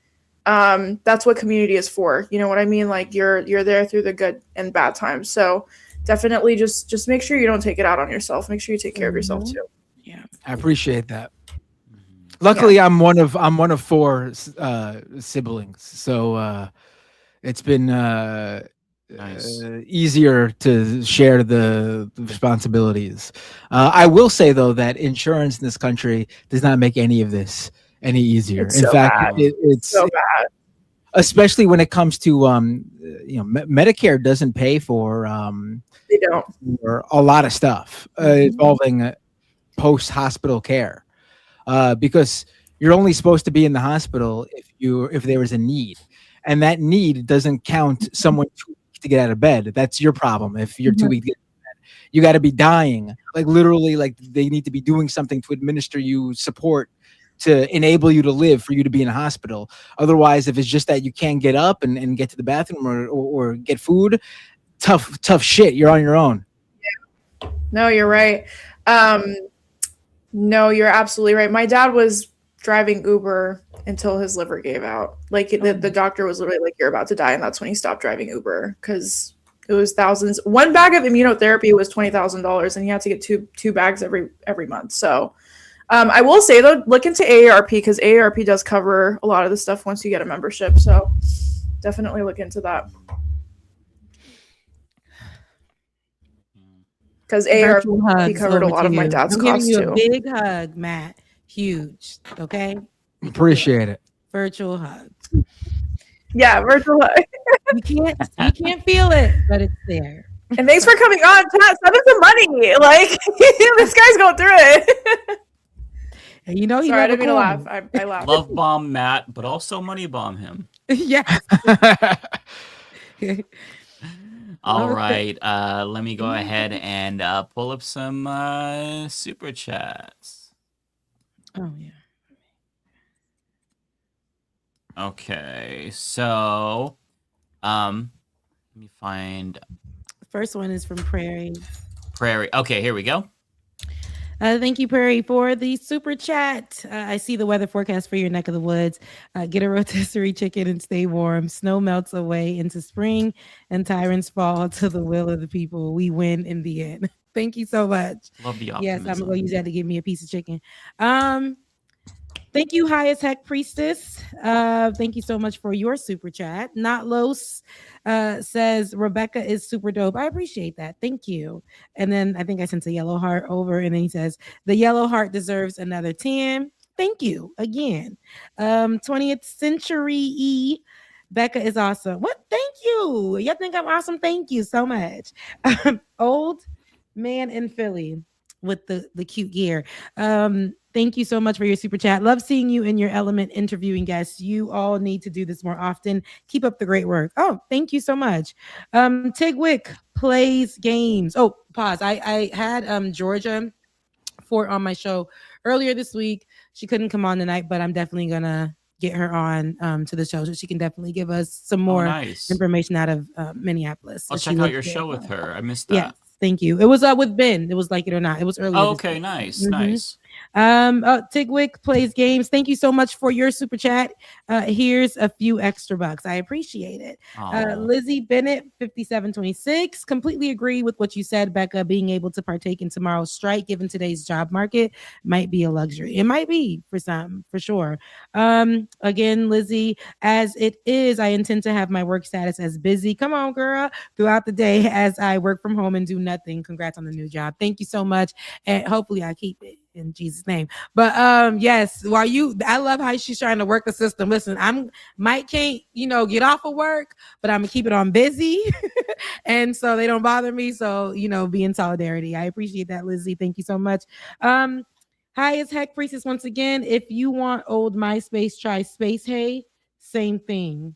That's what community is for. You know what I mean? Like you're there through the good and bad times. So definitely just make sure you don't take it out on yourself. Make sure you take care of yourself too. Yeah, I appreciate that. Luckily, I'm one of 4 siblings, so it's been easier to share the responsibilities. I will say though that insurance in this country does not make any of this any easier. It's In so fact, bad. it's so bad. Especially when it comes to Medicare doesn't pay for They don't. for a lot of stuff involving post-hospital care. Because you're only supposed to be in the hospital if there is a need, and that need doesn't count someone too weak to get out of bed. That's your problem. If you're too weak to get out of bed, you got to be dying, like literally, like they need to be doing something to administer you support to enable you to live for you to be in a hospital. Otherwise, if it's just that you can't get up and get to the bathroom or get food, tough shit. You're on your own. Yeah. No, you're right. No, you're absolutely right. My dad was driving Uber until his liver gave out. Like the doctor was literally like, "You're about to die," and that's when he stopped driving Uber because it was thousands. One bag of immunotherapy was $20,000, and he had to get two bags every month. So, I will say though, look into AARP because AARP does cover a lot of the stuff once you get a membership. So, definitely look into that. Because AARP covered a lot of my dad's costs too. I'm giving you a big hug, Matt. Huge. Okay. Appreciate it. Virtual hug. Yeah, virtual hug. You can't feel it, but it's there. And thanks for coming on. Chat, send us some money. Like this guy's going through it. And you know he. Sorry, I didn't mean to laugh. I laughed. Love bomb Matt, but also money bomb him. Yes. All right. Let me go ahead and pull up some super chats. Oh yeah. Okay, so let me find. First one is from Prairie. Okay, here we go. Thank you, Prairie, for the super chat. I see the weather forecast for your neck of the woods. Get a rotisserie chicken and stay warm. Snow melts away into spring, and tyrants fall to the will of the people. We win in the end. Thank you so much. Love the optimism. Yes, I'm gonna use that to give me a piece of chicken. Thank you, High as Heck Priestess. Thank you so much for your super chat. Not Los says Rebecca is super dope. I appreciate that. Thank you. And then I think I sent a yellow heart over, and then he says the yellow heart deserves another 10. Thank you again. 20th Century E. Becca is awesome. What? Thank you. You think I'm awesome? Thank you so much. Old man in Philly with the cute gear. Thank you so much for your super chat. Love seeing you in your element interviewing guests. You all need to do this more often. Keep up the great work. Oh, thank you so much. Tigwick plays games. Oh, pause. I had Georgia Fort on my show earlier this week. She couldn't come on tonight, but I'm definitely gonna get her on to the show so she can definitely give us some more information out of Minneapolis. I'll So check she out your lives show there. with her. I missed that. Yes, thank you. It was with Ben. It was Like It or Not. It was earlier. Oh, this okay, week. nice, Mhm. nice. Tigwick plays games. Thank you so much for your super chat. Here's a few extra bucks. I appreciate it. Lizzie Bennett 5726, completely agree with what you said, Becca. Being able to partake in tomorrow's strike given today's job market might be a luxury. It might be for some, for sure. Again, Lizzie, as it is, I intend to have my work status as busy, come on girl, throughout the day as I work from home and do nothing. Congrats on the new job. Thank you so much, and hopefully I keep it in Jesus' name. But yes, I love how she's trying to work the system. Listen, can't get off of work, but I'm gonna keep it on busy and so they don't bother me. So be in solidarity. I appreciate that, Lizzie. Thank you so much. High as Heck Priestess once again. If you want old MySpace, try Space Hey. Same thing.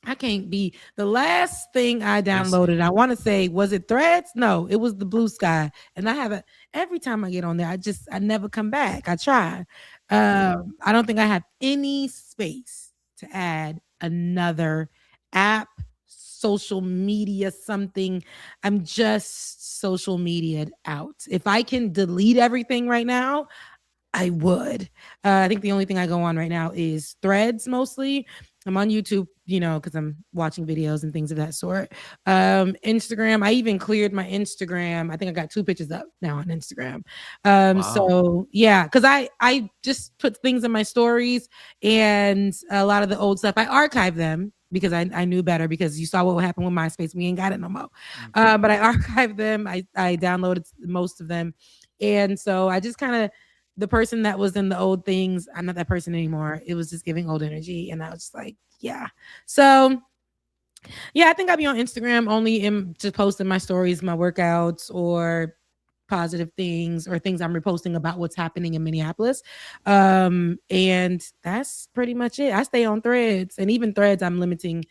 I can't be the last thing I downloaded. I want to say, was it Threads? No, it was the Blue Sky. And I every time I get on there, I never come back. I try. I don't think I have any space to add another app, social media, something. I'm just social media out. If I can delete everything right now, I would. I think the only thing I go on right now is Threads mostly. I'm on YouTube, you know, because I'm watching videos and things of that sort. Instagram, I even cleared my Instagram. I think I got 2 pictures up now on Instagram. So yeah, because I just put things in my stories, and a lot of the old stuff I archived them because I knew better, because you saw what happened with MySpace. We ain't got it no more. But I archived them. I downloaded most of them, and so I just kind of, the person that was in the old things, I'm not that person anymore. It was just giving old energy. And I was just like, yeah. So yeah, I think I'll be on Instagram only just posting my stories, my workouts, or positive things, or things I'm reposting about what's happening in Minneapolis. And that's pretty much it. I stay on Threads, and even Threads, I'm limiting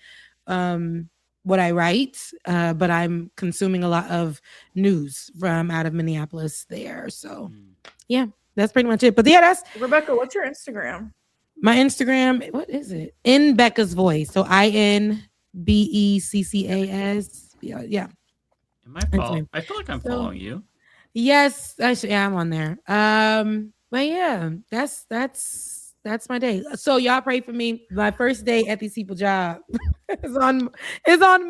what I write, but I'm consuming a lot of news from out of Minneapolis there. So yeah. That's pretty much it. But yeah, that's Rebecca. What's your Instagram? My Instagram. What is it? In Becca's Voice. So INBECCAS. Yeah. Am I feel like I'm following you. Yes, actually, yeah, I'm on there. But yeah, that's my day. So y'all pray for me. My first day at these people's job is on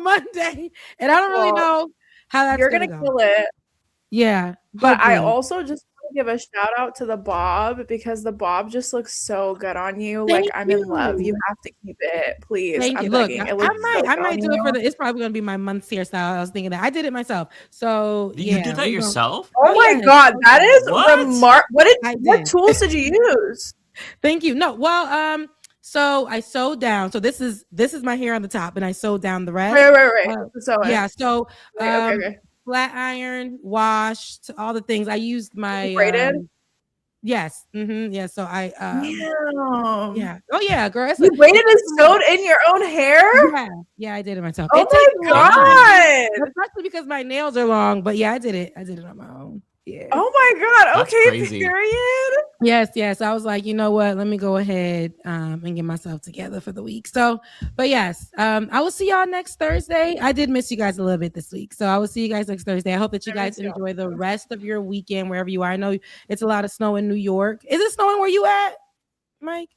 Monday, and I don't really know how that's gonna go. kill it. Yeah, but I hopefully. also just want to give a shout out to the bob, because the bob just looks so good on you. Thank like I'm in love. you. You have to keep it, please. Thank I'm you. Look, begging. I It looks so might good do on it for you. the. It's probably gonna be my month's hairstyle. I was thinking that I did it myself. So You did that we gonna- yourself? Oh my yes. god, that is What? what tools did you use? Thank you. No, well, so I sewed down. So this is my hair on the top, and I sewed down the rest. Right. So Yeah. So okay. flat iron, washed, all the things. I used my braided. Yes. Yeah. So I Damn. yeah. Oh yeah, girl. You braided and sewed in your own hair? Yeah, I did it myself. Oh It takes my a long time, god. especially because my nails are long. But yeah, I did it on my own. Yeah. Oh my god. That's Okay, crazy. period. Yes. I was like, you know what? Let me go ahead and get myself together for the week. So, but yes, I will see y'all next Thursday. I did miss you guys a little bit this week, so I will see you guys next Thursday. I hope that you guys enjoy the rest of your weekend wherever you are. I know it's a lot of snow in New York. Is it snowing where you at, Mike?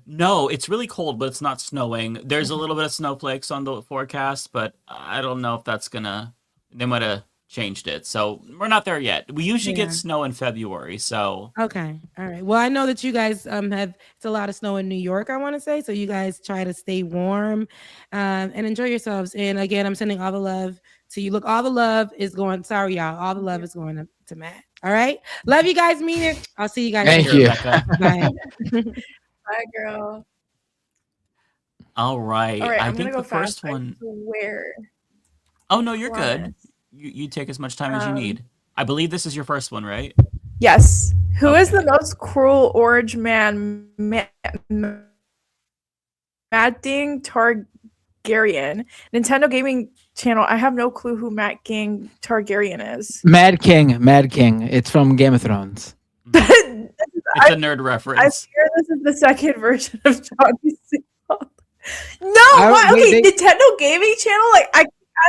No, it's really cold, but it's not snowing. There's a little bit of snowflakes on the forecast, but I don't know if that's gonna. They might have changed it, so we're not there yet. We usually get snow in February, so Okay, all right. Well, I know that you guys have it's a lot of snow in New York, I want to say, so you guys try to stay warm and enjoy yourselves. And again, I'm sending all the love to you. Look, all the love is going. Sorry, y'all. All the love is going to Matt. All right, love you guys. Mean it. I'll see you guys. Thank later. you. Bye. Bye, girl. all right. All right, I I'm think gonna go the first fast. one. I swear. Oh no, you're good. Promise. You take as much time as you need. I believe this is your first one, right? Yes. Who is the most cruel orange man? Madding Targaryen. Nintendo Gaming Channel. I have no clue who Matt King Targaryen is. Mad King. It's from Game of Thrones. It's a nerd reference. I fear this is the second version of Johnny Singleton. No, okay, Nintendo Gaming Channel. Like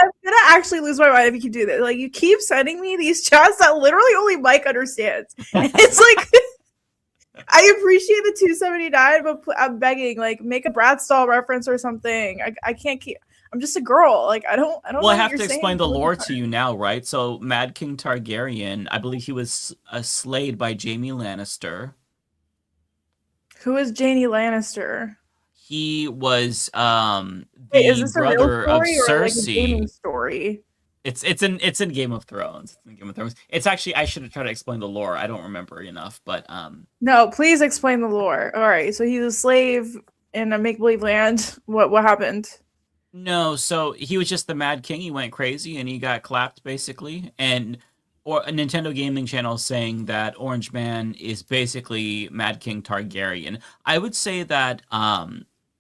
I'm gonna actually lose my mind if you can do this. Like you keep sending me these chats that literally only Mike understands. And it's like I appreciate the 279, but I'm begging, like make a Bradstall reference or something. I can't keep. I'm just a girl. Like I don't. Well, know I have what to you're explain saying. the lore to you now, right? So, Mad King Targaryen, I believe he was slayed by Jaime Lannister. Who is Jaime Lannister? He was Wait, is the this a real brother of story or like a gaming Cersei. story? It's in Game of Thrones. It's in Game of Thrones. It's actually, I should have tried to explain the lore. I don't remember enough, but No, please explain the lore. All right, so he's a slave in a make-believe land. What happened? no. So he was just the Mad King. He went crazy and he got clapped basically. And or a Nintendo Gaming Channel saying that Orange Man is basically Mad King Targaryen. I would say that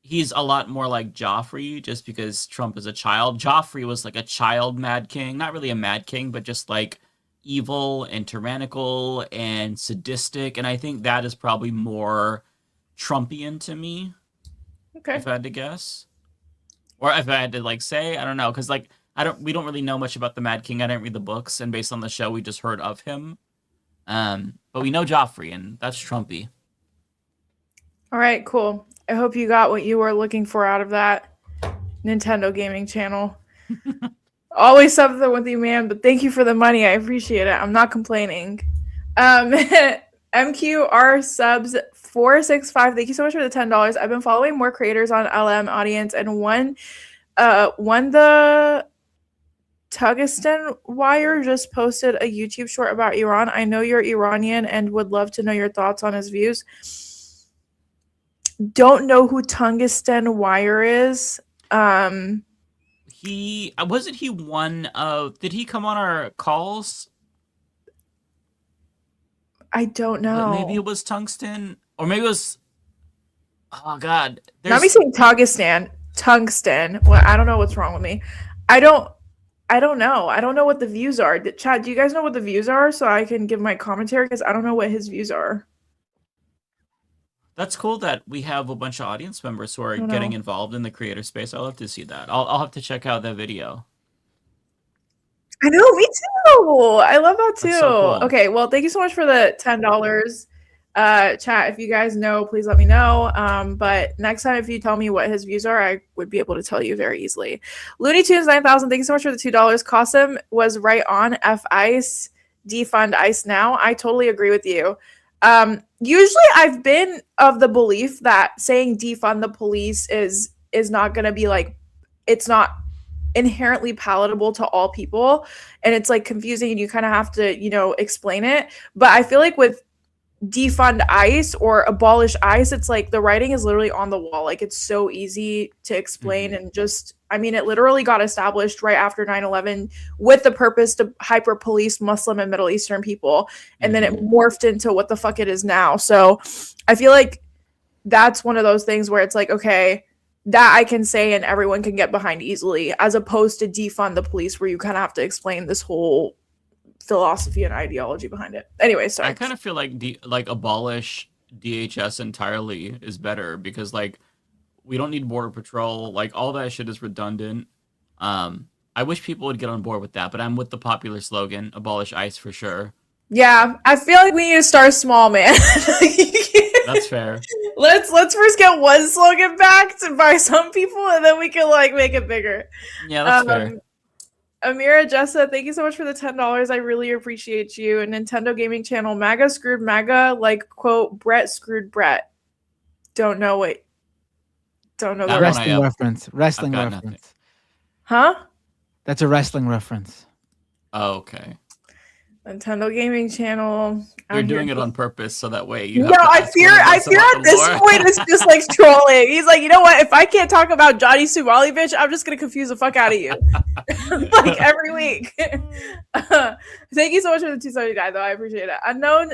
he's a lot more like Joffrey, just because Trump is a child. Joffrey was like a child Mad King, not really a Mad King, but just like evil and tyrannical and sadistic. And I think that is probably more Trumpian to me. Okay. If I had to guess, or if I had to like say, I don't know, because like we don't really know much about the Mad King. I didn't read the books, and based on the show, we just heard of him. But we know Joffrey, and that's Trumpy. All right, cool. I hope you got what you were looking for out of that Nintendo gaming channel. Always something with you, man, but thank you for the money. I appreciate it. I'm not complaining. MQR subs 465. Thank you so much for the $10. I've been following more creators on LM audience, and one the Tungsten Wire just posted a YouTube short about Iran. I know you're Iranian and would love to know your thoughts on his views. Don't know who Tungsten Wire is. He wasn't he one of? Did he come on our calls? I don't know. Maybe it was Tungsten, or maybe it was. Oh God! Not me saying Tungsten. Well, I don't know what's wrong with me. I don't know. I don't know what the views are. Chad, do you guys know what the views are so I can give my commentary? Because I don't know what his views are. That's cool that we have a bunch of audience members who are getting involved in the creator space. I'll love to see that. I'll have to check out that video. I know, me too. I love that too. So cool. Okay, well, thank you so much for the $10. Chat, if you guys know, please let me know. But next time, if you tell me what his views are, I would be able to tell you very easily. Looney Tunes 9000, thank you so much for the $2. Qasim was right on. F ICE, defund ICE now. I totally agree with you. Usually I've been of the belief that saying defund the police is not going to be like, it's not inherently palatable to all people, and it's like confusing and you kind of have to, you know, explain it. But I feel like with defund ICE or abolish ICE, it's like the writing is literally on the wall. Like it's so easy to explain. And just, I mean, it literally got established right after 9/11 with the purpose to hyper police Muslim and Middle Eastern people, and then it morphed into what the fuck it is now. So I feel like that's one of those things where it's like, okay, that I can say and everyone can get behind easily, as opposed to defund the police where you kind of have to explain this whole philosophy and ideology behind it. Anyway, sorry. I kind of feel like abolish DHS entirely is better, because like we don't need border patrol. Like all that shit is redundant. I wish people would get on board with that, but I'm with the popular slogan, abolish ICE for sure. Yeah, I feel like we need to start small, man. That's fair. Let's first get one slogan backed by some people, and then we can like make it bigger. Yeah, that's fair. Amira Jessa, thank you so much for the $10. I really appreciate you. And Nintendo Gaming Channel, MAGA screwed MAGA, like quote Brett screwed Brett. Don't know the wrestling reference. Wrestling got reference. nothing. Huh? That's a wrestling reference. Oh, okay. Nintendo Gaming Channel. You're doing it on purpose so that way you. No, I fear at this point it's just like trolling. He's like, you know what? If I can't talk about Johnny Sumali, bitch, I'm just gonna confuse the fuck out of you, like every week. Thank you so much for the 279, though. I appreciate it. Unknown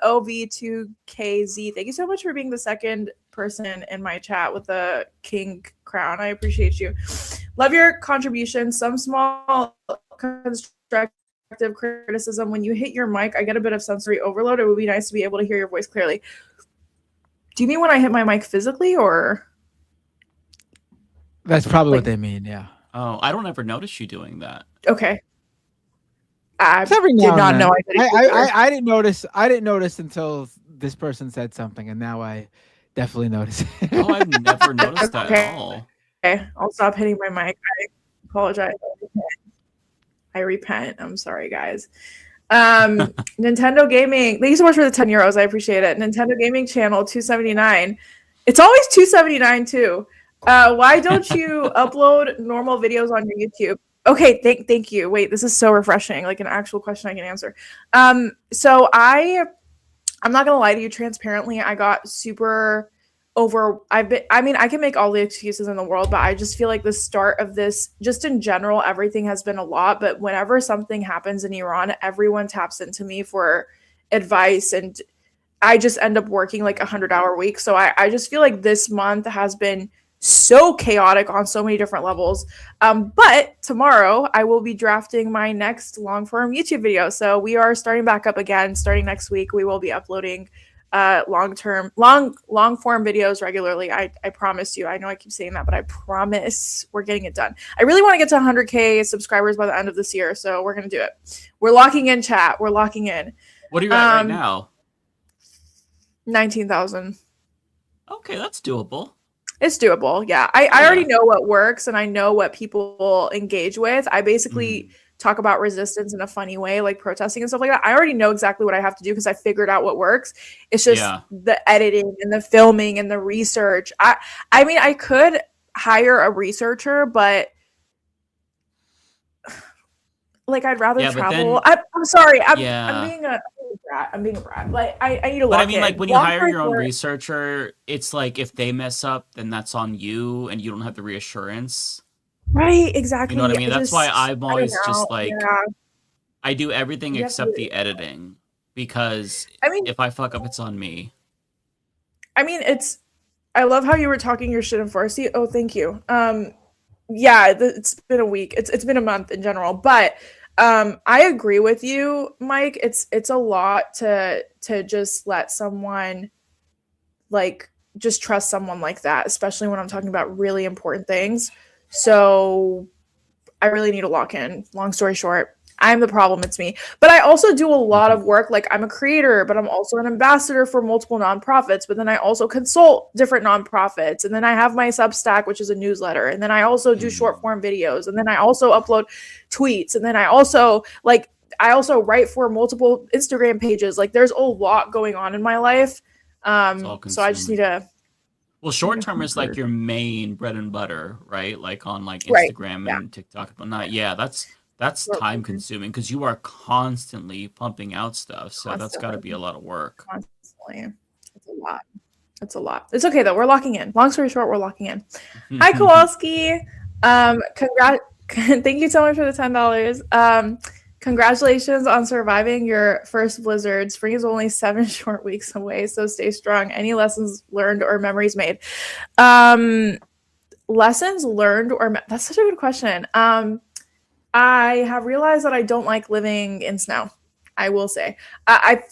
OV2KZ. Thank you so much for being the second person in my chat with the king crown. I appreciate you. Love your contribution. Some small constructive criticism. When you hit your mic, I get a bit of sensory overload. It would be nice to be able to hear your voice clearly. Do you mean when I hit my mic physically, or? That's probably what they mean, yeah. Oh, I don't ever notice you doing that. Okay. I Every did now not and know then. I did it. I didn't notice. I didn't notice until this person said something, and now I definitely notice. Oh, I've never noticed that at all. Okay, I'll stop hitting my mic. I apologize. I repent. I'm sorry, guys. Nintendo Gaming. Thank you so much for the €10. I appreciate it. Nintendo Gaming Channel 279. It's always 279 too. Why don't you upload normal videos on your YouTube? Okay, thank you. Wait, this is so refreshing. Like an actual question I can answer. So I'm not gonna lie to you. Transparently, I got super I can make all the excuses in the world, but I just feel like the start of this, just in general, everything has been a lot. But whenever something happens in Iran, everyone taps into me for advice, and I just end up working like 100-hour weeks. So I just feel like this month has been so chaotic on so many different levels. But tomorrow I will be drafting my next long form YouTube video. So we are starting back up again. Starting next week, we will be uploading long form videos regularly. I promise you. I know I keep saying that, but I promise we're getting it done. I really want to get to 100K subscribers by the end of this year, so we're gonna do it. We're locking in, chat. We're locking in. What are you at right now? 19,000. Okay, that's doable. It's doable. Yeah. I already know what works and I know what people engage with. I basically talk about resistance in a funny way, like protesting and stuff like that. I already know exactly what I have to do because I figured out what works. It's just the editing and the filming and the research. I mean, I could hire a researcher, but like I'd rather travel. I'm sorry. I'm being a brat. I'm being a brat. Like I need to lock in. But I mean, like when you hire your own researcher, it's like if they mess up, then that's on you, and you don't have the reassurance. Right, exactly. You know what I mean? That's why I'm always just like, I do everything except the editing because if I fuck up, it's on me. I mean, I love how you were talking your shit in Farsi. Oh, thank you. Yeah, it's been a week. It's been a month in general, but I agree with you, Mike. It's a lot to just let someone just trust someone like that, especially when I'm talking about really important things. So I really need to lock in. Long story short, I'm the problem. It's me. But I also do a lot of work. Like I'm a creator, but I'm also an ambassador for multiple nonprofits. But then I also consult different nonprofits. And then I have my Substack, which is a newsletter. And then I also do short form videos. And then I also upload tweets. And then I also write for multiple Instagram pages. Like there's a lot going on in my life. So I just need to. Well, short term is like your main bread and butter, right? Like on like Instagram and TikTok and whatnot. Yeah, that's time consuming because you are constantly pumping out stuff. So that's got to be a lot of work. Constantly. It's a lot. It's okay though. We're locking in. Long story short, we're locking in. Hi, Kowalski. Thank you so much for the $10. Congratulations on surviving your first blizzard. Spring is only 7 short weeks away, so stay strong. Any lessons learned or memories made? Lessons learned that's such a good question. I have realized that I don't like living in snow. I will say, I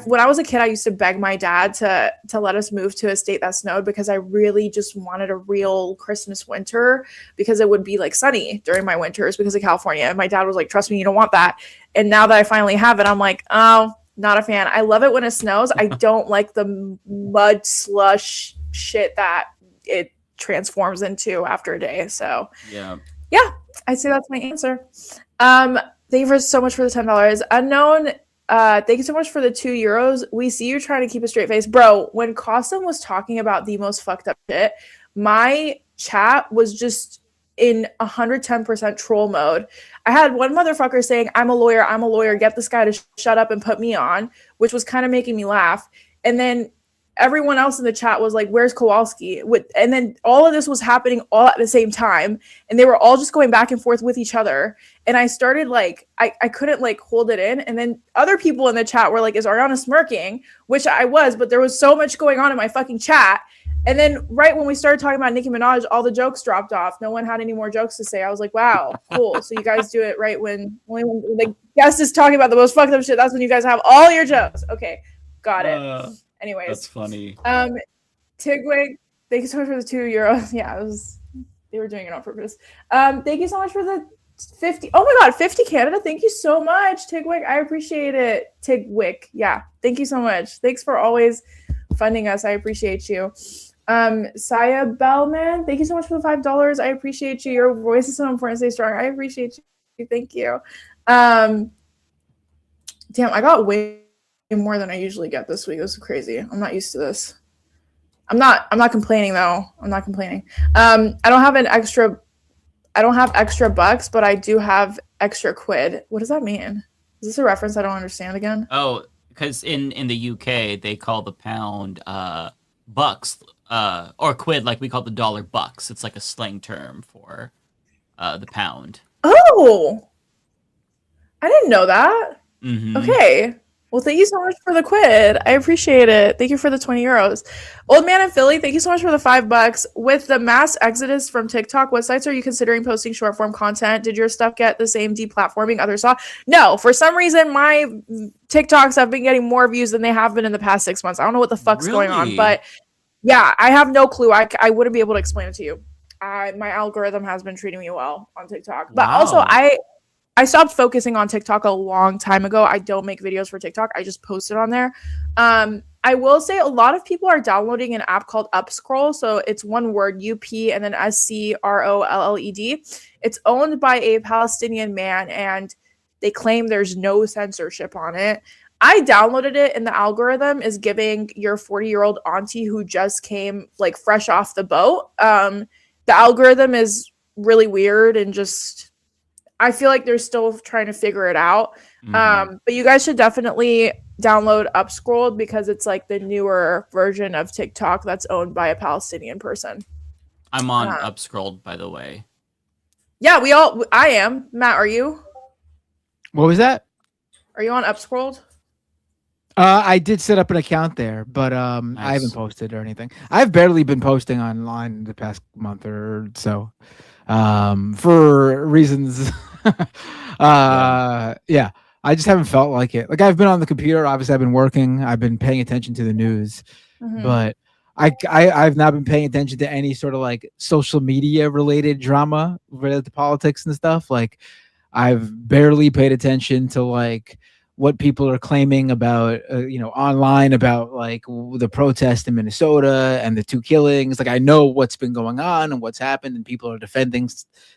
when I was a kid, I used to beg my dad to let us move to a state that snowed because I really just wanted a real Christmas winter because it would be like sunny during my winters because of California. And my dad was like, "Trust me, you don't want that." And now that I finally have it, I'm like, "Oh, not a fan." I love it when it snows. I don't like the mud slush shit that it transforms into after a day. So yeah, I'd say that's my answer. Thank you so much for the $10. Unknown, thank you so much for the €2. We see you trying to keep a straight face. Bro, when Qasim was talking about the most fucked up shit, my chat was just in 110% troll mode. I had one motherfucker saying, I'm a lawyer, get this guy to shut up and put me on, which was kind of making me laugh. And then everyone else in the chat was like, where's Kowalski? And then all of this was happening all at the same time. And they were all just going back and forth with each other. And I started like, I couldn't like hold it in. And then other people in the chat were like, is Ariana smirking? Which I was, but there was so much going on in my fucking chat. And then right when we started talking about Nicki Minaj, all the jokes dropped off. No one had any more jokes to say. I was like, wow, cool. So you guys do it right when the guest is talking about the most fucked up shit. That's when you guys have all your jokes. Okay, got it. Anyways, that's funny. Tigwig, thank you so much for the €2. Yeah, they were doing it on purpose. Thank you so much for the 50. Oh my god, 50 Canada. Thank you so much, Tigwig. I appreciate it. Tigwig. Yeah, thank you so much. Thanks for always funding us. I appreciate you. Saya Bellman, thank you so much for the $5. I appreciate you. Your voice is so important. Stay strong. I appreciate you. Thank you. Damn, I got way more than I usually get this week. This is crazy. I'm not used to this. I'm not complaining though. I'm not complaining. I don't have extra bucks, but I do have extra quid. What does that mean? Is this a reference I don't understand again? Oh, because in the UK they call the pound bucks or quid, like we call the dollar bucks. It's like a slang term for the pound. Oh, I didn't know that. Mm-hmm. Okay. Well, thank you so much for the quid. I appreciate it. Thank you for the €20. Old Man in Philly, thank you so much for the $5. With the mass exodus from TikTok, what sites are you considering posting short form content? Did your stuff get the same deplatforming others saw? No, for some reason, my TikToks have been getting more views than they have been in the past 6 months. I don't know what the fuck's going on, but yeah, I have no clue. I wouldn't be able to explain it to you. My algorithm has been treating me well on TikTok, but also I stopped focusing on TikTok a long time ago. I don't make videos for TikTok. I just post it on there. I will say a lot of people are downloading an app called Upscroll. So it's one word, UP, and then SCROLLED. It's owned by a Palestinian man, and they claim there's no censorship on it. I downloaded it, and the algorithm is giving your 40-year-old auntie who just came like fresh off the boat. The algorithm is really weird, and just I feel like they're still trying to figure it out. But you guys should definitely download Upscrolled because it's like the newer version of TikTok that's owned by a Palestinian person. I'm on Upscrolled, by the way. Yeah, I am. Matt, are you? What was that? Are you on Upscrolled? I did set up an account there, but I haven't posted or anything. I've barely been posting online the past month or so, for reasons. Yeah, I just haven't felt like it. Like I've been on the computer. Obviously, I've been working. I've been paying attention to the news, but I've not been paying attention to any sort of like social media related drama related to politics and stuff. Like I've barely paid attention to like what people are claiming about, online about like the protest in Minnesota and the 2 killings. Like I know what's been going on and what's happened, and people are defending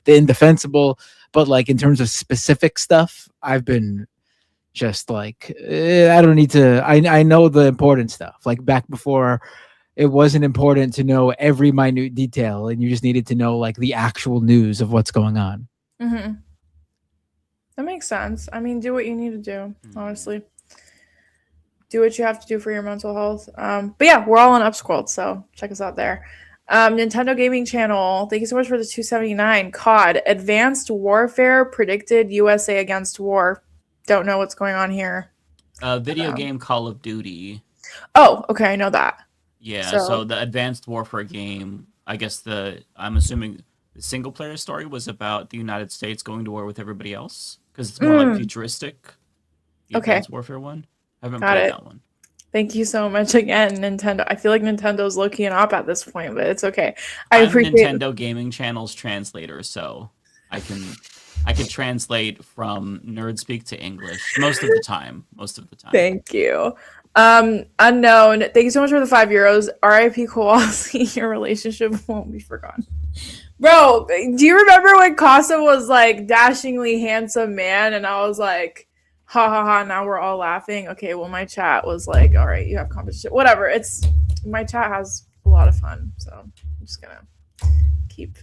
the indefensible. But like in terms of specific stuff, I've been just like, I don't need to. I know the important stuff. Like back before, it wasn't important to know every minute detail, and you just needed to know like the actual news of what's going on. That makes sense. I mean, do what you need to do, honestly. Do what you have to do for your mental health. But yeah, we're all on Upscrolled, so check us out there. Nintendo Gaming Channel, thank you so much for the 279. COD, Advanced Warfare predicted USA against war. Don't know what's going on here. Video game Call of Duty. Oh, okay, I know that. Yeah, so the Advanced Warfare game, I guess I'm assuming the single player story was about the United States going to war with everybody else, because it's more like futuristic. The Advanced Warfare one. I haven't played that one. Thank you so much again, Nintendo. I feel like Nintendo's low-key an op at this point, but it's okay. I'm Nintendo Gaming Channel's translator, so I can translate from nerd speak to English most of the time. Thank you. Unknown, thank you so much for the €5. RIP Kowalski, your relationship won't be forgotten. Bro, do you remember when Qasim was like dashingly handsome man, and I was like, ha ha ha, now we're all laughing? Okay, well my chat was like, all right, you have competition, whatever. My chat has a lot of fun, so I'm just gonna keep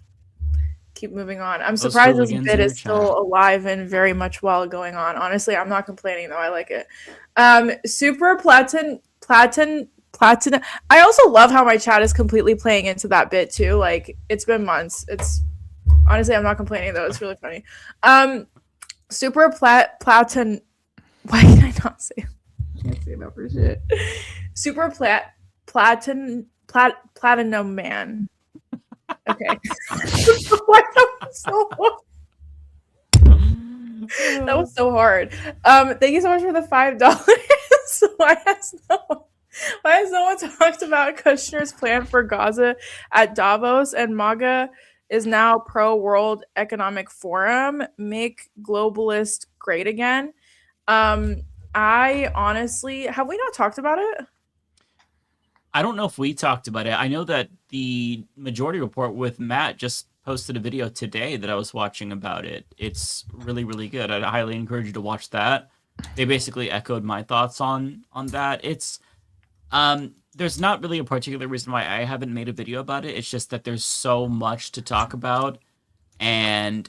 moving on. I'm surprised this bit is still alive and very much well going on. Honestly, I'm not complaining though. I like it. Super platinum. I also love how my chat is completely playing into that bit too. Like it's been months. Honestly, I'm not complaining though. It's really funny. Super platinum. Why did I not say? I can't say that for shit. Super platinum man. Okay. That was so hard. Thank you so much for the $5. Why has no one talked about Kushner's plan for Gaza at Davos, and MAGA is now pro World Economic Forum, make globalist great again? I honestly, have we not talked about it? I don't know if we talked about it. I know that the Majority Report with Matt just posted a video today that I was watching about it. It's really, really good. I'd highly encourage you to watch that. They basically echoed my thoughts on that. It's there's not really a particular reason why I haven't made a video about it. It's just that there's so much to talk about, and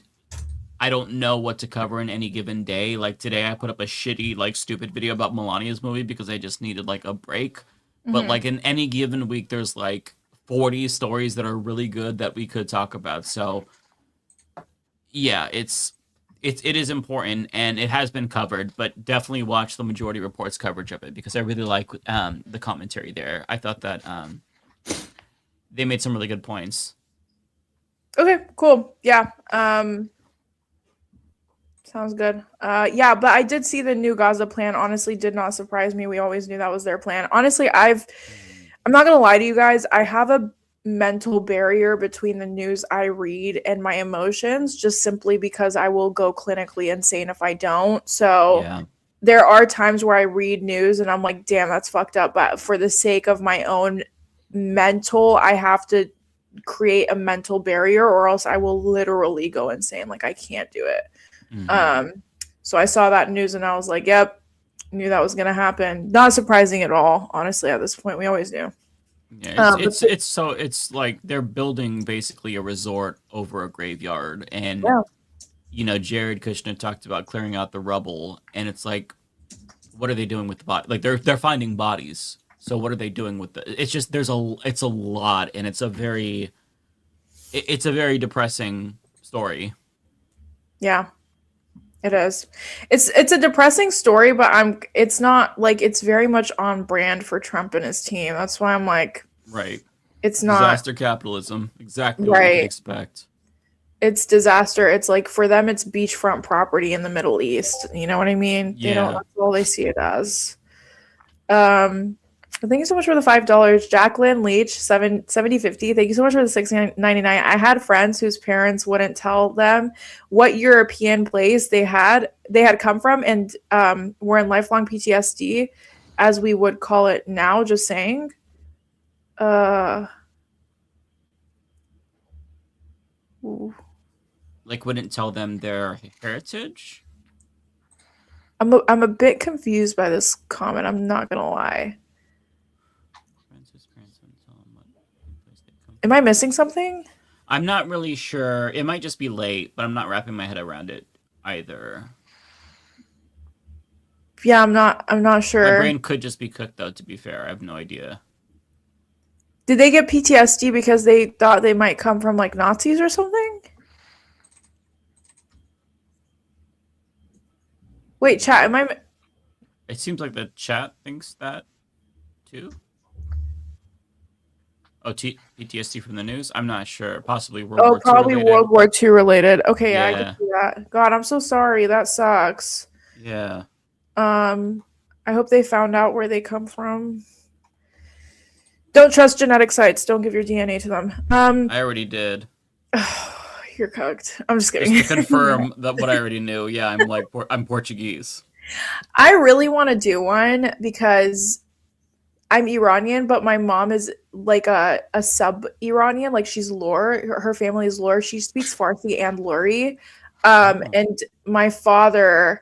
I don't know what to cover in any given day. Like today I put up a shitty, like stupid video about Melania's movie because I just needed like a break. But like in any given week, there's like 40 stories that are really good that we could talk about. So yeah, it is important, and it has been covered, but definitely watch the Majority Report's coverage of it because I really like the commentary there. I thought that they made some really good points. Okay, cool. Yeah. Sounds good. Yeah, but I did see the new Gaza plan. Honestly, did not surprise me. We always knew that was their plan. Honestly, I'm not gonna lie to you guys. I have a mental barrier between the news I read and my emotions, just simply because I will go clinically insane if I don't. So there are times where I read news and I'm like, damn, that's fucked up. But for the sake of my own mental, I have to create a mental barrier or else I will literally go insane. Like I can't do it. So I saw that news and I was like, yep, knew that was going to happen. Not surprising at all. Honestly, at this point, we always knew. Yeah, it's like they're building basically a resort over a graveyard, and you know, Jared Kushner talked about clearing out the rubble, and it's like, what are they doing with the body? Like they're finding bodies. So what are they doing with the? It's just it's a lot, and it's a very depressing story. Yeah, it is. It's a depressing story, but it's not like it's very much on brand for Trump and his team. That's why I'm like, right. It's not disaster capitalism. Exactly what you expect. It's disaster. It's like for them, it's beachfront property in the Middle East. You know what I mean? Yeah. They don't. That's all they see it as. Thank you so much for the $5. Jacqueline Leach, 7050. Thank you so much for the $6.99. I had friends whose parents wouldn't tell them what European place they had come from, and were in lifelong PTSD, as we would call it now. Just saying. Like wouldn't tell them their heritage. I'm a bit confused by this comment. I'm not gonna lie. Am I missing something? I'm not really sure. It might just be late, but I'm not wrapping my head around it either. Yeah, I'm not sure. My brain could just be cooked, though. To be fair, I have no idea. Did they get PTSD because they thought they might come from like Nazis or something? Wait, chat. Am I? It seems like the chat thinks that too. Oh, PTSD from the news? I'm not sure. Possibly World War II probably related. World War II related. Okay, yeah, I Yeah. can see that. God, I'm so sorry. That sucks. Yeah. I hope they found out where they come from. Don't trust genetic sites. Don't give your DNA to them. I already did. You're cooked. I'm just kidding. Just to confirm that what I already knew. Yeah, I'm Portuguese. I really want to do one because I'm Iranian, but my mom is like a sub-Iranian. Like she's Lur. Her family is Lur. She speaks Farsi and Luri. And my father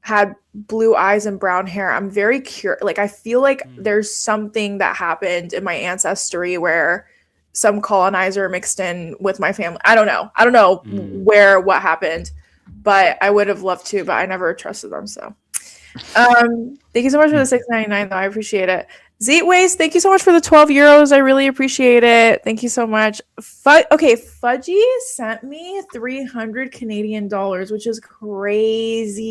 had blue eyes and brown hair. I'm very curious. Like I feel like there's something that happened in my ancestry where some colonizer mixed in with my family. I don't know what happened, but I would have loved to, but I never trusted them. So thank you so much for the $6.99 though. I appreciate it. Zeetways, thank you so much for the 12 euros. I really appreciate it. Thank you so much. Fudgy sent me 300 Canadian dollars, which is crazy.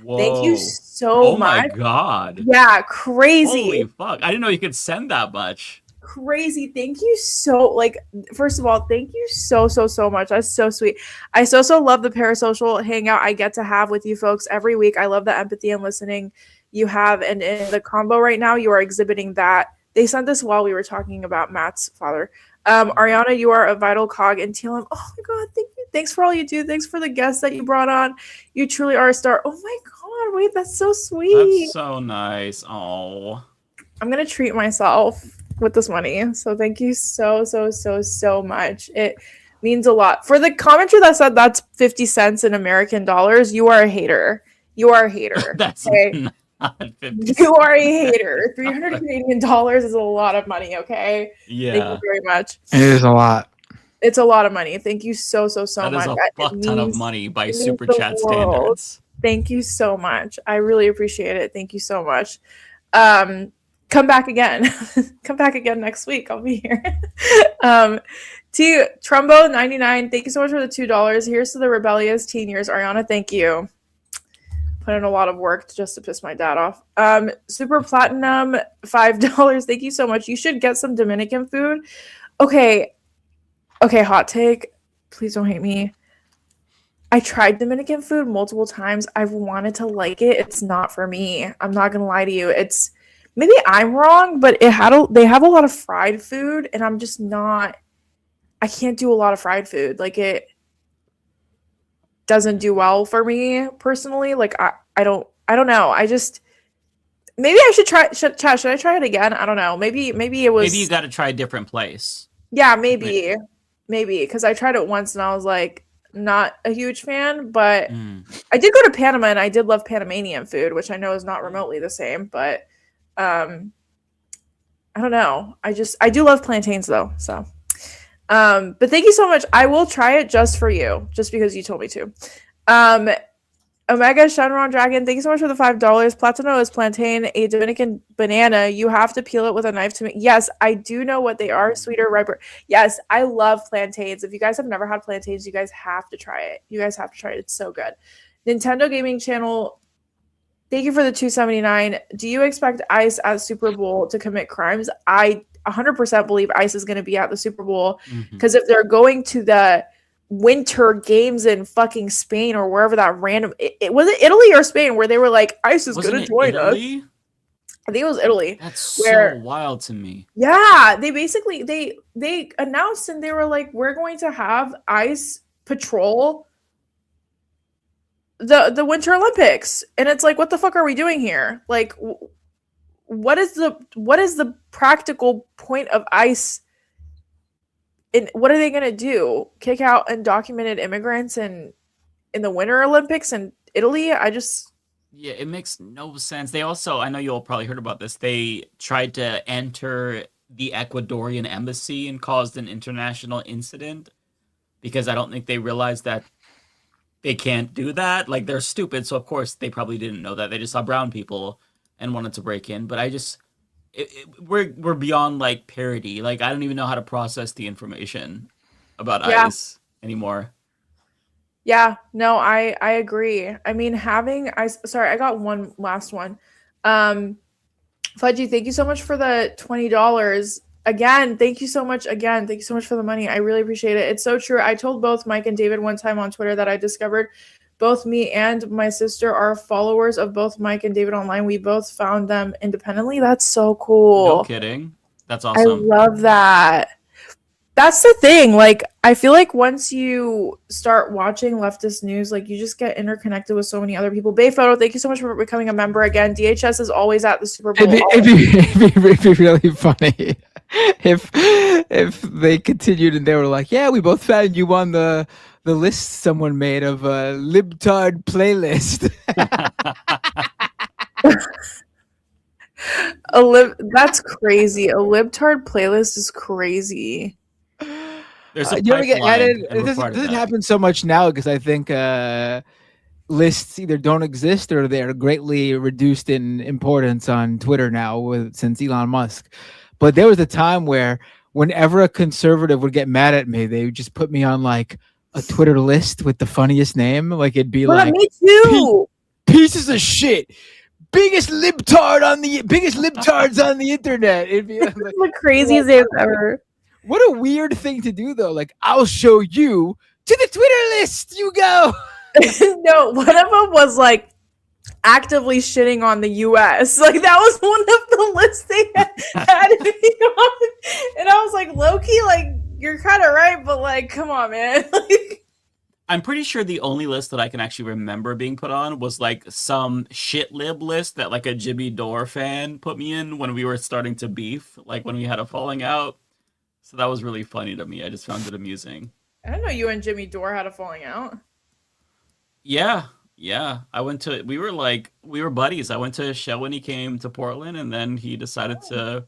Whoa. Thank you so much. Oh my god. Yeah, crazy. Holy fuck. I didn't know you could send that much. Crazy. Thank you first of all, thank you so much. That's so sweet. I so love the parasocial hangout I get to have with you folks every week. I love the empathy and listening you have, and in the combo right now you are exhibiting that. They sent this while we were talking about Matt's father. Ariana, you are a vital cog in TLM. Oh my god, thank you. Thanks for all you do. Thanks for the guests that you brought on. You truly are a star. Oh my god, wait, that's so sweet. That's so nice. Oh, I'm gonna treat myself with this money. So thank you so much. It means a lot. For the commenter that said that's 50 cents in American dollars, you are a hater. You are a hater. That's okay? not 50 You are a hater. 300 Canadian dollars is a lot of money, okay? Yeah. Thank you very much. It is a lot. It's a lot of money. Thank you so much. That is a fuck ton of money by it means Super the Chat world. standards. Thank you so much. I really appreciate it. Thank you so much. Come back again. Come back again next week. I'll be here. To Trumbo 99, thank you so much for the $2. Here's to the rebellious teen years. Ariana, thank you. Put in a lot of work just to piss my dad off. Super Platinum, $5. Thank you so much. You should get some Dominican food. Okay, hot take. Please don't hate me. I tried Dominican food multiple times. I've wanted to like it. It's not for me. I'm not gonna lie to you. It's maybe I'm wrong, but they have a lot of fried food, and I'm just not. I can't do a lot of fried food. Like it doesn't do well for me personally. Like I don't I don't know. Maybe I should try. Should I try it again? I don't know. Maybe it was. Maybe you got to try a different place. Yeah, maybe because I tried it once and I was like not a huge fan, but I did go to Panama and I did love Panamanian food, which I know is not remotely the same, but I don't know. I do love plantains though, so. But thank you so much. I will try it just for you, just because you told me to. Omega Shenron Dragon, thank you so much for the $5. Platano is plantain, a Dominican banana. You have to peel it with a knife to make. Yes, I do know what they are. Sweeter, riper. Yes, I love plantains. If you guys have never had plantains, you guys have to try it. It's so good. Nintendo Gaming Channel, thank you for the $2.79. Do you expect ICE at Super Bowl to commit crimes? I 100% believe ICE is going to be at the Super Bowl because if they're going to the winter games in fucking Spain or wherever that random it was, it Italy or Spain where they were like ICE is going to join us. I think it was Italy. That's so wild to me. Yeah, they basically they announced and they were like, we're going to have ICE patrol the Winter Olympics, and it's like, what the fuck are we doing here? Like, what is the practical point of ICE? And what are they going to do? Kick out undocumented immigrants in the Winter Olympics in Italy? Yeah, it makes no sense. They also, I know you all probably heard about this, they tried to enter the Ecuadorian embassy and caused an international incident because I don't think they realized that they can't do that. Like, they're stupid, so of course they probably didn't know that. They just saw brown people and wanted to break in. But we're beyond like parody. Like, I don't even know how to process the information about ICE anymore. Yeah, no, I agree. I mean, sorry, I got one last one. Fudgy, thank you so much for the $20. Again, thank you so much for the money. I really appreciate it. It's so true. I told both Mike and David one time on Twitter that I discovered both me and my sister are followers of both Mike and David online. We both found them independently. That's so cool. No kidding. That's awesome. I love that. That's the thing. Like, I feel like once you start watching leftist news, like, you just get interconnected with so many other people. Bay Photo, thank you so much for becoming a member again. DHS is always at the Super Bowl. It'd be really funny if they continued and they were like, yeah, we both found you on the list someone made of a libtard playlist. That's crazy. A libtard playlist is crazy. There's a you ever get added? and It we're part of doesn't that. happen so much now because I think lists either don't exist or they're greatly reduced in importance on Twitter now since Elon Musk. But there was a time where whenever a conservative would get mad at me, they would just put me on like a Twitter list with the funniest name. Like, it'd be like, me too. Pieces of shit. Biggest libtards on the internet. It'd be like, the craziest names ever. What a weird thing to do, though. Like, I'll show you to the Twitter list. You go. No, one of them was like actively shitting on the U.S. Like, that was one of the lists they had me on. And I was like, low-key, like, you're kind of right, but like, come on, man. Like, I'm pretty sure the only list that I can actually remember being put on was like some shit lib list that like a Jimmy Dore fan put me in when we were starting to beef, like when we had a falling out. So that was really funny to me. I just found it amusing. I didn't know you and Jimmy Dore had a falling out. Yeah. We were buddies. I went to a show when he came to Portland, and then he decided to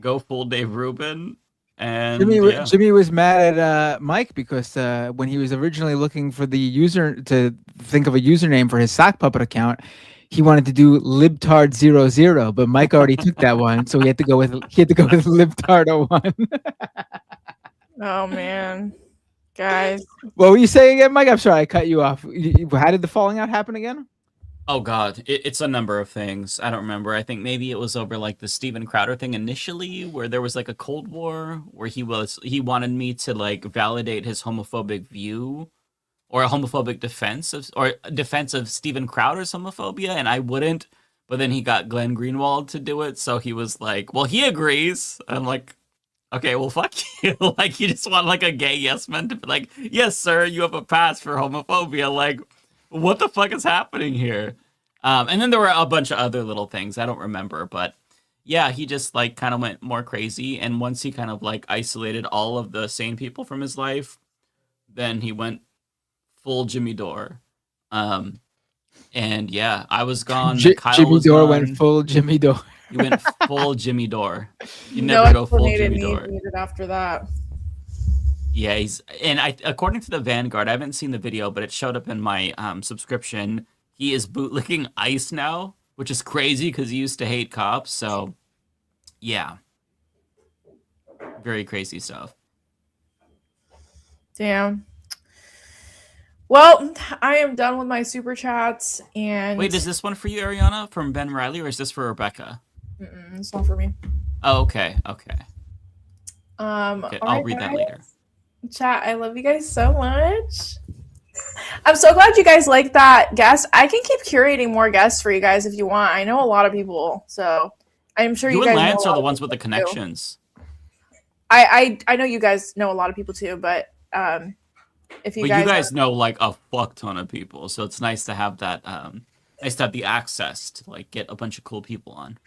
go full Dave Rubin. And Jimmy was mad at Mike because when he was originally looking for to think of a username for his sock puppet account, he wanted to do libtard00, but Mike already took that one, so he had to go with libtard01. Oh man, guys. What were you saying again, Mike? I'm sorry, I cut you off. How did the falling out happen again? Oh God, it's a number of things. I don't remember. I think maybe it was over like the Steven Crowder thing initially, where there was like a Cold War where he wanted me to like validate his homophobic view or a homophobic defense of Steven Crowder's homophobia, and I wouldn't. But then he got Glenn Greenwald to do it, so he was like, "Well, he agrees." I'm like, "Okay, well, fuck you." Like, you just want like a gay yes man to be like, "Yes, sir, you have a pass for homophobia." Like, what the fuck is happening here? And then there were a bunch of other little things I don't remember, but yeah, he just like kind of went more crazy. And once he kind of like isolated all of the sane people from his life, then he went full Jimmy Dore. And yeah, I was gone. Kyle Jimmy was Dore gone. went full Jimmy Dore. You went full Jimmy Dore. You No never go full explanation Jimmy Dore. needed after that. Yeah, according to the Vanguard, I haven't seen the video, but it showed up in my subscription. He is bootlicking ICE now, which is crazy because he used to hate cops. So, yeah, very crazy stuff. Damn. Well, I am done with my super chats. And Wait, is this one for you, Ariana, from Ben Riley, or is this for Rebecca? It's not for me. Oh, okay. Okay, All I'll right, read that guys. later. Chat, I love you guys so much. I'm so glad you guys like that guest. I can keep curating more guests for you guys if you want. I know a lot of people, so I'm sure you You guys and know Lance a are lot the of ones with the people, too. connections. I know you guys know a lot of people too, but if you But guys, you guys know like a fuck ton of people, so it's nice to have that. Nice to have the access to like get a bunch of cool people on.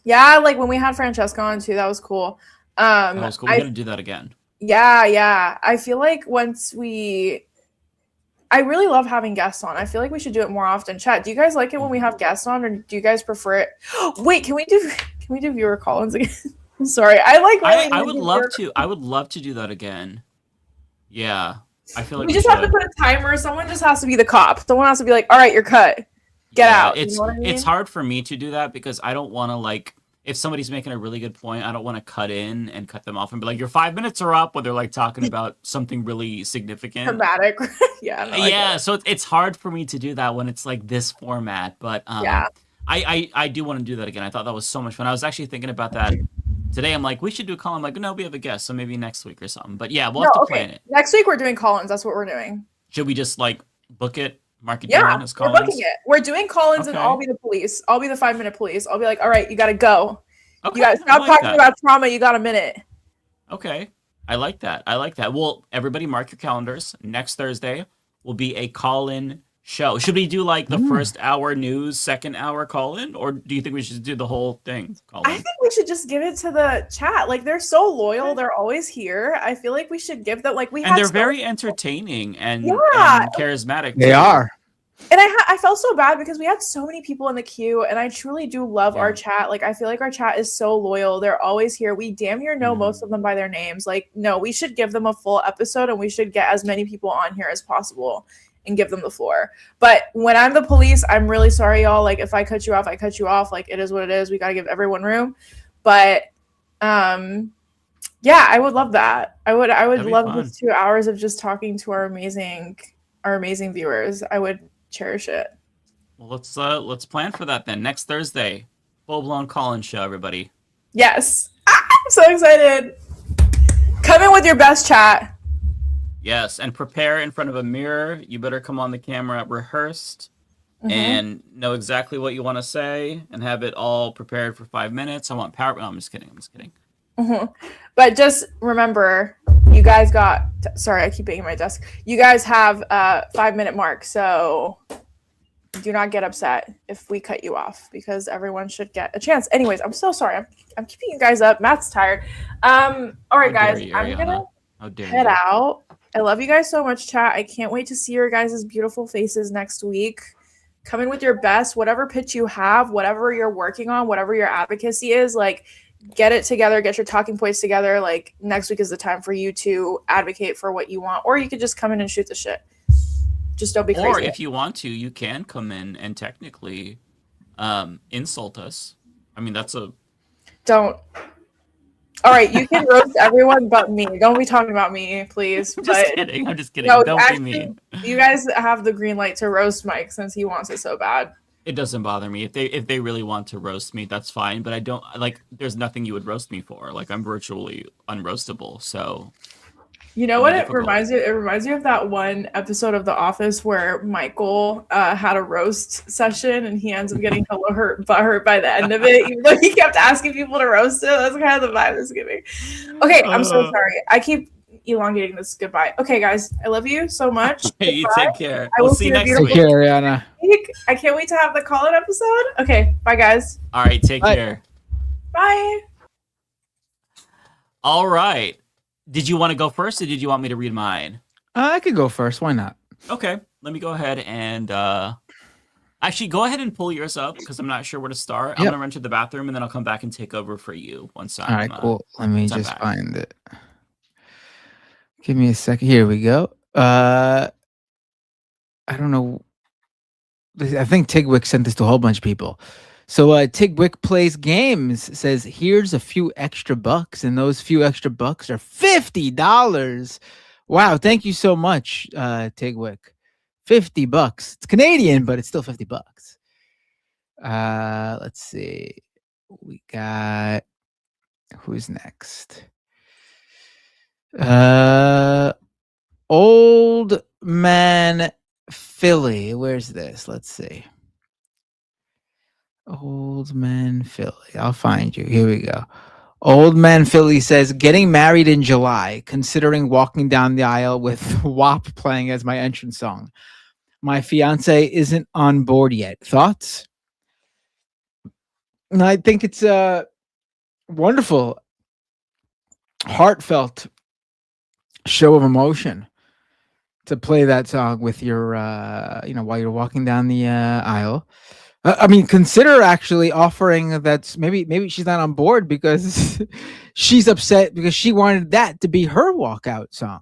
yeah, like when we had Francesca on too, that was cool. That was cool. We gotta do that again. Yeah. I feel like I really love having guests on. I feel like we should do it more often. Chat, do you guys like it when we have guests on, or do you guys prefer it? Wait, can we do viewer call-ins again? I'm sorry. I would love to. I would love to do that again. Yeah, I feel like we just have to put a timer. Someone just has to be the cop. Someone has to be like, all right, you're cut. Get out. It's You know what I mean? it's hard for me to do that because I don't want to like if somebody's making a really good point, I don't want to cut in and cut them off and be like, your 5 minutes are up when they're like talking about something really significant. Dramatic. Yeah. No, Yeah, so it's hard for me to do that when it's like this format, but Yeah. I do want to do that again. I thought that was so much fun. I was actually thinking about that today. I'm like, we should do a call. I'm like, no, we have a guest, so maybe next week or something. But yeah, we'll have to plan it. Next week we're doing call-ins. That's what we're doing. Should we just like book it, mark it Yeah, down as we're call-ins? booking it. We're doing call-ins and Okay. I'll be the police. I'll be the 5-minute police. I'll be like, all right, you gotta go. Okay, You gotta I stop like talking that. about trauma. You got a minute. Okay. I like that. I like that. Well, everybody mark your calendars. Next Thursday will be a call-in show. Should we do like the first hour news, second hour call-in? Or do you think we should do the whole thing I call-in? think we should just give it to the chat. Like, they're so loyal. They're always here. I feel like we should give them, like, we And had they're so- very entertaining and, Yeah. and charismatic. They too. are. And I felt so bad because we had so many people in the queue, and I truly do love our chat. Like, I feel like our chat is so loyal. They're always here. We damn near know most of them by their names. Like, no, we should give them a full episode, and we should get as many people on here as possible and give them the floor. But when I'm the police, I'm really sorry, y'all. Like, if I cut you off, I cut you off. Like, it is what it is. We got to give everyone room. But, yeah, I would love that. I would That'd be love fun. just 2 hours of just talking to our amazing viewers. I would cherish it. Well, let's plan for that then. Next Thursday, full-blown call-in show, everybody. Yes. I'm so excited. Come in with your best chat. Yes, and prepare in front of a mirror. You better come on the camera rehearsed Mhm. and know exactly what you want to say and have it all prepared for 5 minutes. I want power. Oh, I'm just kidding. Mhm. But just remember, you guys got. Sorry, I keep banging my desk. You guys have a 5-minute mark, so do not get upset if we cut you off because everyone should get a chance. Anyways, I'm so sorry. I'm keeping you guys up. Matt's tired. All right, How dare guys. you, I'm Ariana. gonna How dare head you. out. I love you guys so much, chat. I can't wait to see your guys' beautiful faces next week. Come in with your best, whatever pitch you have, whatever you're working on, whatever your advocacy is, like get it together, get your talking points together. Like next week is the time for you to advocate for what you want, or you could just come in and shoot the shit. Just don't be crazy. Or if you want to, you can come in and technically insult us. I mean, that's a... Don't. All right, you can roast everyone but me. Don't be talking about me, please. I'm just But- kidding. I'm just kidding. No, Don't actually, be mean. You guys have the green light to roast Mike since he wants it so bad. It doesn't bother me. If they really want to roast me, that's fine. But I don't like. There's nothing you would roast me for. Like I'm virtually unroastable. So You know It'd what be it difficult. reminds you? It reminds you of that one episode of The Office where Michael had a roast session and he ends up getting hella hurt by the end of it, even though he kept asking people to roast it. That's kind of the vibe it's giving. Okay, I'm so sorry. I keep elongating this goodbye. Okay, guys, I love you so much. Hey, you Goodbye. take care. I will We'll see you your next beautiful week. Take care, Ariana. week. I can't wait to have the call-in episode. Okay, bye guys. All right, take care. Bye. All right. Did you want to go first, or did you want me to read mine? I could go first. Why not? Okay, let me go ahead and actually go ahead and pull yours up because I'm not sure where to start. I'm Yep. gonna run to the bathroom and then I'll come back and take over for you once I'm. All right, cool. Let me once I'm just back. find it. Give me a second. Here we go. I don't know. I think Tigwick sent this to a whole bunch of people. So Tigwick Plays Games says, here's a few extra bucks, and those few extra bucks are $50. Wow, thank you so much, Tigwick. $50. It's Canadian, but it's still $50. Let's see. We got who's next? Old Man Philly. Where's this? Let's see. Old Man Philly. I'll find you. Here we go. Old Man Philly says, getting married in July, considering walking down the aisle with WAP playing as my entrance song. My fiance isn't on board yet. Thoughts? And I think it's a wonderful, heartfelt show of emotion to play that song with your, while you're walking down the aisle. I mean, consider actually offering that. Maybe she's not on board because she's upset because she wanted that to be her walkout song.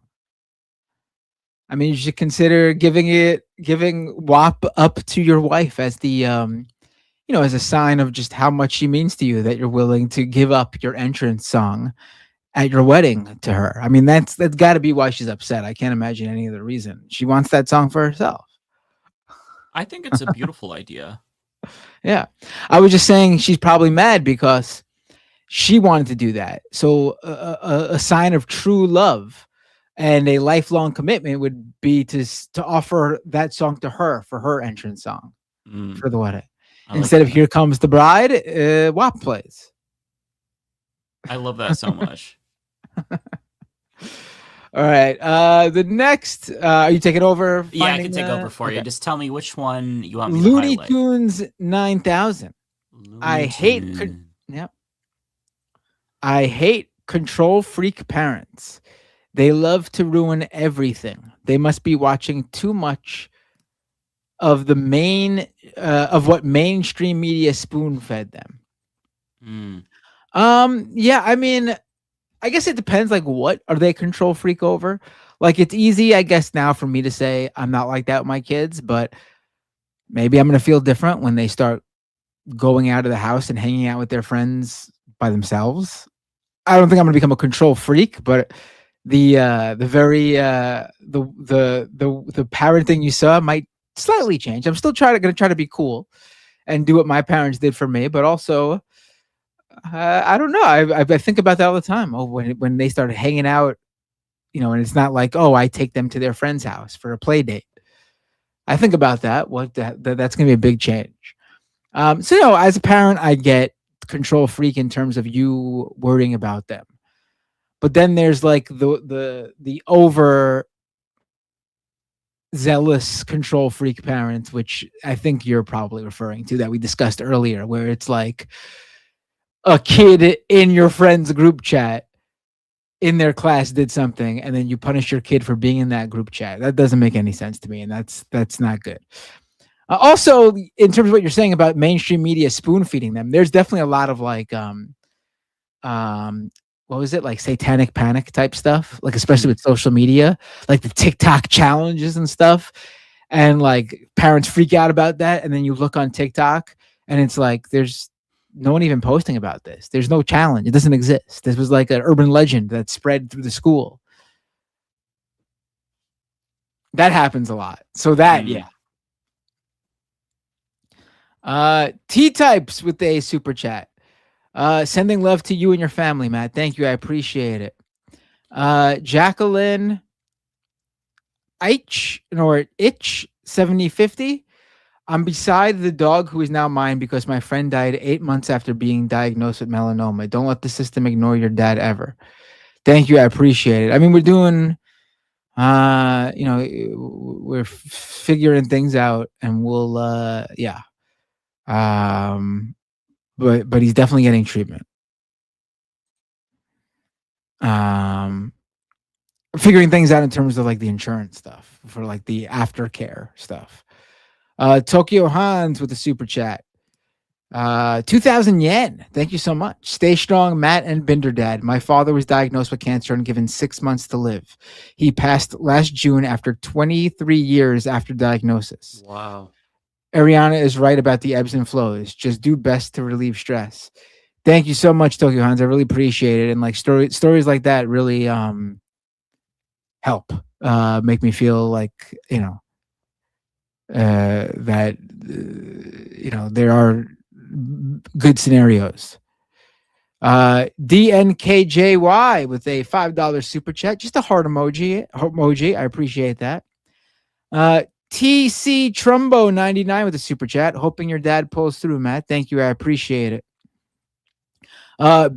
I mean, you should consider giving WAP up to your wife as the, as a sign of just how much she means to you, that you're willing to give up your entrance song at your wedding to her. I mean, that's got to be why she's upset. I can't imagine any other reason. She wants that song for herself. I think it's a beautiful idea. Yeah. I was just saying she's probably mad because she wanted to do that. So a sign of true love and a lifelong commitment would be to offer that song to her for her entrance song for the wedding. Instead of Here Comes the Bride, WAP plays. I love that so much. All right. The next, are you taking over? Yeah, I can take over for you. Just tell me which one you want me to Looney highlight. Tunes 9000. I hate control freak parents. They love to ruin everything. They must be watching too much of the of what mainstream media spoon fed them. Yeah, I mean, I guess it depends. Like, what are they control freak over? Like, it's easy, I guess, now for me to say I'm not like that with my kids, but maybe I'm gonna feel different when they start going out of the house and hanging out with their friends by themselves. I don't think I'm gonna become a control freak, but the parenting you saw might slightly change. I'm still gonna try to be cool and do what my parents did for me, but also I don't know. I think about that all the time. Oh, when they started hanging out, and it's not like, oh, I take them to their friend's house for a play date. I think about that. That's going to be a big change. So, as a parent, I get control freak in terms of you worrying about them. But then there's like the over zealous control freak parents, which I think you're probably referring to, that we discussed earlier, where it's like a kid in your friend's group chat in their class did something, and then you punish your kid for being in that group chat. That doesn't make any sense to me, and that's not good. Also, in terms of what you're saying about mainstream media spoon feeding them, there's definitely a lot of like, what was it, like satanic panic type stuff, like especially with social media, like the TikTok challenges and stuff, and like parents freak out about that, and then you look on TikTok and it's like there's no one even posting about this. There's no challenge. It doesn't exist. This was like an urban legend that spread through the school. That happens a lot. So that, yeah. T-Types with a super chat. Sending love to you and your family, Matt. Thank you. I appreciate it. Jacqueline Itch 7050. I'm beside the dog who is now mine because my friend died 8 months after being diagnosed with melanoma. Don't let the system ignore your dad ever. Thank you. I appreciate it. I mean, we're doing We're figuring things out, and we'll yeah. But he's definitely getting treatment. Figuring things out in terms of like the insurance stuff for like the aftercare stuff. Tokyo Hans with the super chat. 2,000 yen. Thank you so much. Stay strong, Matt and Binder Dad. My father was diagnosed with cancer and given 6 months to live. He passed last June after 23 years after diagnosis. Wow. Ariana is right about the ebbs and flows. Just do best to relieve stress. Thank you so much, Tokyo Hans. I really appreciate it. And like stories like that really help. Make me feel like, that there are good scenarios. DNKJY with a $5 super chat, just a heart emoji. I appreciate that. TC Trumbo 99 with a super chat, hoping your dad pulls through, Matt. Thank you, I appreciate it.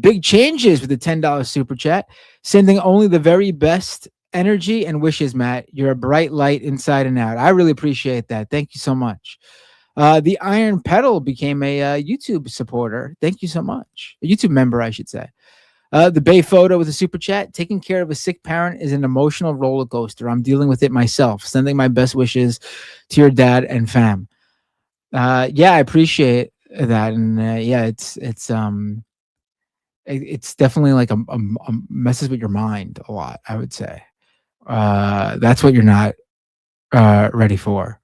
Big Changes with a $10 super chat, sending only the very best energy and wishes, Matt. You're a bright light inside and out. I really appreciate that. Thank you so much. The Iron Pedal became a YouTube supporter. Thank you so much. A YouTube member, I should say. The Bay Photo with a super chat. Taking care of a sick parent is an emotional roller coaster. I'm dealing with it myself. Sending my best wishes to your dad and fam. Yeah, I appreciate that. And yeah, it's definitely like a messes with your mind a lot, I would say. That's what you're not ready for.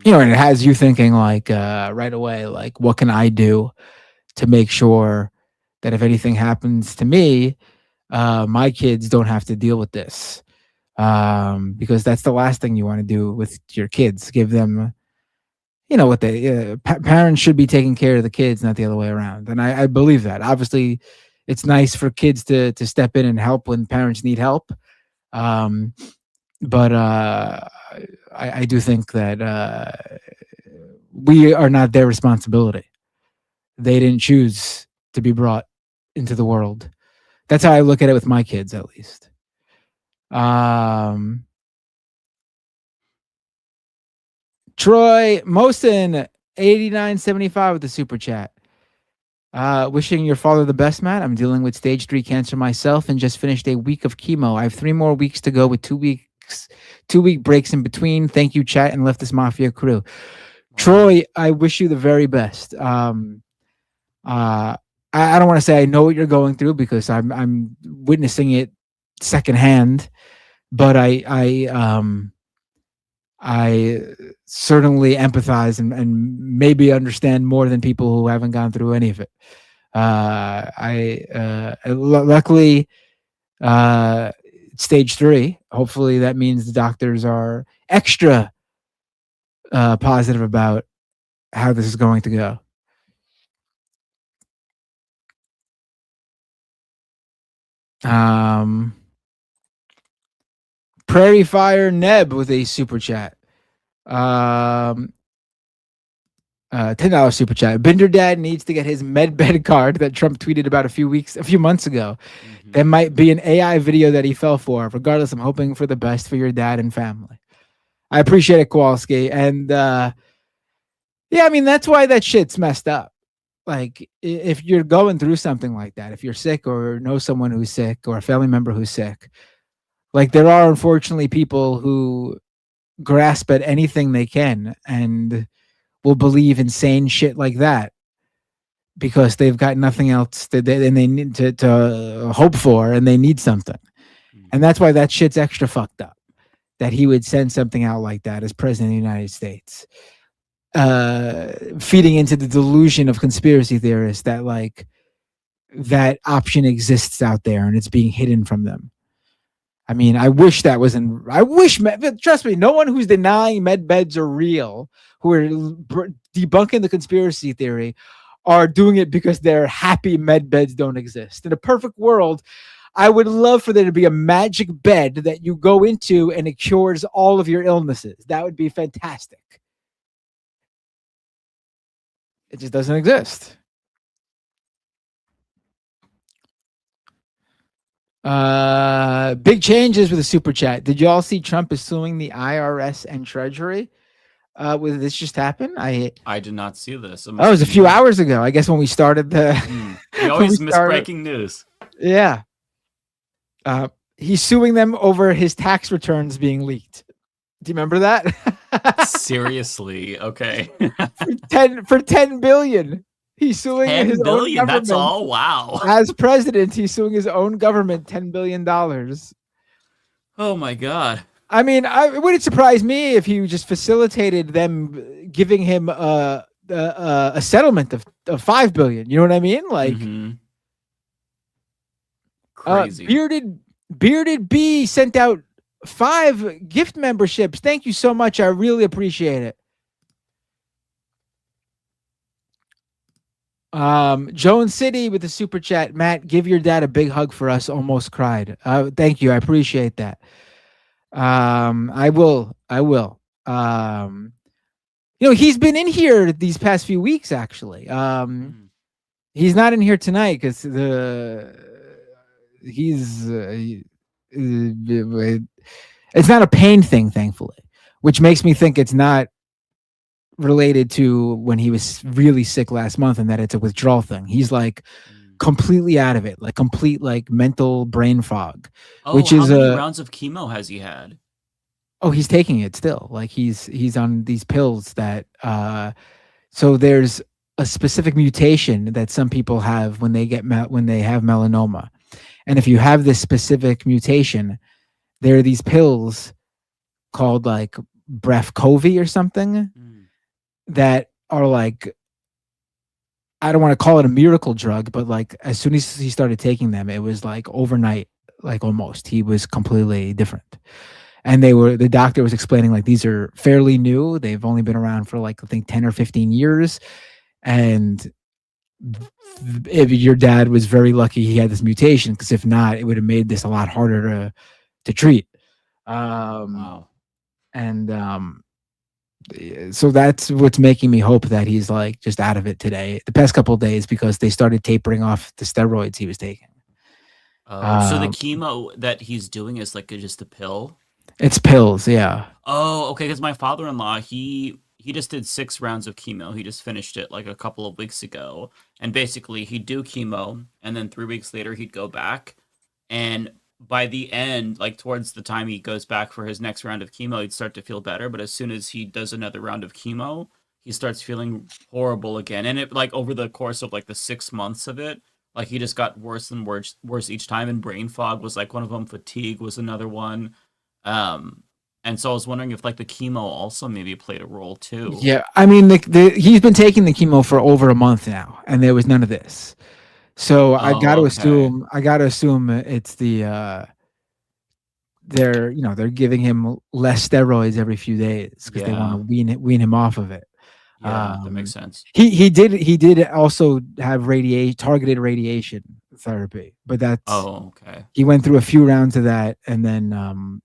And it has you thinking like right away, like, what can I do to make sure that if anything happens to me, my kids don't have to deal with this? Because that's the last thing you want to do with your kids. Give them, what they parents should be taking care of the kids, not the other way around. And I believe that. Obviously, it's nice for kids to step in and help when parents need help. But I do think that we are not their responsibility. They didn't choose to be brought into the world. That's how I look at it with my kids, at least. Troy Mosen, 89.75 with the super chat. Wishing your father the best, Matt. I'm dealing with stage 3 cancer myself and just finished a week of chemo. I have 3 more weeks to go with 2 week breaks in between. Thank you, chat and Leftist Mafia crew. Troy, I wish you the very best. I don't want to say I know what you're going through because I'm witnessing it secondhand, but I certainly empathize and maybe understand more than people who haven't gone through any of it. Luckily, stage 3. Hopefully that means the doctors are extra positive about how this is going to go. Prairie Fire Neb with a super chat. $10 super chat. Binder Dad needs to get his MedBed card that Trump tweeted about a few months ago. Mm-hmm. There might be an AI video that he fell for. Regardless, I'm hoping for the best for your dad and family. I appreciate it, Kowalski. And yeah, I mean, that's why that shit's messed up. Like, if you're going through something like that, if you're sick or know someone who's sick or a family member who's sick, like, there are unfortunately people who grasp at anything they can and will believe insane shit like that because they've got nothing else and they need to hope for, and they need something. And that's why that shit's extra fucked up, that he would send something out like that as president of the United States, feeding into the delusion of conspiracy theorists that like that option exists out there and it's being hidden from them. I mean, I wish that was trust me, no one who's denying med beds are real, who are debunking the conspiracy theory, are doing it because they're happy med beds don't exist. In a perfect world, I would love for there to be a magic bed that you go into and it cures all of your illnesses. That would be fantastic. It just doesn't exist. Big changes with the super chat. Did you all see Trump is suing the IRS and Treasury? Will this just happen? I did not see this. Oh, it was a few hours ago. I guess when we started the. We always miss breaking news. Yeah. He's suing them over his tax returns being leaked. Do you remember that? Seriously? Okay. for 10 billion. He's suing 10 his billion. own That's government. all. Wow. As president, he's suing his own government $10 billion. Oh my God. I mean, it wouldn't surprise me if he just facilitated them giving him a settlement of $5 billion. You know what I mean? Like, crazy. Bearded B sent out 5 gift memberships. Thank you so much. I really appreciate it. Joan City with the super chat. Matt, give your dad a big hug for us. Almost cried. Thank you. I appreciate that. I will. He's been in here these past few weeks, actually. He's not in here tonight because it's not a pain thing, thankfully, which makes me think it's not related to when he was really sick last month and that it's a withdrawal thing. He's like completely out of it, like complete like mental brain fog. Oh, which how is many rounds of chemo has he had? Oh, he's taking it still. Like he's on these pills that so there's a specific mutation that some people have when they get when they have melanoma. And if you have this specific mutation, there are these pills called like Brefcovy or something that are like, I don't want to call it a miracle drug, but like as soon as he started taking them, it was like overnight, like almost, he was completely different. And the doctor was explaining like these are fairly new. They've only been around for like, I think 10 or 15 years. And if your dad was very lucky he had this mutation, because if not, it would have made this a lot harder to treat. Wow. And so that's what's making me hope that he's like just out of it today, the past couple of days, because they started tapering off the steroids he was taking. So the chemo that he's doing is like just a pill? It's pills, yeah. Oh, okay. Because my father-in-law, he just did 6 rounds of chemo. He just finished it like a couple of weeks ago. And basically he'd do chemo and then 3 weeks later he'd go back. And by the end, like towards the time he goes back for his next round of chemo, he'd start to feel better. But as soon as he does another round of chemo, he starts feeling horrible again. And it like over the course of like the 6 months of it, like he just got worse and worse each time. And brain fog was like one of them. Fatigue was another one. And so I was wondering if like the chemo also maybe played a role too. Yeah, I mean, he's been taking the chemo for over a month now, and there was none of this. So I got to assume it's the they're giving him less steroids every few days because they want to wean him off of it. Yeah, that makes sense. He did also have targeted radiation therapy, but that's he went through a few rounds of that, and then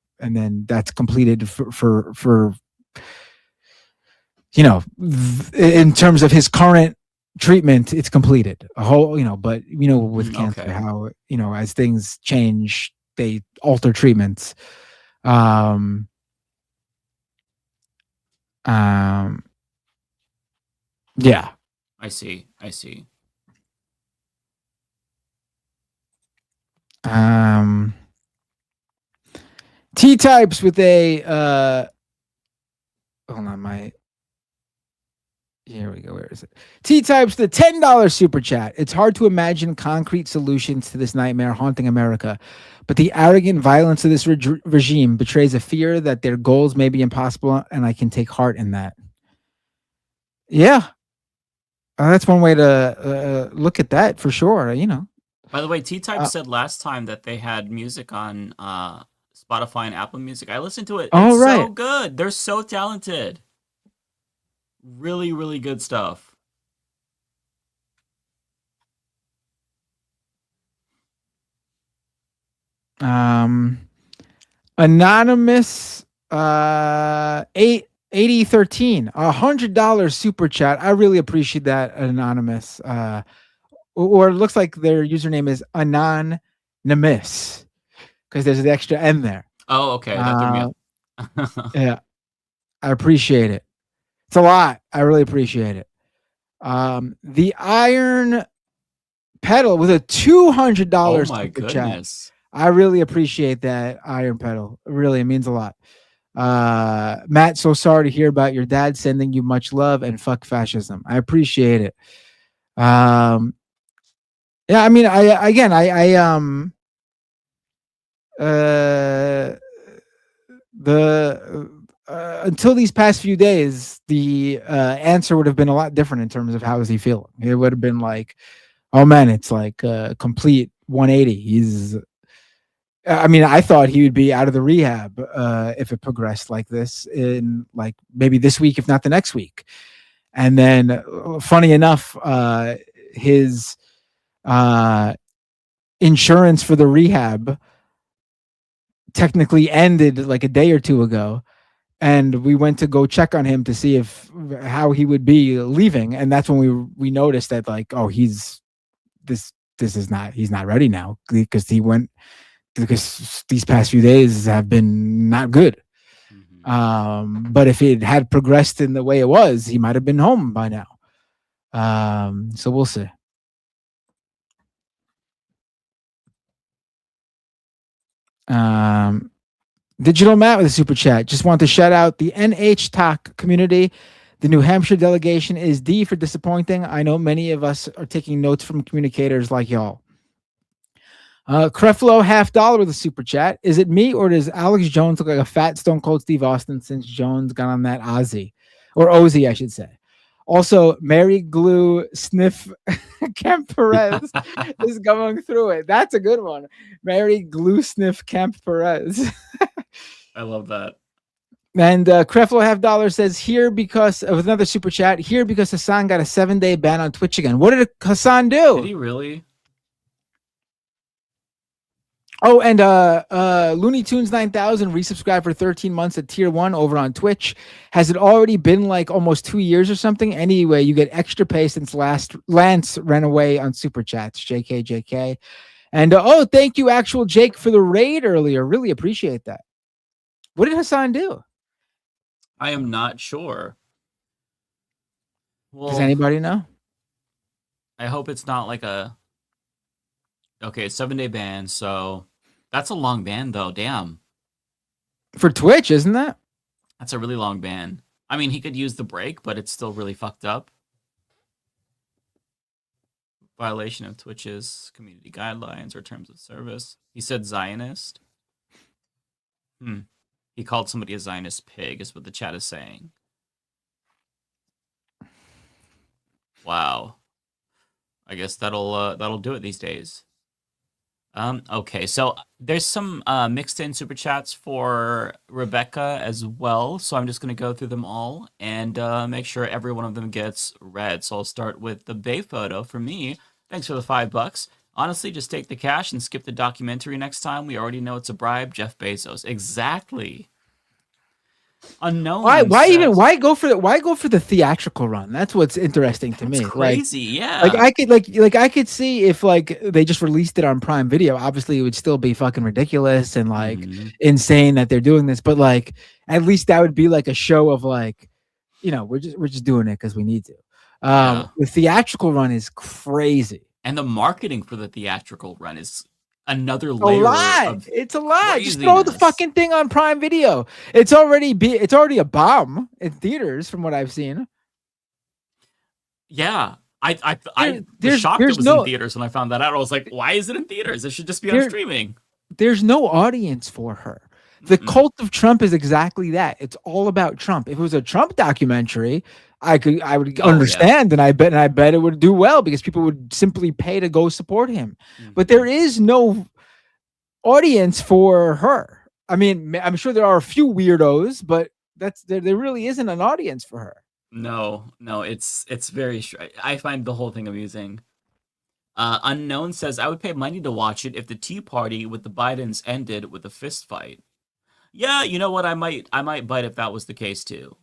that's completed for in terms of his current treatment, it's completed a whole, but with cancer, how, as things change, they alter treatments. Yeah. I see. T-types with a hold on, here we go. Where is it? T-types the $10 super chat. It's hard to imagine concrete solutions to this nightmare haunting America, but the arrogant violence of this regime betrays a fear that their goals may be impossible, and I can take heart in that. Yeah, that's one way to look at that for sure. By the way, T-type said last time that they had music on Spotify and Apple Music. I listened to it. It's so good. They're so talented. Really, really good stuff. Anonymous 8013, $100 super chat. I really appreciate that, Anonymous. Or it looks like their username is Anonymous. because there's the extra N there. Oh, okay. That threw me off. Yeah, I appreciate it. It's a lot. I really appreciate it. The Iron Pedal with a $200 Oh my super chat. goodness. I really appreciate that, Iron Pedal. Really, it means a lot. Matt, so sorry to hear about your dad. Sending you much love and fuck fascism. I appreciate it. Yeah, I mean, until these past few days, the answer would have been a lot different in terms of how is he feeling. It would have been like, oh man, it's like a complete 180. I mean, I thought he would be out of the rehab if it progressed like this in like maybe this week, if not the next week. And then, funny enough, his insurance for the rehab technically ended like a day or two ago. And we went to go check on him to see how he would be leaving. And that's when we noticed that like, oh, he's not ready now because these past few days have been not good. But if it had progressed in the way it was, he might have been home by now. So we'll see. Digital Matt with a super chat. Just want to shout out the NH Talk community. The New Hampshire delegation is D for disappointing. I know many of us are taking notes from communicators like y'all. Creflo $50 with a super chat. Is it me or does Alex Jones look like a fat Stone Cold Steve Austin since Jones got on that Ozzy? Or Ozzy, I should say. Also, Mary Glue Sniff Camp Perez is going through it. That's a good one. Mary Glue Sniff Camp Perez. I love that. And Creflo $50 says here because of another super chat. Here because Hassan got a 7-day ban on Twitch again. What did Hassan do? Did he really? Oh, and Looney Tunes 9000 resubscribed for 13 months at tier 1 over on Twitch. Has it already been like almost 2 years or something? Anyway, you get extra pay since Lance ran away on super chats. JK. And oh, thank you, actual Jake, for the raid earlier. Really appreciate that. What did Hassan do? I am not sure. Well, does anybody know? I hope it's not like a 7-day ban. So that's a long ban, though. Damn. For Twitch, isn't that? That's a really long ban. I mean, he could use the break, but it's still really fucked up. Violation of Twitch's community guidelines or terms of service. He said Zionist. He called somebody a Zionist pig, is what the chat is saying. Wow. I guess that'll do it these days. Okay, so there's some mixed in super chats for Rebecca as well. So I'm just going to go through them all and make sure every one of them gets read. So I'll start with the Bay photo for me. Thanks for the $5. Honestly, just take the cash and skip the documentary next time. We already know it's a bribe. Jeff Bezos. Exactly. Unknown. Why go for the theatrical run? That's what's interesting to me. Crazy, yeah. I could see if like they just released it on Prime Video. Obviously, it would still be fucking ridiculous and like insane that they're doing this. But like, at least that would be like a show of like, we're just doing it because we need to. The theatrical run is crazy, and the marketing for the theatrical run is another layer. It's a lot. Just throw the fucking thing on Prime Video. It's already a bomb in theaters from what I've seen. Yeah, I was shocked it was in theaters when I found that out. I was like, why is it in theaters? It should just be on streaming. There's no audience for her. The cult of Trump is exactly that. It's all about Trump. If it was a Trump documentary, I would understand, and I bet it would do well because people would simply pay to go support him. But there is no audience for her. I mean, I'm sure there are a few weirdos, but there really isn't an audience for her. No, it's very. I find the whole thing amusing. Unknown says, I would pay money to watch it if the Tea Party with the Bidens ended with a fist fight. Yeah, you know what? I might bite if that was the case too.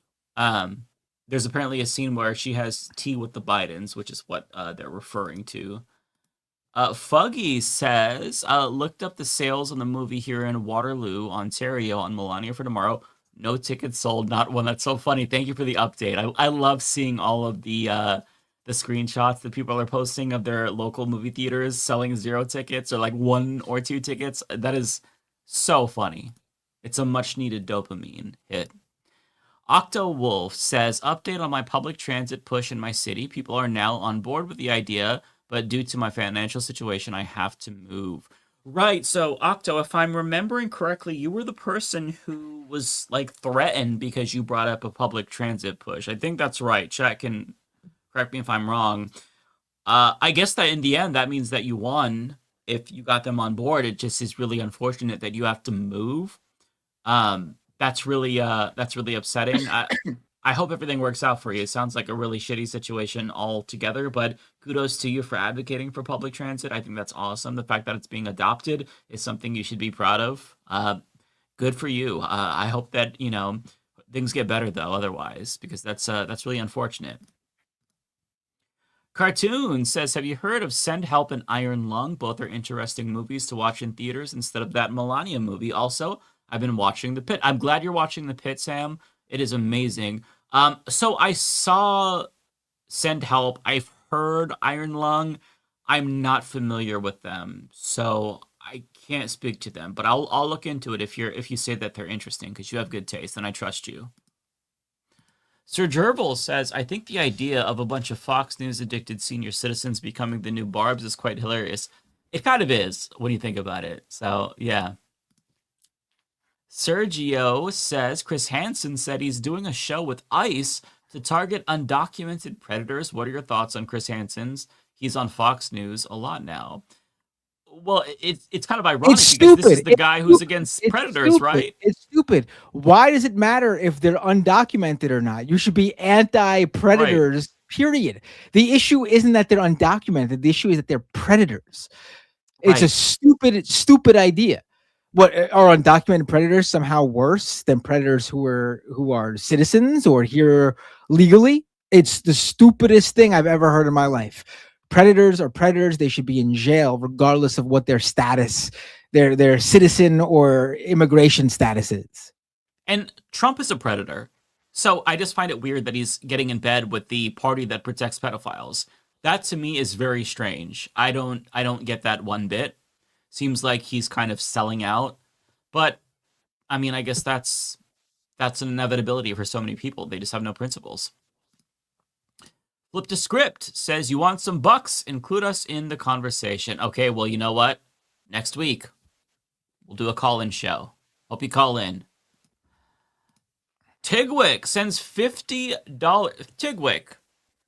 There's apparently a scene where she has tea with the Bidens, which is what they're referring to. Fuggy says, looked up the sales on the movie here in Waterloo, Ontario on Melania for Tomorrow. No tickets sold, not one. That's so funny. Thank you for the update. I love seeing all of the screenshots that people are posting of their local movie theaters selling 0 tickets or like 1 or 2 tickets. That is so funny. It's a much needed dopamine hit. Octo Wolf says, update on my public transit push in my city. People are now on board with the idea, but due to my financial situation, I have to move. Right. So, Octo, if I'm remembering correctly, you were the person who was like threatened because you brought up a public transit push. I think that's right. Chat can correct me if I'm wrong. I guess that in the end, that means that you won if you got them on board. It just is really unfortunate that you have to move. That's really upsetting. I hope everything works out for you. It sounds like a really shitty situation altogether, but kudos to you for advocating for public transit. I think that's awesome. The fact that it's being adopted is something you should be proud of. Good for you. I hope that, things get better though, otherwise, because that's really unfortunate. Cartoon says, have you heard of Send Help and Iron Lung? Both are interesting movies to watch in theaters instead of that Melania movie. Also, I've been watching The Pit. I'm glad you're watching The Pit, Sam. It is amazing. So I saw Send Help. I've heard Iron Lung. I'm not familiar with them, so I can't speak to them. But I'll look into it if you say that they're interesting, because you have good taste and I trust you. Sir Gerbil says, I think the idea of a bunch of Fox News addicted senior citizens becoming the new Barbs is quite hilarious. It kind of is when you think about it. So yeah. Sergio says, Chris Hansen said he's doing a show with ICE to target undocumented predators. What are your thoughts on Chris Hansen's? He's on Fox News a lot now. Well, it's kind of ironic because this is the guy who's against predators, right? It's stupid. Why does it matter if they're undocumented or not? You should be anti-predators, period. The issue isn't that they're undocumented. The issue is that they're predators. It's a stupid idea. What, are undocumented predators somehow worse than predators who are citizens or here legally? It's the stupidest thing I've ever heard in my life. Predators are predators. They should be in jail regardless of what their status, their citizen or immigration status is. And Trump is a predator. So I just find it weird that he's getting in bed with the party that protects pedophiles. That to me is very strange. I don't get that one bit. Seems like he's kind of selling out, but I mean, I guess that's an inevitability for so many people. They just have no principles. Flip the Script says, you want some bucks? Include us in the conversation. Okay, well, you know what? Next week, we'll do a call-in show. Hope you call in. Tigwick sends $50. Tigwick,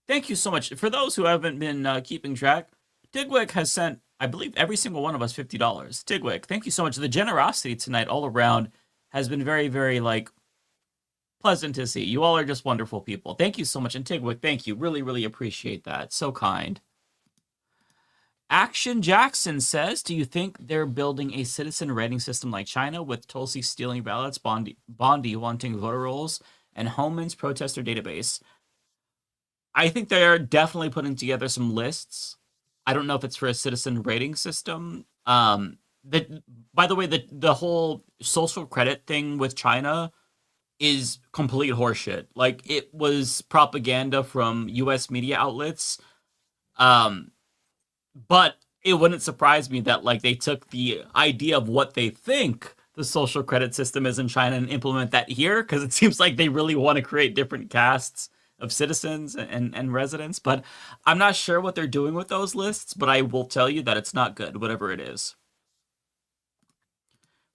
thank you so much. For those who haven't been keeping track, Tigwick has sent, I believe, every single one of us $50. Tigwick, thank you so much. The generosity tonight all around has been very, very, pleasant to see. You all are just wonderful people. Thank you so much. And Tigwick, thank you. Really, really appreciate that. So kind. Action Jackson says, do you think they're building a citizen rating system like China with Tulsi stealing ballots, Bondi wanting voter rolls, and Homan's protester database? I think they're definitely putting together some lists. I don't know if it's for a citizen rating system. By the way, the whole social credit thing with China is complete horseshit. Like, it was propaganda from US media outlets. But it wouldn't surprise me that they took the idea of what they think the social credit system is in China and implement that here, because it seems like they really want to create different castes of citizens and residents. But I'm not sure what they're doing with those lists, but I will tell you that it's not good, whatever it is.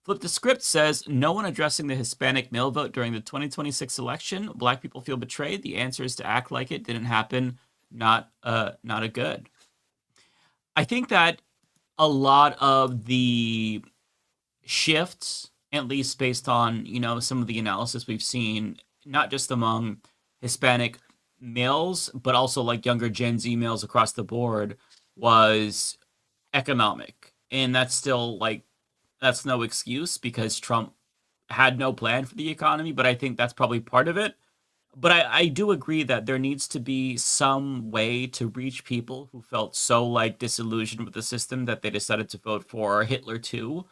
Flip the Script says, no one addressing the Hispanic male vote during the 2026 election. Black people feel betrayed. The answer is to act like it didn't happen. Not a good. I think that a lot of the shifts, at least based on, some of the analysis we've seen, not just among Hispanic males, but also younger Gen Z males across the board, was economic. And that's still that's no excuse because Trump had no plan for the economy, but I think that's probably part of it. But I do agree that there needs to be some way to reach people who felt so like disillusioned with the system that they decided to vote for Hitler too,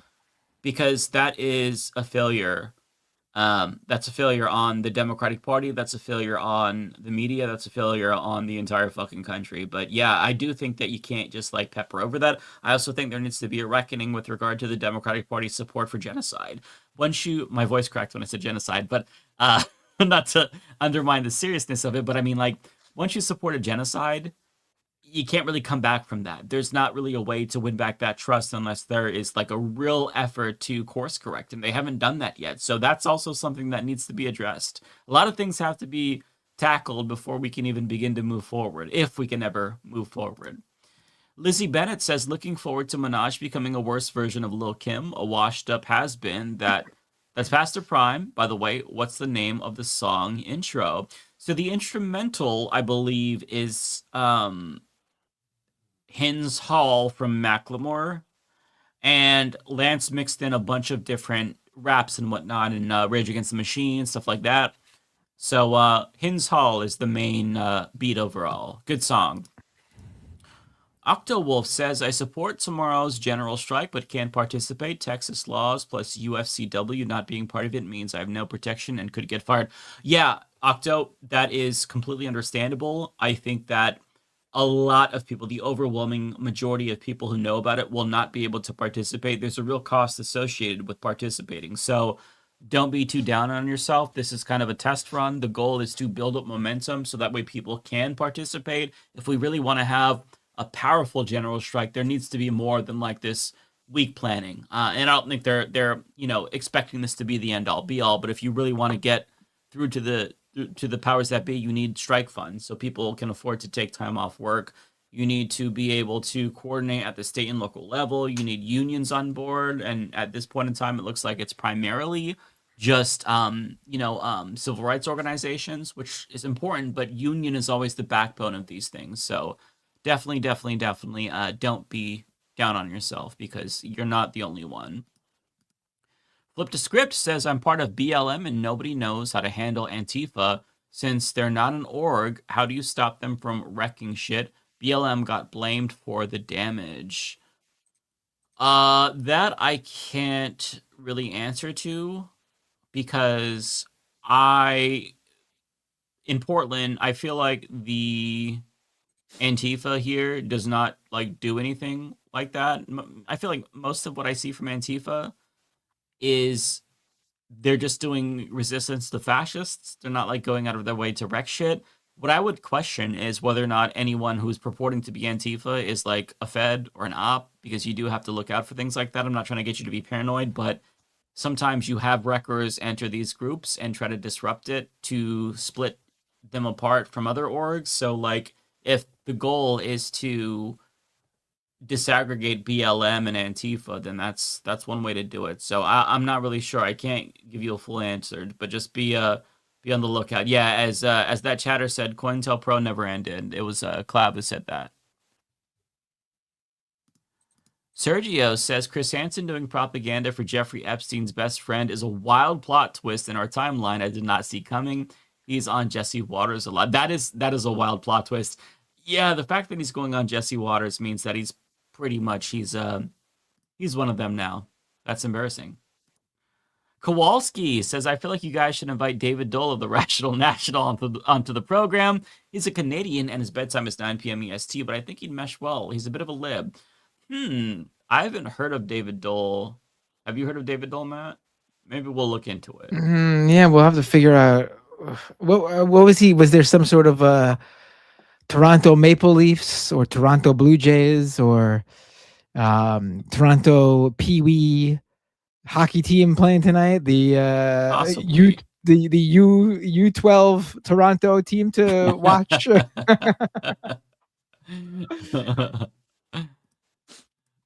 because that is a failure. That's a failure on the Democratic Party. That's a failure on the media. That's a failure on the entire fucking country. But yeah, I do think that you can't just like pepper over that. I also think there needs to be a reckoning with regard to the Democratic Party's support for genocide. My voice cracked when I said genocide, but not to undermine the seriousness of it. But I mean, like, once you support a genocide, you can't really come back from that. There's not really a way to win back that trust unless there is like a real effort to course correct, and they haven't done that yet. So that's also something that needs to be addressed. A lot of things have to be tackled before we can even begin to move forward, if we can ever move forward. Lizzie Bennett says, looking forward to Minaj becoming a worse version of Lil Kim, a washed up has-been that's past her prime. By the way, what's the name of the song intro? So the instrumental, I believe, is Hins Hall from Macklemore, and Lance mixed in a bunch of different raps and whatnot, and Rage Against the Machine, stuff like that. So Hins Hall is the main beat overall. Good song. Octowolf says, I support tomorrow's general strike but can't participate. Texas laws plus UFCW not being part of it means I have no protection and could get fired. Yeah, Octo, that is completely understandable. I think that a lot of people, the overwhelming majority of people who know about it, will not be able to participate. There's a real cost associated with participating. So don't be too down on yourself. This is kind of a test run. The goal is to build up momentum so that way people can participate. If we really want to have a powerful general strike, there needs to be more than like this weak planning. And I don't think they're expecting this to be the end all be all. But if you really want to get through to the powers that be, you need strike funds so people can afford to take time off work. You need to be able to coordinate at the state and local level. You need unions on board. And at this point in time, it looks like it's primarily just, civil rights organizations, which is important, but union is always the backbone of these things. So definitely don't be down on yourself because you're not the only one. Flip to Script says, I'm part of BLM and nobody knows how to handle Antifa. Since they're not an org, how do you stop them from wrecking shit? BLM got blamed for the damage. That I can't really answer to because in Portland, I feel like the Antifa here does not like do anything like that. I feel like most of what I see from Antifa is they're just doing resistance to fascists. They're not like going out of their way to wreck shit. What I would question is whether or not anyone who's purporting to be Antifa is like a Fed or an op, because you do have to look out for things like that. I'm not trying to get you to be paranoid, but sometimes you have wreckers enter these groups and try to disrupt it to split them apart from other orgs. So like if the goal is to disaggregate BLM and Antifa, then that's one way to do it. So I'm not really sure. I can't give you a full answer, but just be on the lookout. Yeah, as that chatter said, COINTELPRO never ended. It was Clav who said that. Sergio says, Chris Hansen doing propaganda for Jeffrey Epstein's best friend is a wild plot twist in our timeline I did not see coming. He's on Jesse Waters a lot. That is a wild plot twist. Yeah, the fact that he's going on Jesse Waters means that he's pretty much he's one of them now. That's embarrassing. Kowalski says, I feel like you guys should invite David Doel of the Rational National onto the program. He's a Canadian and his bedtime is 9 p.m. EST, but I think he'd mesh well. He's a bit of a lib. I haven't heard of David Doel. Have you heard of David Doel, Matt? Maybe we'll look into it. Yeah, we'll have to figure out what was he? Was there some sort of Toronto Maple Leafs or Toronto Blue Jays or Toronto Pee Wee hockey team playing tonight? The U12 Toronto team to watch.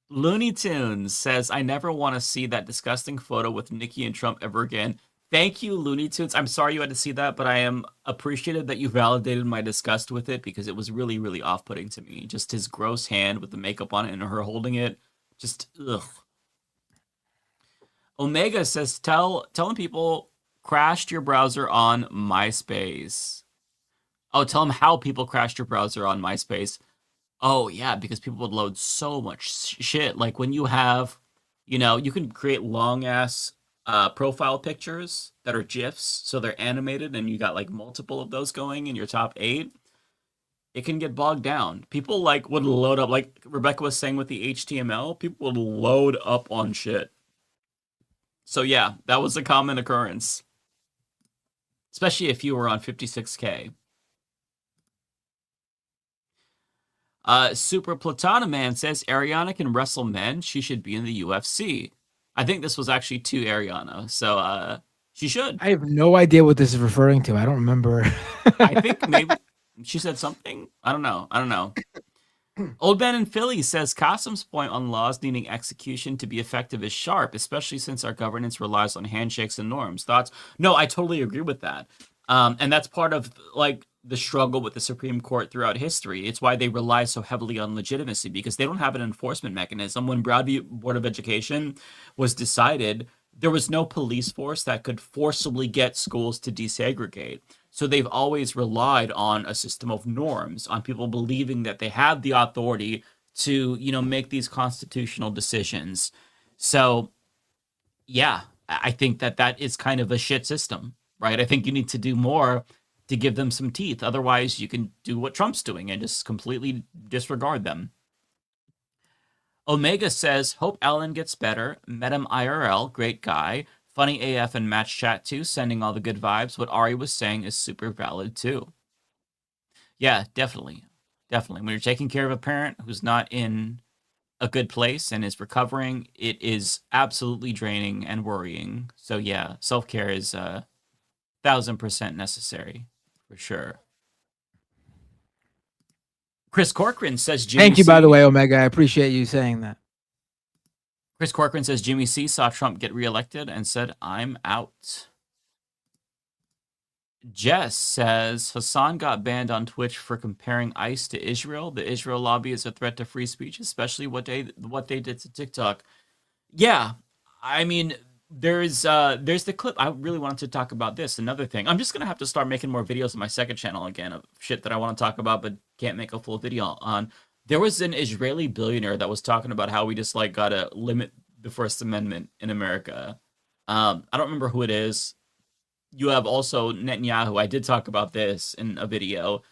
Looney Tunes says, I never want to see that disgusting photo with Nicki and Trump ever again. Thank you, Looney Tunes. I'm sorry you had to see that, but I am appreciative that you validated my disgust with it because it was really, really off-putting to me. Just his gross hand with the makeup on it and her holding it. Just, ugh. Omega says, telling people crashed your browser on MySpace. Oh, tell them how people crashed your browser on MySpace. Oh, yeah, because people would load so much shit. Like when you have, you know, you can create long ass profile pictures that are GIFs, so they're animated, and you got like multiple of those going in your top 8. It can get bogged down. People like would load up, like Rebecca was saying with the HTML, people would load up on shit. So yeah, that was a common occurrence. Especially if you were on 56K. Super Platana Man says Ariana can wrestle men. She should be in the UFC. I think this was actually to Ariana, so she should. I have no idea what this is referring to. I don't remember. I think maybe she said something. I don't know. Old Man in Philly says Qasim's point on laws needing execution to be effective is sharp, especially since our governance relies on handshakes and norms. Thoughts? No, I totally agree with that. And that's part of like the struggle with the Supreme Court throughout history. It's why they rely so heavily on legitimacy, because they don't have an enforcement mechanism. When Broad v. Board of Education was decided, there was no police force that could forcibly get schools to desegregate. So they've always relied on a system of norms, on people believing that they have the authority to, you know, make these constitutional decisions. So, yeah, I think that is kind of a shit system, right? I think you need to do more to give them some teeth. Otherwise, you can do what Trump's doing and just completely disregard them. Omega says, hope Ellen gets better. Met him IRL, great guy. Funny AF and Match Chat too, sending all the good vibes. What Ari was saying is super valid too. Yeah, definitely. When you're taking care of a parent who's not in a good place and is recovering, it is absolutely draining and worrying. So yeah, self-care is 1000% necessary for sure. Chris Corcoran says, Thank you, by the way, Omega. I appreciate you saying that. Chris Corcoran says Jimmy C saw Trump get reelected and said, I'm out. Jess says Hassan got banned on Twitch for comparing ICE to Israel. The Israel lobby is a threat to free speech, especially what they did to TikTok. Yeah, I mean, there's the clip. I really wanted to talk about this. Another thing, I'm just gonna have to start making more videos on my second channel again of shit that I want to talk about but can't make a full video on. There was an Israeli billionaire that was talking about how we just like gotta limit the First Amendment in America. I don't remember who it is. You have also Netanyahu. I did talk about this in a video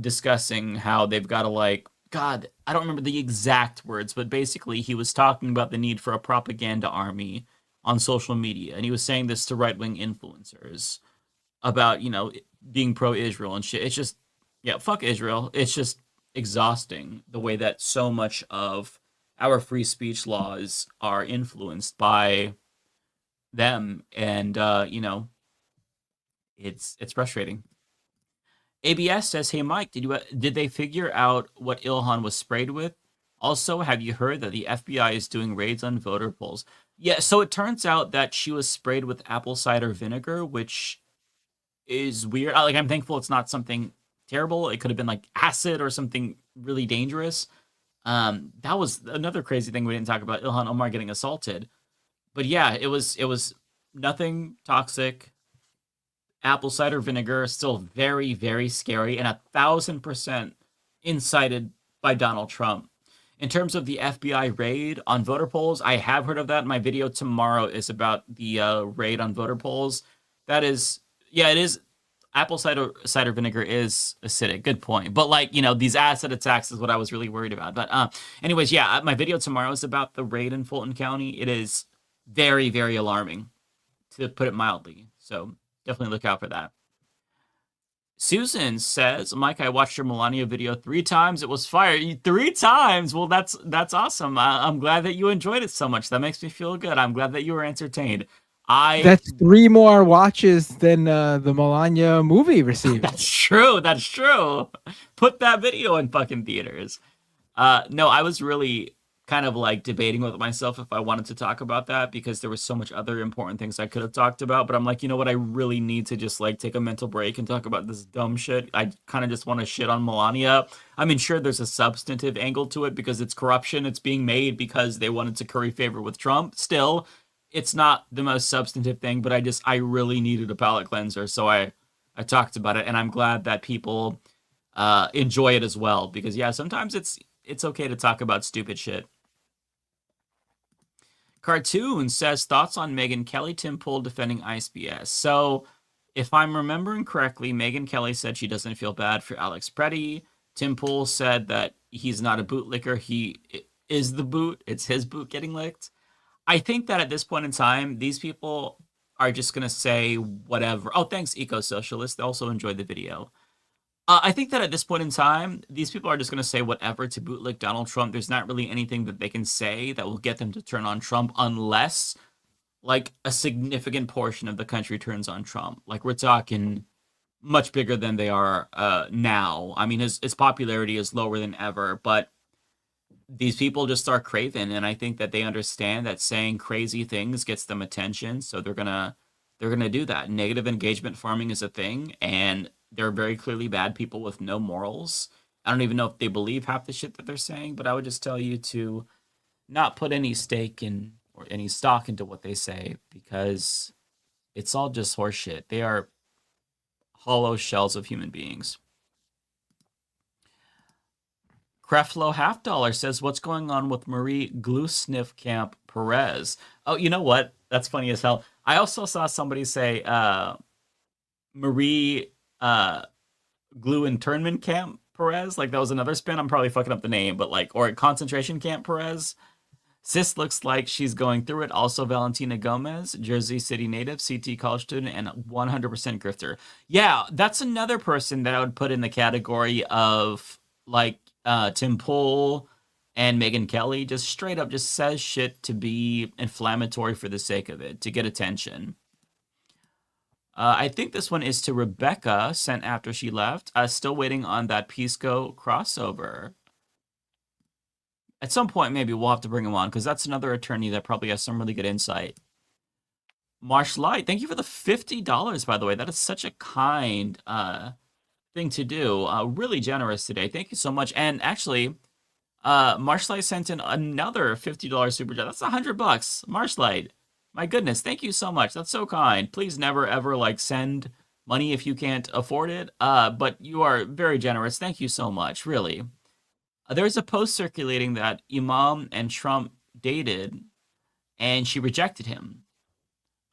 discussing how they've got to like, God, I don't remember the exact words, but basically he was talking about the need for a propaganda army on social media. And he was saying this to right-wing influencers about, you know, being pro-Israel and shit. It's just, yeah, fuck Israel. It's just exhausting the way that so much of our free speech laws are influenced by them. And, you know, it's frustrating. ABS says, hey, Mike, did they figure out what Ilhan was sprayed with? Also, have you heard that the FBI is doing raids on voter polls? Yeah, so it turns out that she was sprayed with apple cider vinegar, which is weird. Like, I'm thankful it's not something terrible. It could have been like acid or something really dangerous. That was another crazy thing we didn't talk about, Ilhan Omar getting assaulted. But yeah, it was nothing toxic. Apple cider vinegar, still very, very scary, and 1000% incited by Donald Trump. In terms of the FBI raid on voter polls, I have heard of that. My video tomorrow is about the raid on voter polls. That is, yeah, it is. Apple cider vinegar is acidic. Good point. But like, you know, these acid attacks is what I was really worried about. But anyways, yeah, my video tomorrow is about the raid in Fulton County. It is very, very alarming, to put it mildly. So definitely look out for that. Susan says, Mike, I watched your Melania video 3 times. It was fire. 3 times? Well, that's awesome. I'm glad that you enjoyed it so much. That makes me feel good. I'm glad that you were entertained. That's 3 more watches than the Melania movie received. That's true. That's true. Put that video in fucking theaters. No, I was really kind of like debating with myself if I wanted to talk about that, because there was so much other important things I could have talked about. But I'm like, you know what? I really need to just like take a mental break and talk about this dumb shit. I kind of just want to shit on Melania. I mean, sure, there's a substantive angle to it because it's corruption. It's being made because they wanted to curry favor with Trump still. it's not the most substantive thing, but I really needed a palate cleanser, so I talked about it, and I'm glad that people enjoy it as well, because yeah, sometimes it's okay to talk about stupid shit. Cartoon says thoughts on Megyn Kelly, Tim Pool defending ICBS. So if I'm remembering correctly, Megyn Kelly said she doesn't feel bad for Alex Preddy. Tim Pool said that he's not a bootlicker. He is the boot. It's his boot getting licked. I think that at this point in time, these people are just going to say whatever. Oh, thanks, Eco-Socialist. They also enjoyed the video. I think that at this point in time, these people are just going to say whatever to bootlick Donald Trump. There's not really anything that they can say that will get them to turn on Trump unless, like, a significant portion of the country turns on Trump. Like, we're talking much bigger than they are now. I mean, his popularity is lower than ever, but these people just start craving, and I think that they understand that saying crazy things gets them attention, so they're gonna do that. Negative engagement farming is a thing, and they're very clearly bad people with no morals. I don't even know if they believe half the shit that they're saying, but I would just tell you to not put any stake in or any stock into what they say, because it's all just horseshit. They are hollow shells of human beings. Creflo $50 says, what's going on with Marie Glusniff Camp Perez? Oh, you know what? That's funny as hell. I also saw somebody say Marie Glue Internment Camp Perez. Like, that was another spin. I'm probably fucking up the name, but like, or Concentration Camp Perez. Sis looks like she's going through it. Also, Valentina Gomez, Jersey City native, CT college student, and 100% grifter. Yeah, that's another person that I would put in the category of like Tim Pool and Megyn Kelly. Just straight up just says shit to be inflammatory for the sake of it, to get attention. I think this one is to Rebecca, sent after she left. Still waiting on that Pisco crossover. At some point, maybe we'll have to bring him on, because that's another attorney that probably has some really good insight. Marsh Light, thank you for the $50, by the way. That is such a kind thing to do. Really generous today. Thank you so much. And actually, Marsh Light sent in another $50 super chat. That's $100. Marsh Light, my goodness, thank you so much. That's so kind. Please never ever like send money if you can't afford it. But you are very generous. Thank you so much. Really. There's a post circulating that Imam and Trump dated, and she rejected him.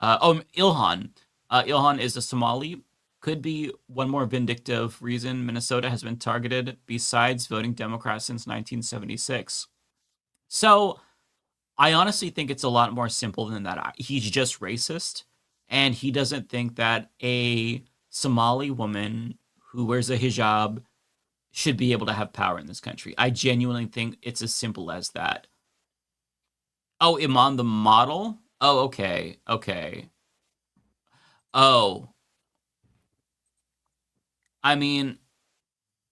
Ilhan. Ilhan is a Somali. Could be one more vindictive reason Minnesota has been targeted besides voting Democrat since 1976. So I honestly think it's a lot more simple than that. He's just racist, and he doesn't think that a Somali woman who wears a hijab should be able to have power in this country. I genuinely think it's as simple as that. Oh, Iman the model? Oh, okay. Okay. Oh. I mean,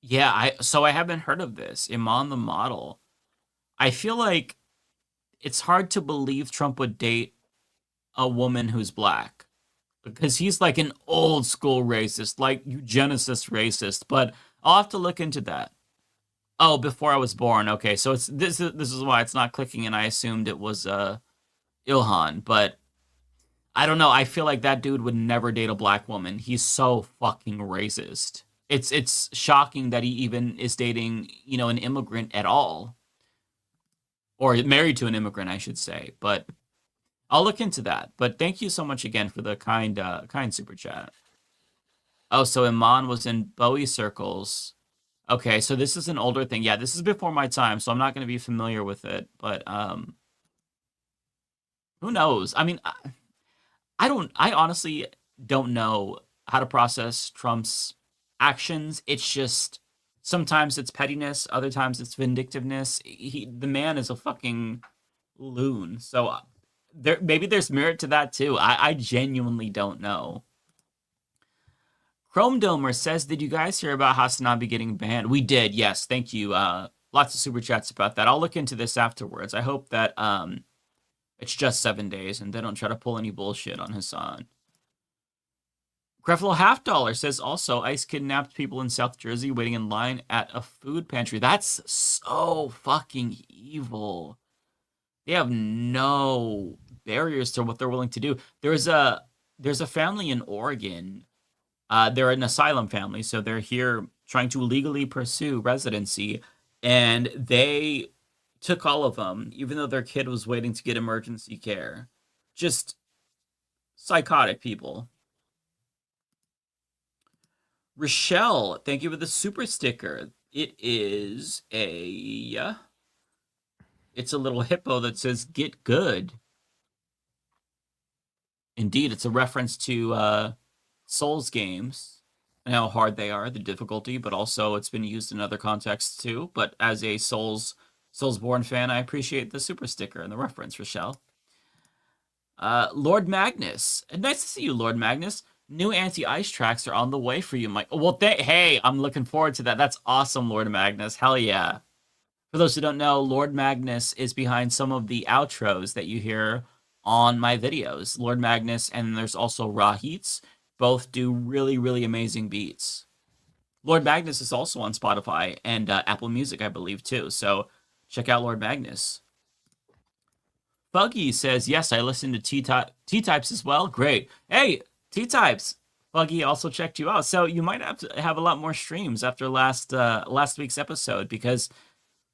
yeah, so I haven't heard of this. Iman the model. I feel like it's hard to believe Trump would date a woman who's black, because he's like an old school racist, like eugenicist racist, but I'll have to look into that. Oh, before I was born. Okay, so it's this is why it's not clicking, and I assumed it was Ilhan, but I don't know. I feel like that dude would never date a black woman. He's so fucking racist. It's shocking that he even is dating, an immigrant at all. Or married to an immigrant, I should say. But I'll look into that. But thank you so much again for the kind super chat. Oh, so Iman was in Bowie circles. Okay, so this is an older thing. Yeah, this is before my time, so I'm not going to be familiar with it. But who knows? I mean, I honestly don't know how to process Trump's actions. It's just sometimes it's pettiness, other times it's vindictiveness. The man is a fucking loon. So maybe there's merit to that too. I genuinely don't know. Chrome Domer says, did you guys hear about Hasanabi getting banned? We did, yes. Thank you. Lots of super chats about that. I'll look into this afterwards. I hope that it's just 7 days and they don't try to pull any bullshit on Hassan. Creflo $50 says also, ICE kidnapped people in South Jersey waiting in line at a food pantry. That's so fucking evil. They have no barriers to what they're willing to do. There's a family in Oregon. They're an asylum family, so they're here trying to legally pursue residency, and they took all of them, even though their kid was waiting to get emergency care. Just psychotic people. Rochelle, thank you for the super sticker. It's a little hippo that says "Get good." Indeed, it's a reference to Souls games and how hard they are, the difficulty, but also it's been used in other contexts too. But as a Soulsborne fan, I appreciate the super sticker and the reference, Rochelle. Lord Magnus, nice to see you, Lord Magnus. New anti-ice tracks are on the way for you, Mike. Well, hey, I'm looking forward to that. That's awesome, Lord Magnus. Hell yeah. For those who don't know, Lord Magnus is behind some of the outros that you hear on my videos. Lord Magnus, and there's also Raw Heats. Both do really, really amazing beats. Lord Magnus is also on Spotify and Apple Music, I believe, too. So check out Lord Magnus. Buggy says, yes, I listen to T-Types as well. Great. Hey, T-Types. Buggy also checked you out. So you might have to have a lot more streams after last week's episode because,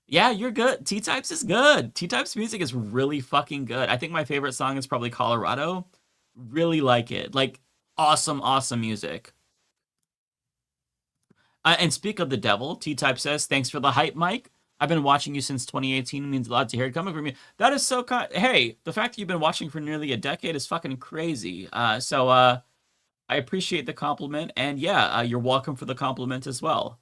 yeah, you're good. T-Types is good. T-Types music is really fucking good. I think my favorite song is probably Colorado. Really like it. Like, awesome, awesome music. And speak of the devil, T-Type says, thanks for the hype, Mike. I've been watching you since 2018. It means a lot to hear it coming from you. That is so kind. Hey, the fact that you've been watching for nearly a decade is fucking crazy. So I appreciate the compliment. And yeah, you're welcome for the compliment as well.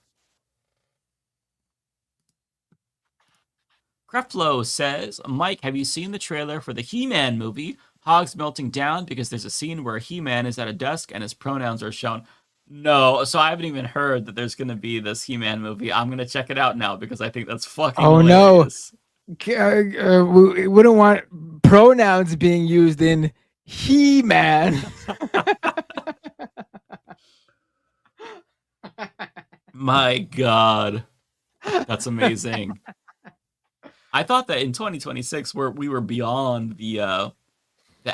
Creflo says, Mike, have you seen the trailer for the He-Man movie? Hogs melting down because there's a scene where He-Man is at a desk and his pronouns are shown. No, so I haven't even heard that there's going to be this He-Man movie. I'm going to check it out now because I think that's fucking hilarious. No. We wouldn't want pronouns being used in He-Man. My God. That's amazing. I thought that in 2026 we were beyond the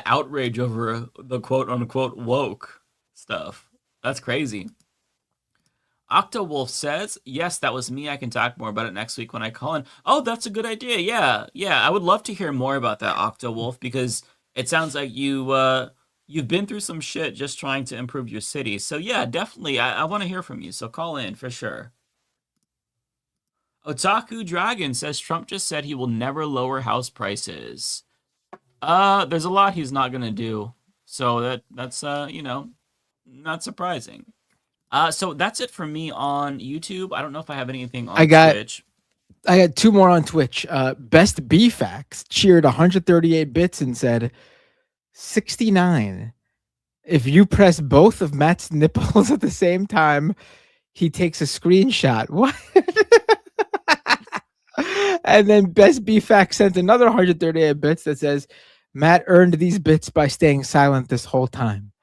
outrage over the quote-unquote woke stuff. That's crazy. Octowolf says, yes, that was me. I can talk more about it next week when I call in. Oh, that's a good idea. Yeah. I would love to hear more about that, Octowolf, because it sounds like you've been through some shit just trying to improve your city. So yeah, definitely. I want to hear from you. So call in for sure. Otaku Dragon says Trump just said he will never lower house prices. There's a lot he's not gonna do. So that's not surprising. So that's it for me on YouTube. I don't know if I have anything on Twitch. I got two more on Twitch. Best B-Facts cheered 138 bits and said 69. If you press both of Matt's nipples at the same time, he takes a screenshot. What? And then Best B-Fact sent another 138 bits that says, Matt earned these bits by staying silent this whole time.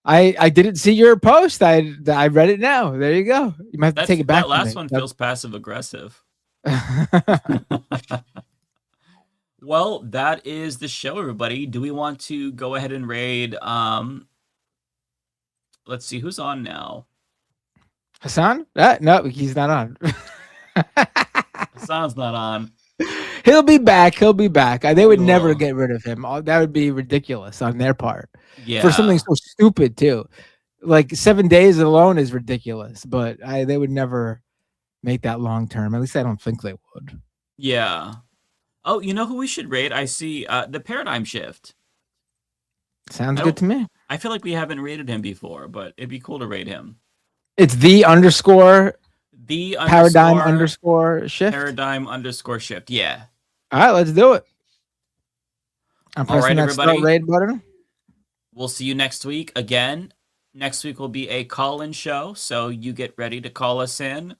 I didn't see your post. I read it now. There you go. You might have to take it back. That last one feels passive aggressive. Well, that is the show, everybody. Do we want to go ahead and raid? Let's see who's on now. Hassan? No, he's not on. Hassan's not on. He'll be back. They would never get rid of him. That would be ridiculous on their part. Yeah. For something so stupid too. Like 7 days alone is ridiculous, but they would never make that long term. At least I don't think they would. Yeah. Oh, you know who we should raid? I see the Paradigm Shift. Sounds good to me. I feel like we haven't raided him before, but it'd be cool to raid him. It's Paradigm _ shift. Paradigm _ shift. Yeah. All right, let's do it. I'm All pressing right, that start everybody. raid button. We'll see you next week again. Next week will be a call-in show, so you get ready to call us in,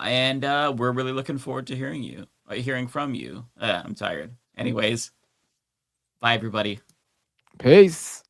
and we're really looking forward to hearing from you. I'm tired. Anyways, bye everybody. Peace.